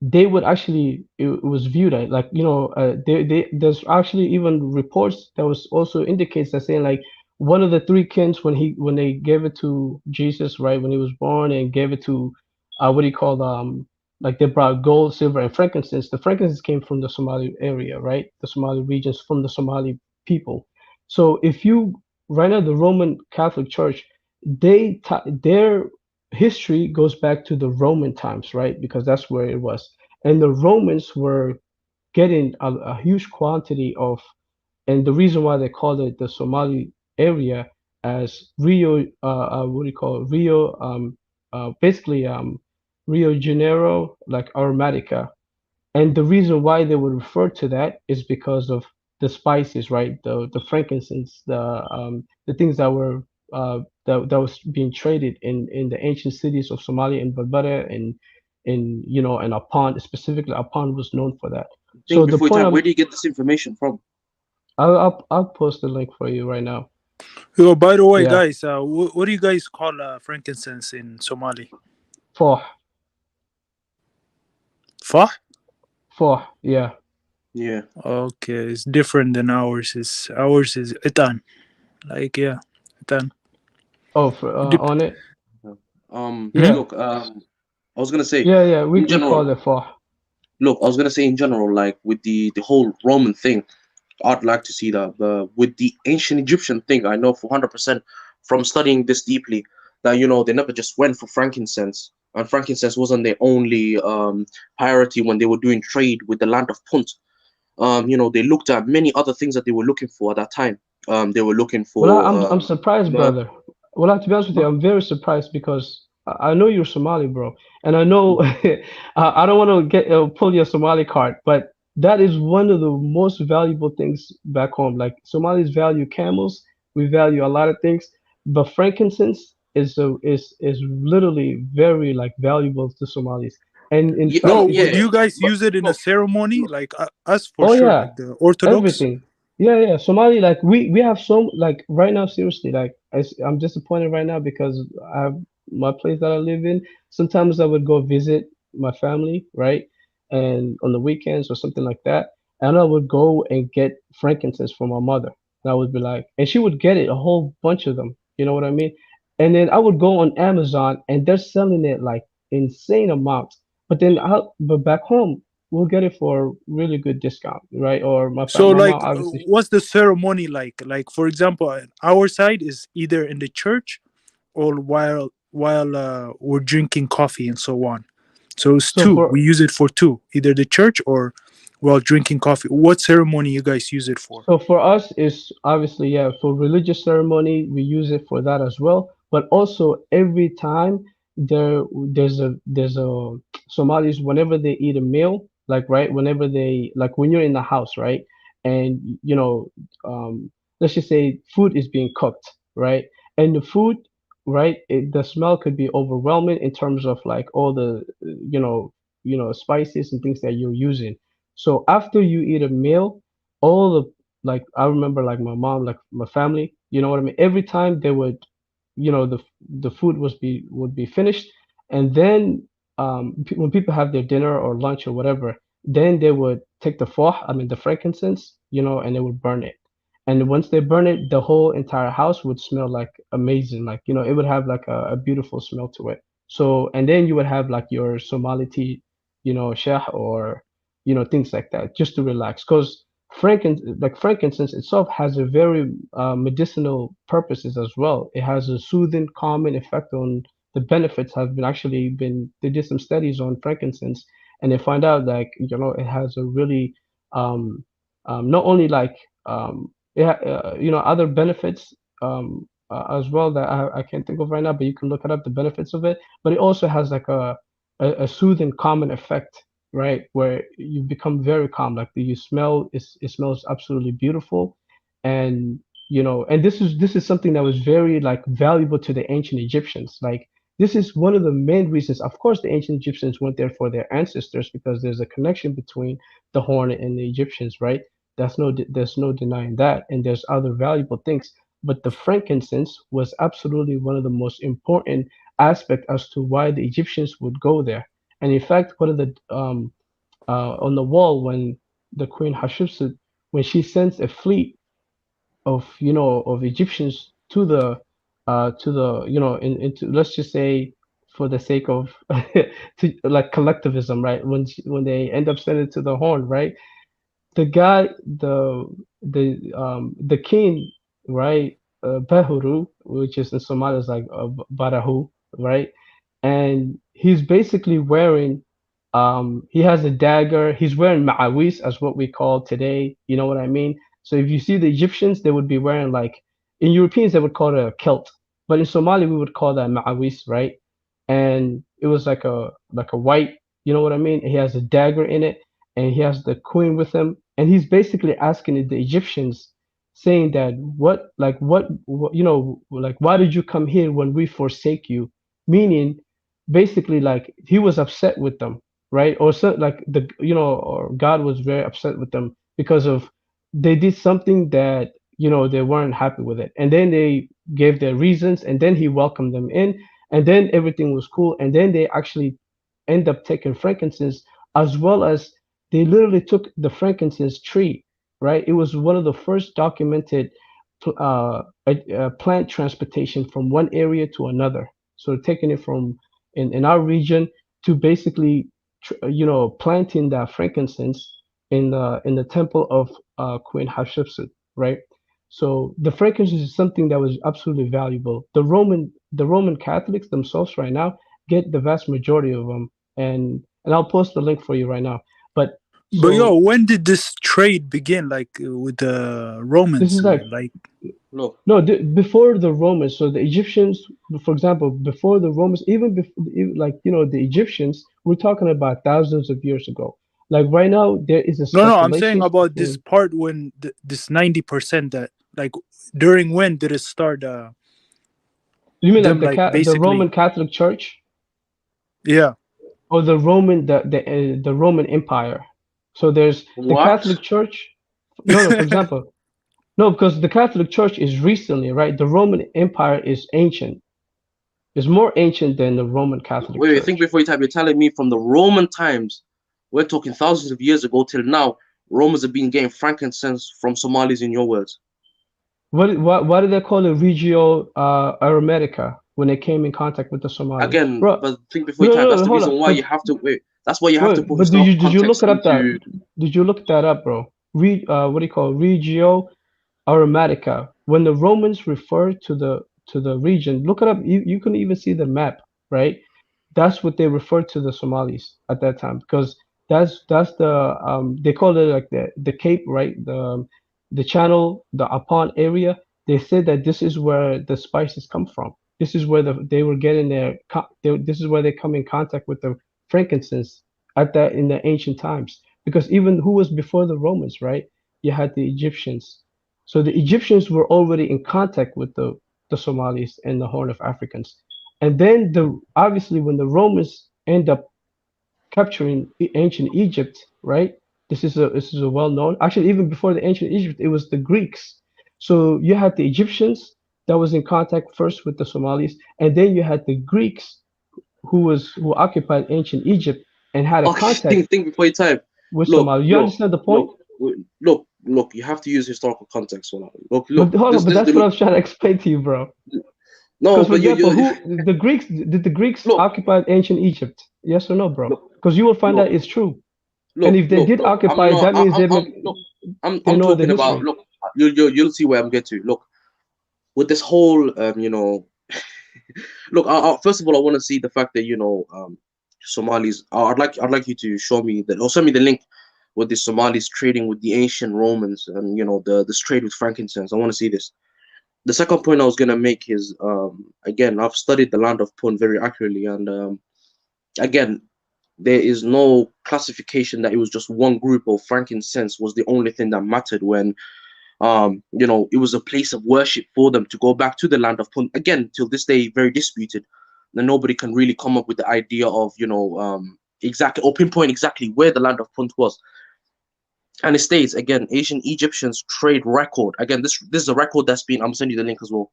They would actually, it was viewed at like, there's actually even reports that was also indicates that saying like one of the three kings, when they gave it to Jesus, right, when he was born, and gave it to what do you call like they brought gold, silver, and frankincense. The frankincense came from the Somali area, right? The Somali regions, from the Somali people. So if you, right now, the Roman Catholic Church, their history goes back to the Roman times, right? Because that's where it was. And the Romans were getting a huge quantity of, and the reason why they called it the Somali area as Rio, what do you call it? Rio, basically Rio Janeiro, like Aromatica. And the reason why they would refer to that is because of the spices, right? The frankincense, the things that were that was being traded in the ancient cities of Somalia, in Berbera, and Apan, specifically Apan was known for that. So Think the before your point time, where I'm do you get this information from? I'll post the link for you right now. Oh, by the way, Yeah, guys, what do you guys call frankincense in Somali? four, Fah? yeah. Yeah. Okay, it's different than ours. Ours is itan. Like itan. Oh, Dep- on it. Yeah, Look, I was gonna say, yeah. We in we call general, it four. look, I was gonna say in general, like with the whole Roman thing, I'd like to see that. With the ancient Egyptian thing, I know for 100% from studying this deeply that they never just went for frankincense. and frankincense wasn't their only priority when they were doing trade with the land of Punt. They looked at many other things that they were looking for at that time. They were looking Well, for I'm surprised, myrrh. brother. Well, to be honest with you, I'm very surprised because I know you're Somali, bro, and I know I don't want to get pull your Somali card, but that is one of the most valuable things back home. Like Somalis value camels, we value a lot of things, but frankincense is literally very like valuable to Somalis. And in fact, No, if do you you guys use it in a ceremony? Like us for Oh sure, yeah, like the Orthodox. everything. Yeah, yeah. Somali, like we have so like right now, seriously, like I'm disappointed right now because I have my place that I live in. Sometimes I would go visit my family, right? And on the weekends or something like that, and I would go and get frankincense for my mother. And I would be like, and she would get it, a whole bunch of them. You know what I mean? And then I would go on Amazon and they're selling it like insane amounts. But back home we'll get it for a really good discount, right? Or So, my like, mom obviously. what's the ceremony like? Like, for example, our side is either in the church or while we're drinking coffee and so on. So it's So two. for We use it for two, either the church or while drinking coffee. What ceremony you guys use it for? So for us, it's obviously, yeah, for religious ceremony, we use it for that as well. But also every time there's a Somalis whenever they eat a meal, like right, whenever they like when you're in the house, right, and let's just say food is being cooked, right, and the food, right, the smell could be overwhelming in terms of like all the spices and things that you're using. So after you eat a meal, all the like I remember like my mom, like my family, you know what I mean? Every time they would, the food would be finished, and then when people have their dinner or lunch or whatever, then they would take the I mean the frankincense, and they would burn it. And once they burn it, the whole entire house would smell like amazing. Like, it would have like a beautiful smell to it. So, and then you would have like your Somali tea, shah or, things like that, just to relax. Because frankincense itself has a very medicinal purposes as well. It has a soothing, calming effect on the benefits have been actually been they did some studies on frankincense and they find out like it has a really not only like other benefits as well that I can't think of right now, but you can look it up the benefits of it. But it also has like a soothing, calming effect, right? Where you become very calm. Like you smell, it smells absolutely beautiful, and and this is something that was very like valuable to the ancient Egyptians. Like this is one of the main reasons. Of course, the ancient Egyptians went there for their ancestors because there's a connection between the horn and the Egyptians, right? There's no denying that, and there's other valuable things. But the frankincense was absolutely one of the most important aspect as to why the Egyptians would go there. And in fact, one of the on the wall when the Queen Hatshepsut, when she sends a fleet of Egyptians to the into, let's just say, for the sake of to like collectivism, right? When they end up sending it to the Horn, right? The guy, the king, right? Bahuru, which is in Somalia is like Barahu, right? And he's basically wearing, he has a dagger. He's wearing ma'awis, as what we call today. You know what I mean? So if you see the Egyptians, they would be wearing like, in Europeans they would call it a kilt, but in Somali we would call that ma'awis, right? And it was like a white, you know what I mean? He has a dagger in it, and he has the queen with him, and he's basically asking the Egyptians, saying that what like why did you come here when we forsake you? Meaning, basically, like he was upset with them, right? Or so, like or God was very upset with them because of they did something that they weren't happy with it, and then they gave their reasons, and then he welcomed them in, and then everything was cool, and then they actually end up taking frankincense, as well as they literally took the frankincense tree, right? It was one of the first documented plant transportation from one area to another. So taking it from in our region to basically planting that frankincense in the temple of Queen Hatshepsut, right? So the frankincense is something that was absolutely valuable. The Roman Catholics themselves right now get the vast majority of them, and I'll post the link for you right now. But yo, when did this trade begin? Like with the Romans? This is like before the Romans. So the Egyptians, for example, before the Romans, even before, like the Egyptians, we're talking about thousands of years ago. Like right now, there is a no. I'm saying about this part when this 90% that like during when did it start? You mean like the Roman Catholic Church? Yeah. Or the Roman the Roman Empire. So there's the Catholic Church. No, for example. No, because the Catholic Church is recently, right? The Roman Empire is ancient. It's more ancient than the Roman Catholic Church. I think before you type, you're telling me from the Roman times, we're talking thousands of years ago till now, Romans have been getting frankincense from Somalis, in your words. Why did they call it Regio Aromatica when they came in contact with the Somalis? Again, but think before you type, that's the reason why you have to wait. That's why you have to put historical context. Did you look it up? Did you look that up, bro? What do you call it? Regio Aromatica. When the Romans referred to the region, look it up. You can even see the map, right? That's what they referred to the Somalis at that time, because that's the they call it like the Cape, right? The channel, the Apan area. They said that this is where the spices come from. This is where they were getting this is where they come in contact with the frankincense in the ancient times. Because even who was before the Romans, right? You had the Egyptians. So the Egyptians were already in contact with the Somalis and the Horn of Africans. And then obviously when the Romans end up capturing ancient Egypt, right? This is a well-known. Actually, even before the ancient Egypt, it was the Greeks. So you had the Egyptians that was in contact first with the Somalis, and then you had the Greeks who occupied ancient Egypt and had a contact. Think before you type. With Somalia. You understand the point? Look, you have to use historical context. Look. But hold on, but that's what I was trying to explain to you, bro. No, but did the Greeks occupy ancient Egypt? Yes or no, bro? Because you will find out it's true. And if they did occupy, that means I'm talking about. Look, you'll see where I'm getting to. Look, with this whole, look. First of all, I want to see the fact that Somalis. I'd like you to show me that, or send me the link with the Somalis trading with the ancient Romans and this trade with frankincense. I want to see this. The second point I was gonna make is again, I've studied the land of Punt very accurately, and again, there is no classification that it was just one group of frankincense was the only thing that mattered when it was a place of worship for them to go back to the land of Punt. Again, till this day, very disputed, and nobody can really come up with the idea of exactly or pinpoint exactly where the land of Punt was. And it states again, ancient Egyptians trade record. Again, this is a record that's been. I'm sending you the link as well.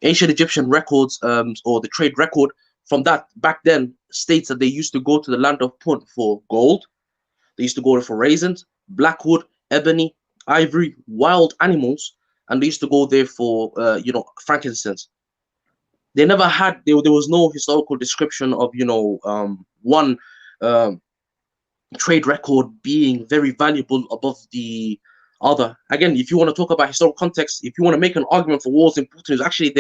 Ancient Egyptian records, or the trade record from that back then states that they used to go to the land of Punt for gold. They used to go there for raisins, blackwood, ebony, ivory, wild animals, and they used to go there for frankincense. They never had. There was no historical description of one trade record being very valuable above the other. Again, if you want to talk about historical context, if you want to make an argument for what was important, is actually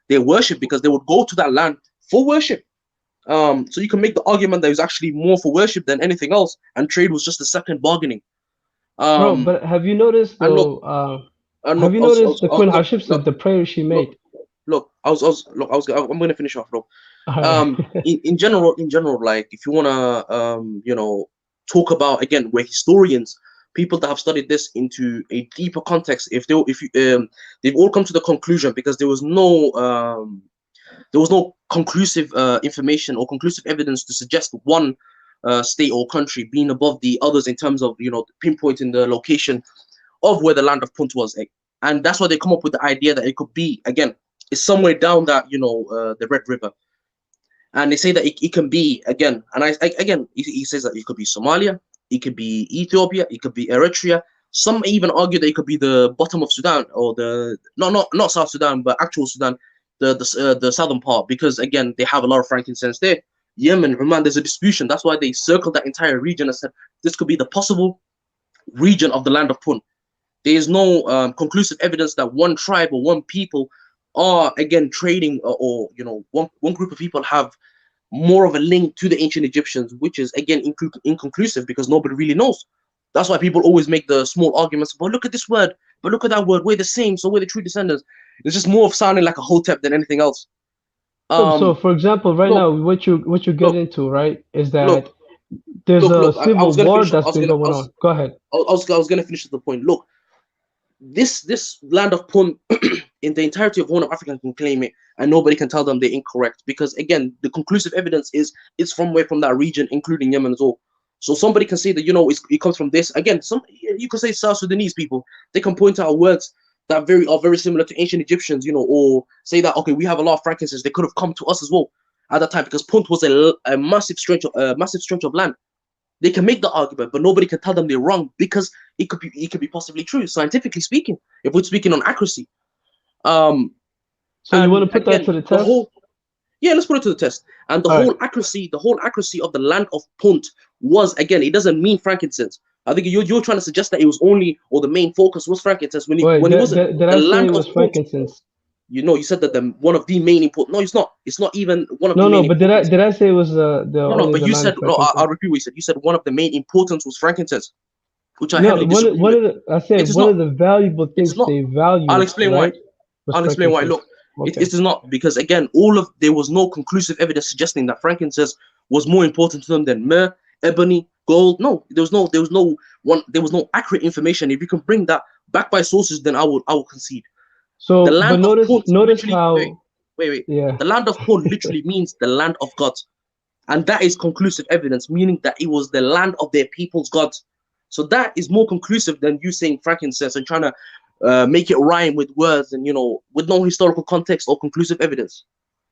their worship, because they would go to that land for worship. So you can make the argument that it was actually more for worship than anything else, and trade was just a second bargaining. Bro, but have you noticed though? Have you noticed the Queen Hatshepsut, the prayer she made? I'm going to finish off. Look, in general, like if you wanna talk about again where historians, people that have studied this into a deeper context, they've all come to the conclusion, because there was no conclusive information or conclusive evidence to suggest one state or country being above the others in terms of pinpointing the location of where the land of Punt was, and that's why they come up with the idea that it could be, again, it's somewhere down that the Red River. And they say that it can be, again, and he says that it could be Somalia, it could be Ethiopia, it could be Eritrea. Some even argue that it could be the bottom of Sudan, or not South Sudan, but actual Sudan, the southern part, because again, they have a lot of frankincense there. Yemen, Oman, there's a disputation. That's why they circled that entire region and said this could be the possible region of the land of Punt. There is no conclusive evidence that one tribe or one people are again trading, or one group of people have more of a link to the ancient Egyptians, which is again inconclusive because nobody really knows. That's why people always make the small arguments. But look at this word. But look at that word. We're the same, so we're the true descendants. It's just more of sounding like a hotep than anything else. So for example, right now, what you get into, right, is that there's a civil war that's been going on. Go ahead. I was gonna finish the point. Look, this land of Punt in the entirety of Horn of Africa can claim it, and nobody can tell them they're incorrect because again, the conclusive evidence is it's from that region, including Yemen as well. So somebody can say that it comes from this. Again, you could say South Sudanese people. They can point out words that are very similar to ancient Egyptians, or say that okay, we have a lot of frankincense. They could have come to us as well at that time because Punt was a massive stretch of land. They can make the argument, but nobody can tell them they're wrong because it could be possibly true, scientifically speaking, if we're speaking on accuracy. So you want to put that to the test? Let's put it to the test. And the whole accuracy of the land of Punt was, again, it doesn't mean frankincense. I think you're trying to suggest that it was only, or the main focus was frankincense when it wasn't. Did I say it was frankincense? You said that one of the main important. No, it's not. It's not even one of the main. No, but did I say it was the? No, but you said no. I'll repeat what you said. You said one of the main importance was frankincense, which I heavily disagree with. I said one of the valuable things they value. I'll explain why. Look, it is not because again, there was no conclusive evidence suggesting that frankincense was more important to them than myrrh, ebony, gold. No, there was no accurate information. If you can bring that back by sources, then I will concede. So, the land of Punt how. Wait. Yeah. The land of Punt literally means the land of God, and that is conclusive evidence, meaning that it was the land of their people's gods. So that is more conclusive than you saying frankincense and trying to make it rhyme with words and with no historical context or conclusive evidence.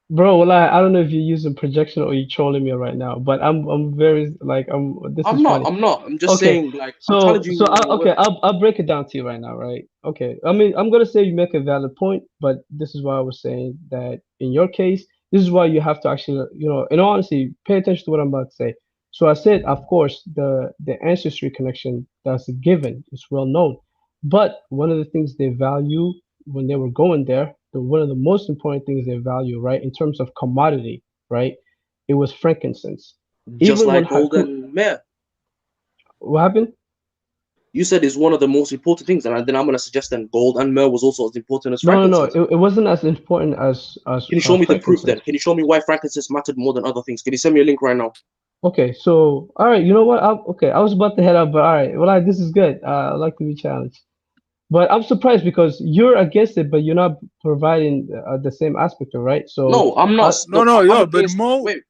Bro, well, I don't know if you're using projection or you're trolling me right now, but I'm very like I'm not. I'm just saying like I'll break it down to you right now, right? Okay. I mean, I'm gonna say you make a valid point, but this is why I was saying that in your case, this is why you have to actually, in all honesty, pay attention to what I'm about to say. So I said, of course, the ancestry connection that's a given, it's well known. But one of the things they value when they were going there, one of the most important things they value, right, in terms of commodity, right, it was frankincense. Just like gold and myrrh. What happened? You said it's one of the most important things, and then I'm going to suggest that gold and myrrh was also as important as frankincense. No, it wasn't as important as. Can you show me the proof then? Can you show me why frankincense mattered more than other things? Can you send me a link right now? Okay, so all right, you know what? I was about to head out, but all right, well, this is good. I like to be challenged. But I'm surprised because you're against it, but you're not providing the same aspect, right? So no, I'm not. But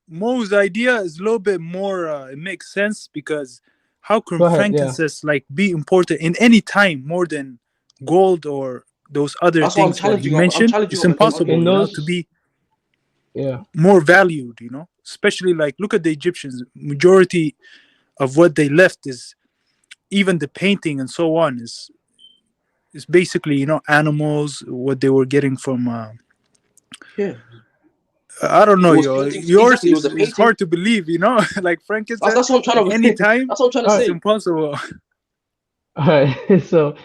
Mo's idea is a little bit more. It makes sense because how can frankincense be important in any time more than gold or those other things that you mentioned? It's impossible to be more valued. Especially look at the Egyptians. Majority of what they left is even the painting and so on is. It's basically, animals, what they were getting from. I don't know, yours is hard to believe, like frankincense. That's what I'm trying to. Anytime. That's what I'm trying to say. It's impossible. All right. So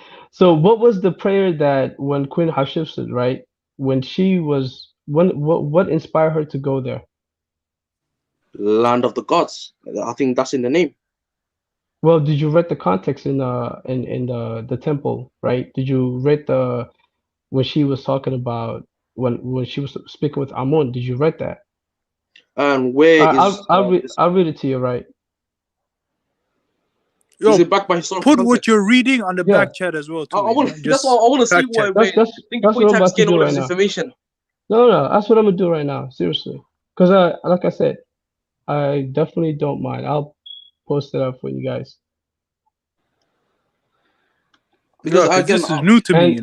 what was the prayer that when Queen Hatshepsut, right, when she was, what inspired her to go there? Land of the gods. I think that's in the name. Well, did you read the context in the temple, right? Did you read when she was talking about when she was speaking with Amun? Did you read that? And where I'll read it to you, right? Is it backed by historical context? What you're reading on the back chat as well. That's what I want to see. That's what I'm about to do right now. Information. No, that's what I'm gonna do right now. Seriously, because like I said, I definitely don't mind. I'll post it up for you guys. Because this is new to me,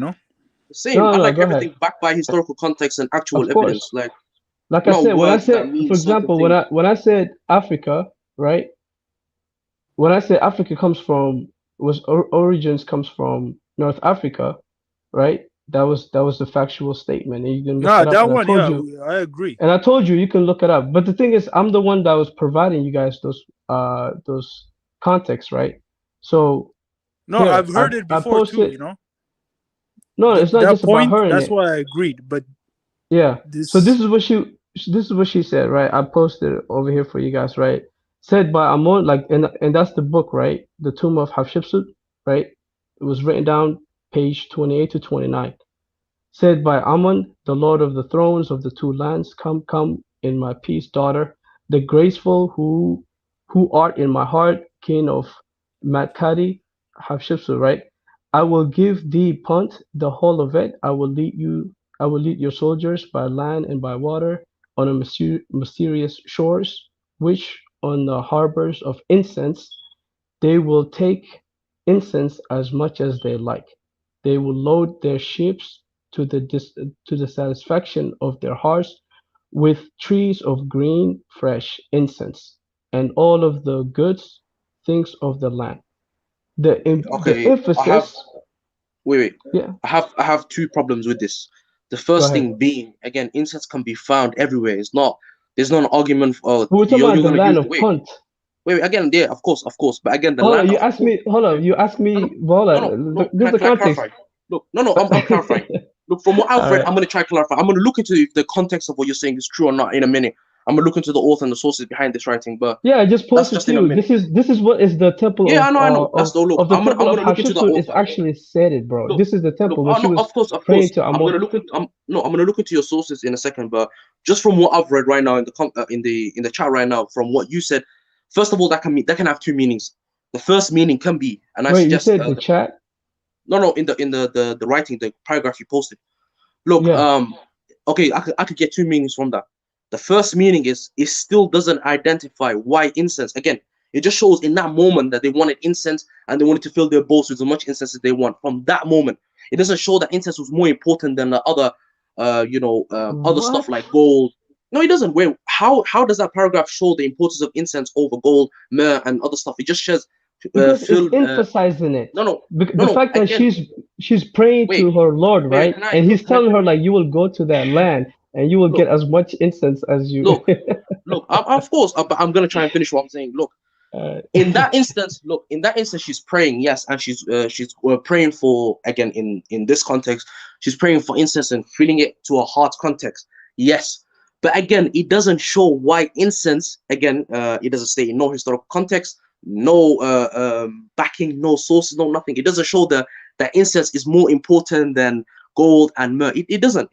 Same. I like everything backed by historical context and actual evidence. Like I said, when I said, for example, when I said Africa, right? When I said Africa origins comes from North Africa, right? That was the factual statement. And you can look it up. That one, I agree. And I told you can look it up. But the thing is, I'm the one that was providing you guys those contexts, right? So I've heard it before too. No, it's not just about her. That's why I agreed. But so this is what she this is what she said, right? I posted it over here for you guys, right? Said by Amon, like, and that's the book, right? The Tomb of Hatshepsut, right? It was written down page 28 to 29. Said by Amun, the lord of the thrones of the two lands, come, come in my peace, daughter, the graceful who art in my heart, king of Matkadi, Hatshepsut, right? I will give thee Punt, the whole of it. I will lead your soldiers by land and by water on a mysterious shores, which on the harbors of incense they will take incense as much as they like. They will load their ships to the satisfaction of their hearts with trees of green, fresh incense, and all of the goods things of the land. The Okay, emphasis, wait. yeah, I have two problems with this. The go first ahead. thing being, again, incense can be found everywhere. It's not. There's not an argument for But we're talking you're about the gonna land use. of Punt. Wait. Again, yeah, of course. But again, the Hold on, land you of asked Punt. me. Hold on, you asked No, me. no, Hold no, no, on, no. this is the Can I context. clarify? Look, no. I'm clarifying. Look, from what I've All read, right. I'm gonna try to clarify. I'm gonna look into if the context of what you're saying is true or not in a minute. I'm gonna look into the author and the sources behind this writing, but Yeah, I just that's posted just to in a you. minute. This is what is the temple Yeah, I know. That's the look. of the temple I'm of gonna look into the Hatshepsut is author. actually said it, bro. Look, This is the temple when Oh she no, was of praying course. to I'm Amon. gonna look into. I'm gonna look into your sources in a second, but just from what I've read right now in the chat right now, from what you said, first of all, that can have two meanings. The first meaning can be, and I Wait, you suggest said the chat? no, in the writing, the paragraph you posted. Look, Yeah. okay, I could get two meanings from that. The first meaning is it still doesn't identify why incense. Again, it just shows in that moment that they wanted incense and they wanted to fill their bowls with as much incense as they want. From that moment, it doesn't show that incense was more important than the other, other stuff What? like gold. No, it doesn't. Wait, how does that paragraph show the importance of incense over gold, myrrh, and other stuff? It just says Because it's fill. emphasizing it. The No. fact that Again, she's praying wait, to her Lord, right? Can I And look? he's telling her like you will go to that land and you will get Look, as much incense as you. of course, but I'm gonna try and finish what I'm saying. Look, Uh, in that instance, she's praying, yes, and she's praying for, again, in this context, she's praying for incense and feeling it to her heart's context, yes. But again, it doesn't show why incense. Again, it doesn't say no historical context, no backing, no sources, no nothing. It doesn't show that incense is more important than gold and myrrh. It doesn't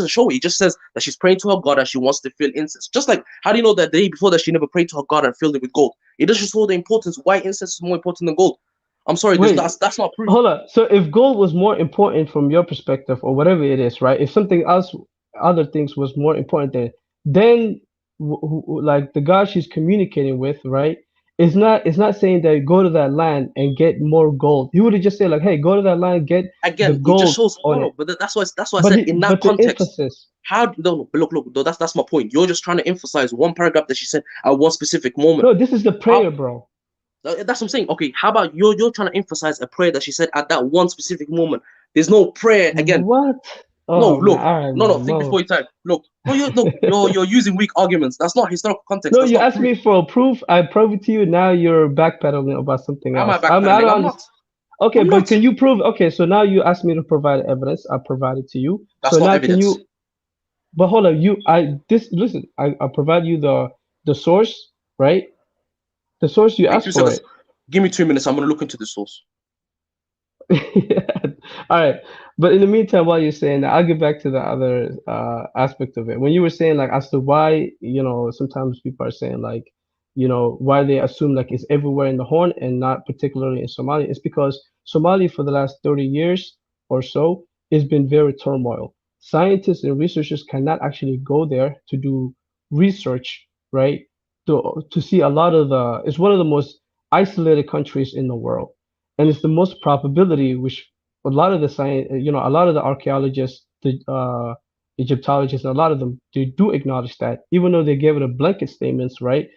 show it. It just says that she's praying to her God and she wants to fill incense. Just like, how do you know that the day before that she never prayed to her God and filled it with gold? It doesn't show the importance why incense is more important than gold. I'm sorry, Wait, that's not proof. hold on. So if gold was more important from your perspective, or whatever it is, right? If something else, other things was more important than, then like the God she's communicating with, right? It's not saying that go to that land and get more gold. He would have just said like, hey, go to that land, get the Again, it just gold shows on it. but that's why I said in that But the context. emphasis. How no, but look, no, that's my point. You're just trying to emphasize one paragraph that she said at one specific moment. No, this is the prayer, bro. That's what I'm saying. Okay, how about you're trying to emphasize a prayer that she said at that one specific moment? There's no prayer again. What? No, Oh man, look, all right, no. man, Think no. before you type. Look, no, you're using weak arguments. That's not historical context. No, That's you not asked proof. me for a proof. I proved it to you. Now you're backpedaling about something Am I else. I mean, I backpedaling? don't I'm not. understand. Okay, I'm but not. can you prove? Okay, so now you asked me to provide evidence. I provided to you. That's So not now can evidence. you? But hold on, listen. I provide you the source, right? The source you Wait, asked 2 seconds. for Give me 2 minutes. I'm gonna look into the source. it. All right, but in the meantime, while you're saying that, I'll get back to the other aspect of it. When you were saying like as to why, sometimes people are saying like, why they assume like it's everywhere in the Horn and not particularly in Somalia, it's because Somalia for the last 30 years or so has been very turmoil. Scientists and researchers cannot actually go there to do research, right? To see a lot of it's one of the most isolated countries in the world, and it's the most probability which a lot of the science, a lot of the archaeologists, the Egyptologists, a lot of them, they do acknowledge that, even though they gave it a blanket statements, right?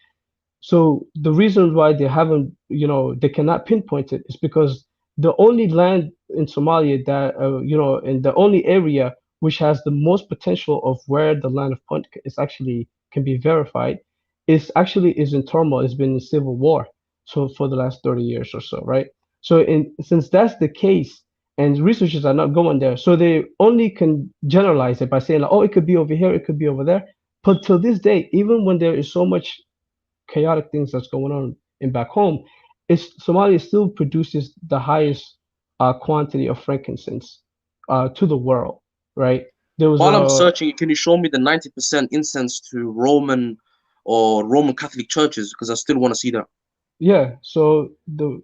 So the reason why they haven't, they cannot pinpoint it is because the only land in Somalia that, and the only area which has the most potential of where the land of Punt is actually can be verified is in turmoil. It's been in civil war. So for the last 30 years or so, right? So since that's the case, and researchers are not going there, so they only can generalize it by saying like, oh, it could be over here, it could be over there. But till this day, even when there is so much chaotic things that's going on in back home, Somalia still produces the highest quantity of frankincense to the world, right? There was While I'm a searching, can you show me the 90% incense to Roman or Roman Catholic churches? Because I still want to see that. yeah. So the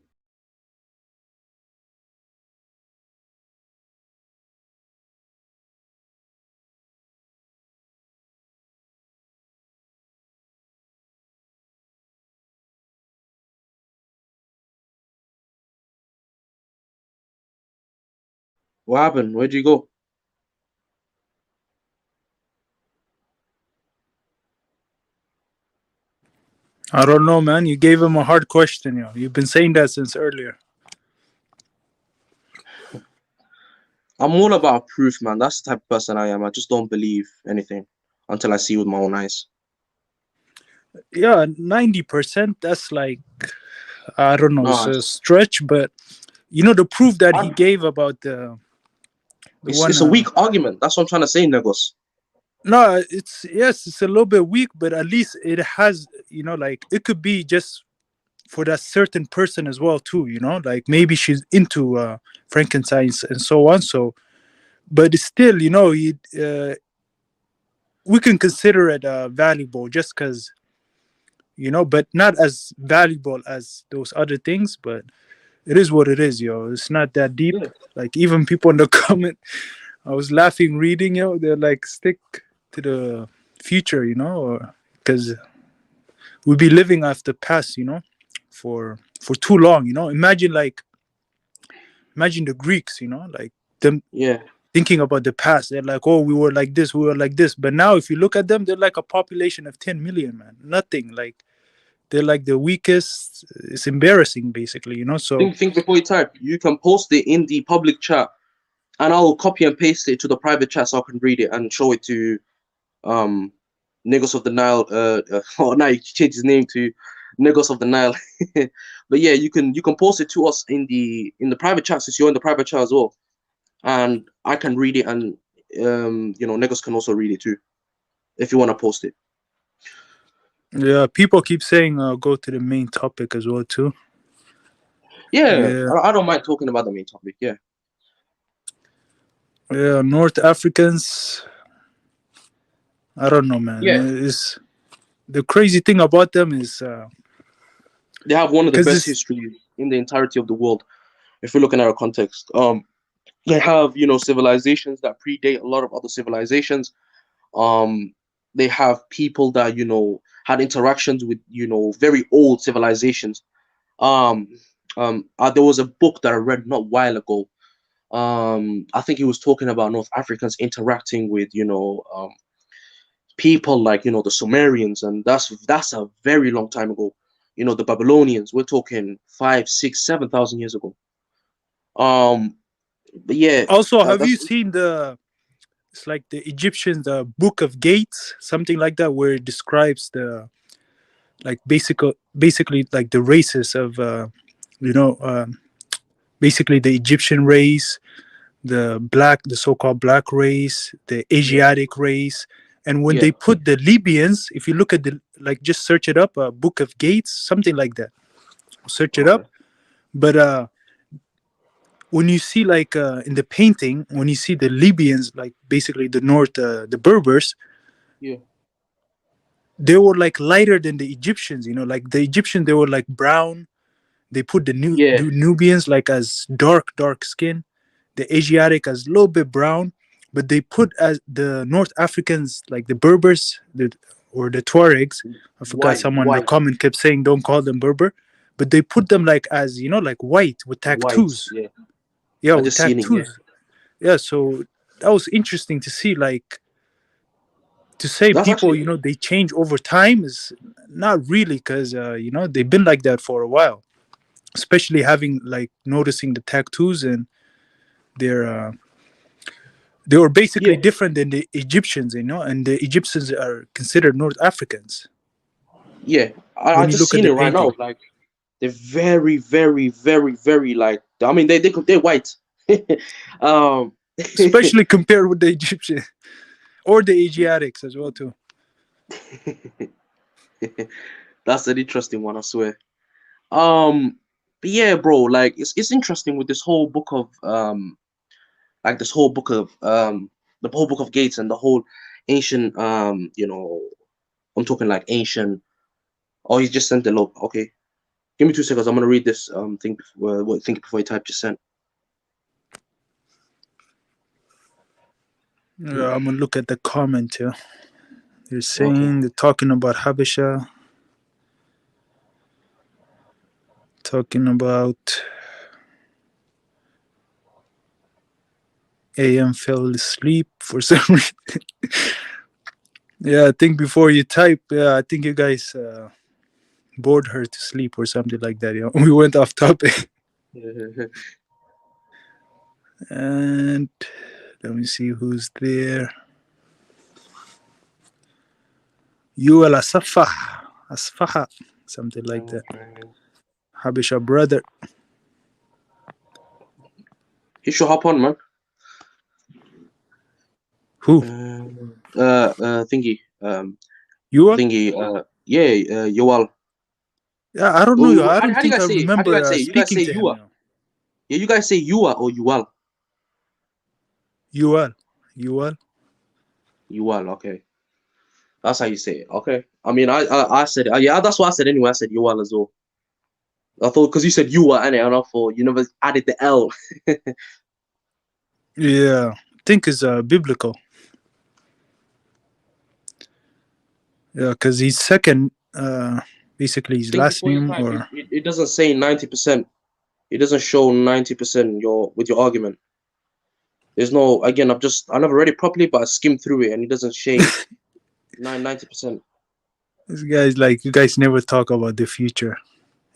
What happened? Where'd you go? I don't know, man. You gave him a hard question, yo. You've been saying that since earlier. I'm all about proof, man. That's the type of person I am. I just don't believe anything until I see with my own eyes. Yeah, 90%. That's like, I don't know, it's No, a stretch, but you know the proof that he gave about the one. it's a weak argument. That's what I'm trying to say, Negos. No, it's yes, it's a little bit weak, but at least it has, you know, like it could be just for that certain person as well too, you know, like maybe she's into frankincense and so on. So, but it's still, you know, we can consider it valuable just because, you know, but not as valuable as those other things. But it is what it is, yo. It's not that deep. Yeah. Like even people in the comment, I was laughing reading, yo. They're like, stick to the future, you know, because we'll be living after past, you know, for too long, you know. Imagine the Greeks, you know, like them thinking about the past. They're like, oh, we were like this, we were like this. But now if you look at them, they're like a population of 10 million, man. Nothing. Like they're like the weakest. It's embarrassing, basically, you know. So Think before you type. You can post it in the public chat, and I'll copy and paste it to the private chat so I can read it and show it to Negos of the Nile. Oh, now you changed his name to Negos of the Nile. But yeah, you can post it to us in the private chat, since you're in the private chat as well, and I can read it, and you know, Negos can also read it too if you want to post it. yeah, people keep saying go to the main topic as well too. Yeah. I don't mind talking about the main topic. Yeah. Yeah, North Africans. I don't know, man. Yeah. It's the crazy thing about them is they have one of the best histories in the entirety of the world. If we're looking at our context, they have, you know, civilizations that predate a lot of other civilizations. They have people that, you know, had interactions with, you know, very old civilizations. There was a book that I read not a while ago. I think he was talking about North Africans interacting with, you know, people like, you know, the Sumerians, and that's a very long time ago. You know, the Babylonians, we're talking 5, 6, 7,000 years ago. But yeah. Also, have you seen it's like the Egyptians, the Book of Gates, something like that, where it describes the like basically like the races of you know, basically the Egyptian race, the so-called black race, the Asiatic race. And when they put the Libyans, if you look at like, just search it up, Book of Gates, something like that, search it up. But when you see like in the painting, when you see the Libyans, like basically the the Berbers, they were like lighter than the Egyptians, you know, like the Egyptians, they were like brown. They put the Nubians like as dark skin, the Asiatic as a little bit brown, but they put as the North Africans, like the Berbers, or the Tuaregs. I forgot, someone in the comment kept saying don't call them Berber, but they put them like as, you know, like white with tattoos. Yeah, with tattoos. Yeah, so that was interesting to see. Like, to say That's people, actually, you know, they change over time is not really, because you know, they've been like that for a while. Especially having like noticing the tattoos, and they were basically different than the Egyptians, you know, and the Egyptians are considered North Africans. Yeah, I just seen it right now. Like, they're very, very, very, very, like, I mean, they're white. Especially compared with the Egyptian or the Asiatics as well too. That's an interesting one, I swear. But yeah, bro, like it's interesting with this whole book of like this whole book of the whole book of Gates and the whole ancient I'm talking like ancient. Oh, he just sent the log. Okay, give me 2 seconds. I'm gonna read this thing before you type just sent. Yeah, I'm gonna look at the comment here. They're saying they're talking about Habesha, talking about AM fell asleep for some reason. Yeah, I think before you type, I think you guys bored her to sleep or something like that. You know, we went off topic. And let me see who's there. You al Asfaha, something like that. Habesha brother. He should hop on, man. Who? Thingy. Yoel? Thingy. Yeah. Yoel. Yeah, I don't know. I don't How do you think I guys say it? remember You guys speaking say to him. Yua. Yeah, you guys say Yua or Yual. Yual. Okay, that's how you say it. Okay. I mean, I said it. Yeah, that's what I said anyway. I said Yual as well. I thought because you said Yua, and I thought you never added the L. Yeah, I think it's biblical. Yeah, because he's second, basically his last name, or it doesn't say 90%. It doesn't show 90% with your argument. There's no, again, I never read it properly, but I skimmed through it and it doesn't say 90%. this guy's like, you guys never talk about the future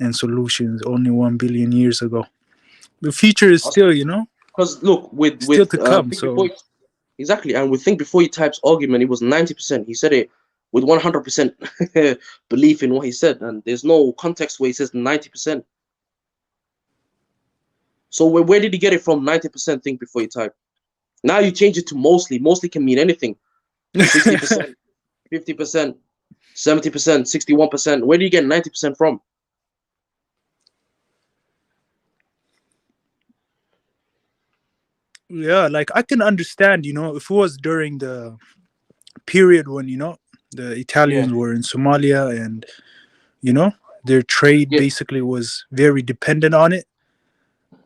and solutions only 1 billion years ago. The future is still, because look, with still to come. So exactly, and we think before he types argument, it was 90%. He said it with 100% belief in what he said, and there's no context where he says 90%. So where did he get it from? 90% think before you type. Now you change it to mostly. Mostly can mean anything. 60%, 50%, 70%, 61%. Where do you get 90% from? yeah, like I can understand, if it was during the period when, the Italians were in Somalia and, their trade basically was very dependent on it.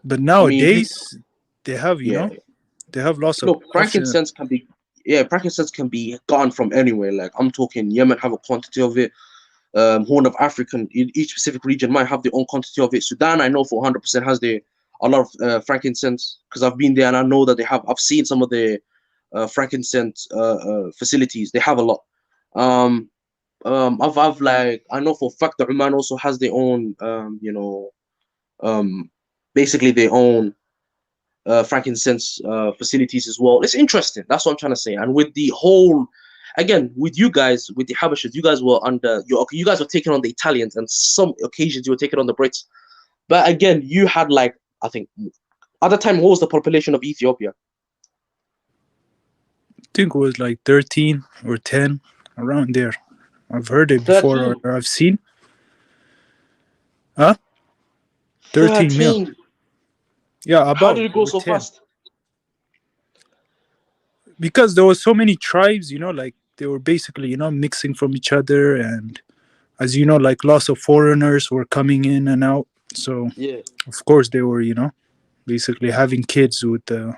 But nowadays, they have, they have lots of frankincense can be, frankincense can be gone from anywhere. Like I'm talking Yemen have a quantity of it. Horn of Africa, each specific region might have their own quantity of it. Sudan, I know for 100% has a lot of frankincense because I've been there and I know that they have. I've seen some of the frankincense facilities. They have a lot. I've like I know for a fact that Oman also has their own, basically their own frankincense facilities as well. It's interesting. That's what I'm trying to say. And with the whole, again, with you guys, with the Habeshas, you guys were under you guys were taking on the Italians, and some occasions you were taking on the Brits. But again, you had like I think at the time, what was the population of Ethiopia? I think it was like 13 or 10 around there. I've heard it before, or I've seen. Huh? 13 mil. Yeah, about. How did it go so 10. fast? Because there was so many tribes, like they were basically, mixing from each other, and as you know, like lots of foreigners were coming in and out. So of course they were, basically having kids with the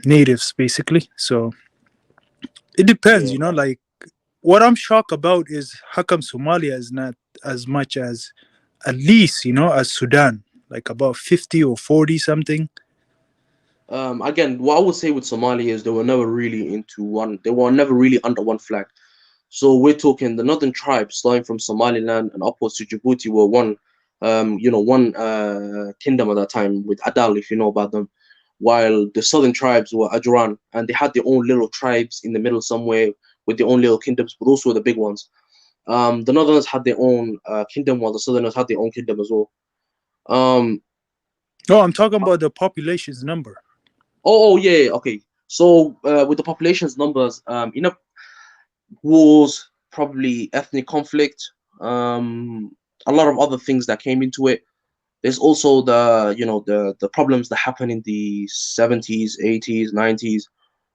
natives, basically. So it depends, like what I'm shocked about is how come Somalia is not as much as at least, as Sudan, like about 50 or 40 something. Again, what I would say with Somalia is they were never really into one. They were never really under one flag. So we're talking the northern tribes, starting from Somaliland and upwards to Djibouti, were one, kingdom at that time with Adal, if you know about them. While the southern tribes were Adjuran, and they had their own little tribes in the middle somewhere with their own little kingdoms, but those were the big ones. The northerners had their own kingdom, while the southerners had their own kingdom as well. No, I'm talking about the population's number. Oh yeah, okay. So with the population's numbers, wars, probably ethnic conflict, a lot of other things that came into it. There's also the problems that happened in the 70s, 80s, 90s,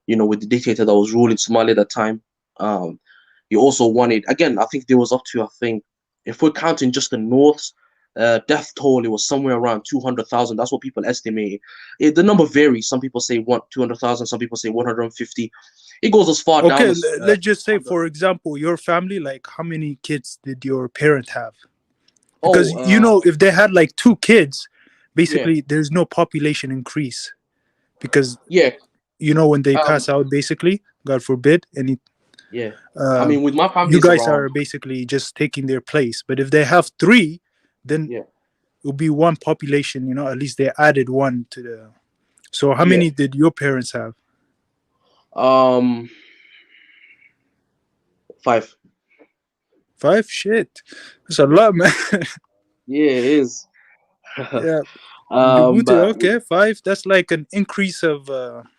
with the dictator that was ruling Somalia at that time. He also wanted, again, I think there was up to, I think, if we're counting just the North's death toll, it was somewhere around 200,000. That's what people estimate. The number varies. Some people say 200,000, some people say 150. It goes as far down Okay, as. let's just say, for example, your family, like how many kids did your parent have? Because if they had like 2 kids, basically there's no population increase. Because when they pass out, basically, God forbid, I mean, with my family, you guys are basically just taking their place. But if they have 3, then it will be 1 population. At least they added 1 to the. So how many did your parents have? 5. 5? Shit, that's a lot, man. Yeah, it is. Yeah. But okay, 5. That's like an increase of about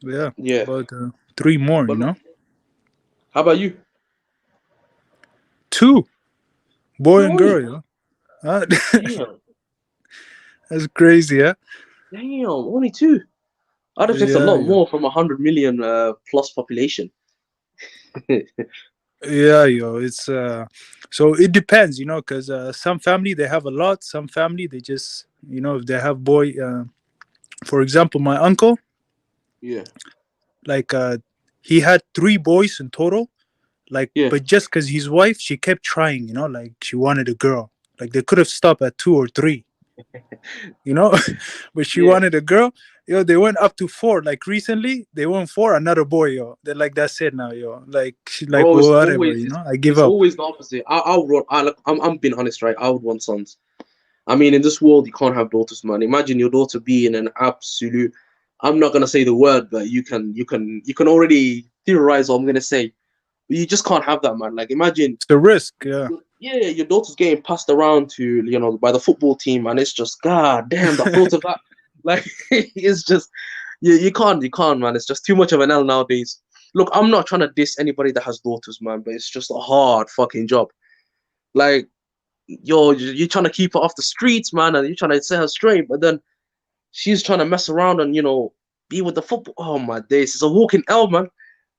3 more. How about you? 2, boy 2 and only. girl. Huh? Damn. That's crazy, huh? Damn, only 2. I'd expect a lot more from 100 million plus population. It's so it depends, because some family they have a lot, some family they just if they have boy. For example, my uncle, like he had 3 boys in total, like but just because his wife, she kept trying, like she wanted a girl, like they could have stopped at 2 or 3, but she wanted a girl. They went up to 4. Like recently they went 4, another boy. They're like, that's it now. Like she's like, Bro, well, whatever. I give it's up. always the opposite. I would want. I'm being honest, right? I would want sons. I mean, in this world, you can't have daughters, man. Imagine your daughter being an absolute. I'm not gonna say the word, but you can already theorize what I'm gonna say. But you just can't have that, man. Like, imagine it's a risk. Yeah, your daughter's getting passed around to by the football team, and it's just god damn the thought of that. Like, it's just you can't, man. It's just too much of an L nowadays. Look, I'm not trying to diss anybody that has daughters, man, but it's just a hard fucking job. Like, you're trying to keep her off the streets, man, and you're trying to set her straight, but then she's trying to mess around and be with the football. Oh my days, it's a walking L, man.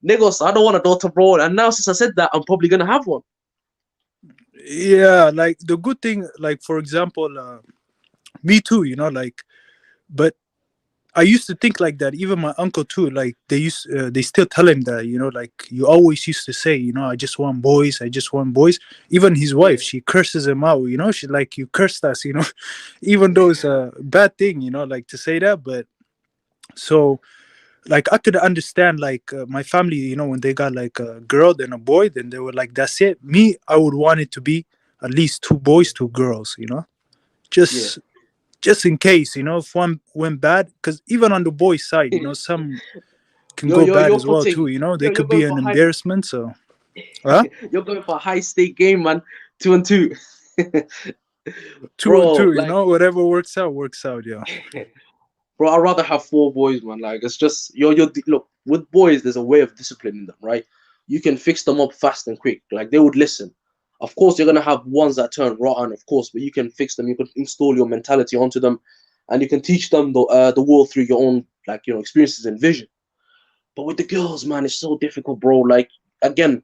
Niggas, I don't want a daughter, bro. And now since I said that, I'm probably gonna have one. Yeah, like the good thing, like for example, me too. Like, but I used to think like that. Even my uncle too. Like they still tell him that. Like you always used to say, I just want boys. I just want boys. Even his wife, she curses him out. She like, you cursed us. Even though it's a bad thing. Like to say that. But so, like I could understand like my family. When they got like a girl then a boy, then they were like, that's it. Me, I would want it to be at least 2 boys, 2 girls. Just in case, if one went bad, because even on the boys' side, some can go bad as well too. They could be an embarrassment. So, you're going for a high stake game, man. 2 and 2. 2 and 2. Whatever works out, yeah. Bro, I'd rather have 4 boys, man. Like, it's just look, with boys, there's a way of disciplining them, right? You can fix them up fast and quick. Like, they would listen. Of course, you're gonna have ones that turn rotten, of course, but you can fix them. You can install your mentality onto them, and you can teach them the world through your own experiences and vision. But with the girls, man, it's so difficult, bro. Like, again,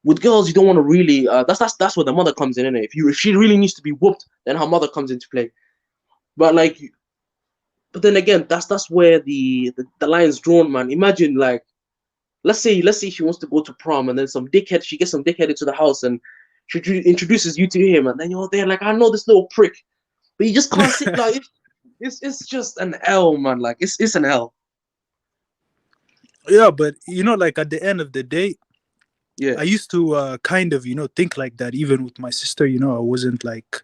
with girls, you don't want to really. That's where the mother comes in, innit? If she really needs to be whooped, then her mother comes into play. But then again, that's where the line's drawn, man. Imagine, like, let's say she wants to go to prom, and then she gets some dickhead into the house, and she introduces you to him, and then you're there like, I know this little prick, but you just can't sit like it's just an L, man. Like, it's an L. Yeah, but like at the end of the day, I used to kind of think like that. Even with my sister, I wasn't like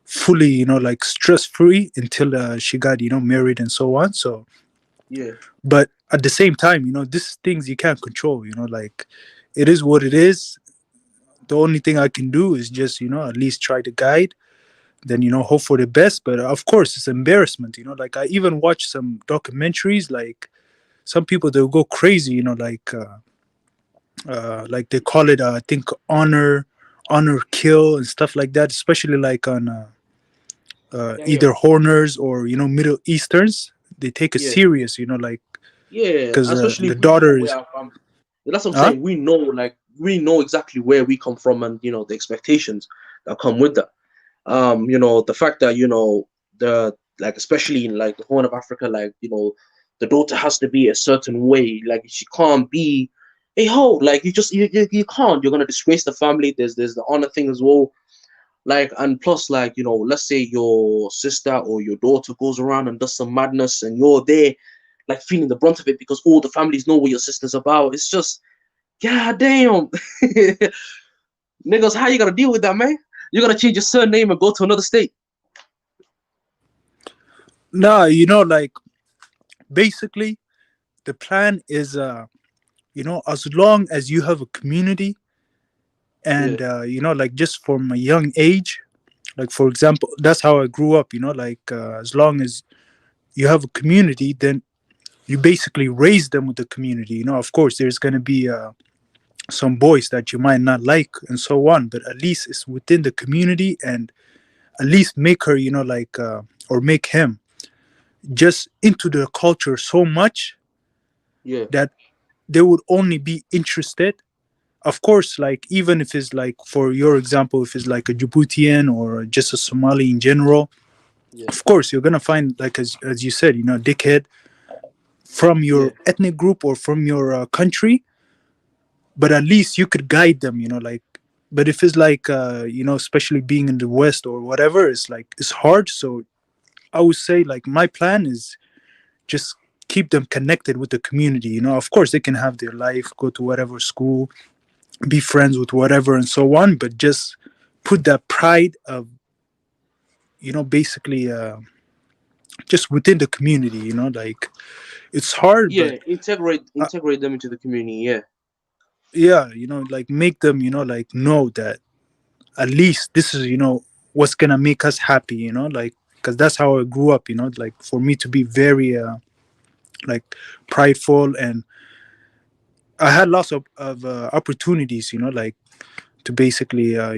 fully like stress free until she got married and so on. So but at the same time, these things you can't control. Like, it is what it is. The only thing I can do is just at least try to guide, then hope for the best. But of course it's embarrassment. Like, I even watched some documentaries, like some people, they'll go crazy, like like they call it, I think, honor kill and stuff like that, especially like on either Horners or Middle Easterns. They take it Yeah, serious, like yeah. because Especially the we know daughter where is. our family. That's what I'm Huh? saying. We know exactly where we come from, and the expectations that come with that. The fact that the like especially in like the Horn of Africa, like the daughter has to be a certain way. Like she can't be a hoe. Like you can't. You're gonna disgrace the family. There's the honor thing as well. Like, and plus, like, let's say your sister or your daughter goes around and does some madness and you're there, like, feeling the brunt of it because all the families know what your sister's about. It's just, god damn. Niggas, how you gonna deal with that, man? You gotta change your surname and go to another state. Nah, like basically the plan is, as long as you have a community Yeah, and, like just from a young age, like for example, that's how I grew up, like as long as you have a community, then you basically raise them with the community. Of course, there's going to be some boys that you might not like and so on, but at least it's within the community, and at least make her, like, or make him just into the culture so much yeah, that they would only be interested. Of course, like even if it's like, for your example, if it's like a Djiboutian or just a Somali in general, yeah, of course you're gonna find, like, as you said, dickhead from yeah, your ethnic group or from your country, but at least you could guide them, like. But if it's like, especially being in the West or whatever, it's like it's hard. So I would say, like, my plan is just keep them connected with the community. Of course they can have their life, go to whatever school, be friends with whatever and so on, but just put that pride of, basically, just within the community. Like, it's hard, yeah. but Integrate them into the community. Yeah, yeah, like make them, like know that at least this is, what's gonna make us happy. Like, because that's how I grew up. Like for me to be very like prideful, and I had lots of opportunities, like to basically, uh,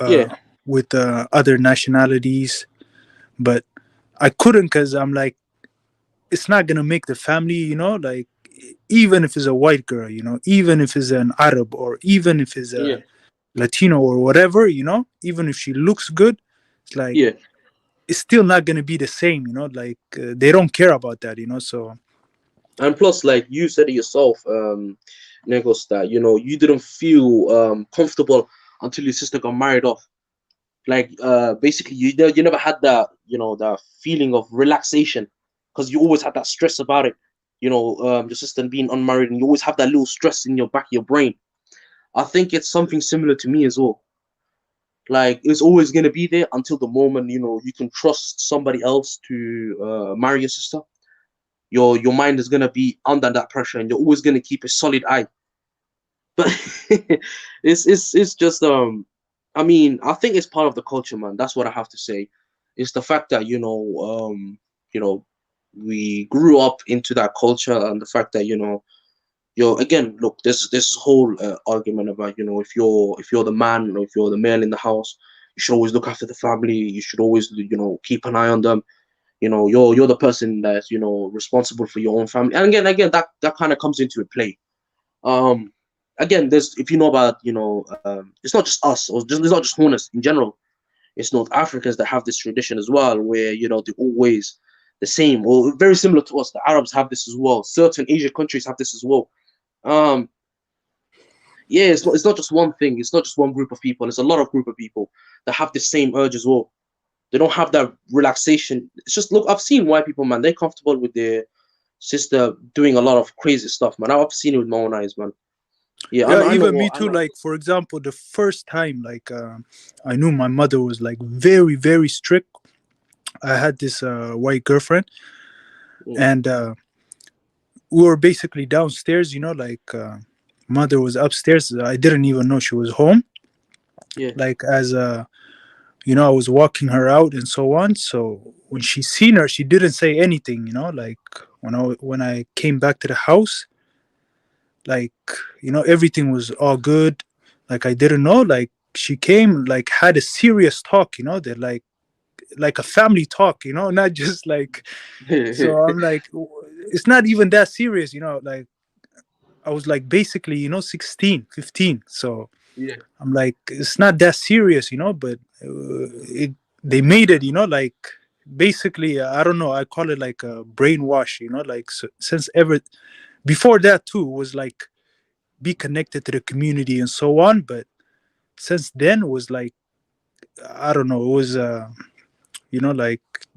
yeah, with other nationalities, but I couldn't because I'm like, it's not gonna make the family, like, even if it's a white girl, even if it's an Arab, or even if it's yeah, a Latino or whatever, even if she looks good, it's like yeah. it's still not gonna be the same, like they don't care about that, so And plus, like you said it yourself, Negos, that you didn't feel comfortable until your sister got married off. Like basically you never had that that feeling of relaxation because you always had that stress about it. Your sister being unmarried, and you always have that little stress in your back of your brain. I think it's something similar to me as well. Like it's always gonna be there until the moment you can trust somebody else to marry your sister. Your mind is gonna be under that pressure, and you're always gonna keep a solid eye. But it's just I mean, I think it's part of the culture, man. That's what I have to say. It's the fact that you know we grew up into that culture, and the fact that you're again, look, there's this whole argument about if you're the man or if you're the male in the house, you should always look after the family. You should always keep an eye on them. You're the person that's responsible for your own family. And again, that kind of comes into play. Um, Again, there's if you know about it's not just us, or just it's not just Horners in general. It's North Africans that have this tradition as well, where they're always the same, or very similar to us. The Arabs have this as well. Certain Asian countries have this as well. Um, yeah, it's not just one thing. It's not just one group of people. It's a lot of group of people that have the same urge as well. They don't have that relaxation. It's just look. I've seen white people, man. They're comfortable with their sister doing a lot of crazy stuff, man. I've seen it with my own eyes, man. Yeah, yeah, I know even me what I too. know. Like for example, the first time, like I knew my mother was like very, very strict. I had this white girlfriend, Yeah, and we were basically downstairs, like mother was upstairs. I didn't even know she was home. yeah, Like as I was walking her out and so on. So when she seen her, she didn't say anything. Like when I came back to the house, like, you know, everything was all good. Like I didn't know. Like she came, like had a serious talk, you know, that like a family talk, you know, not just like. So I'm like, it's not even that serious, you know. Like I was like basically, you know, 16, 15. So Yeah. I'm like, it's not that serious, you know, but they made it, you know, like basically, I don't know, I call it like a brainwash, you know, like so, since ever before that too was like be connected to the community and so on. But since then was like, I don't know, it was, you know, like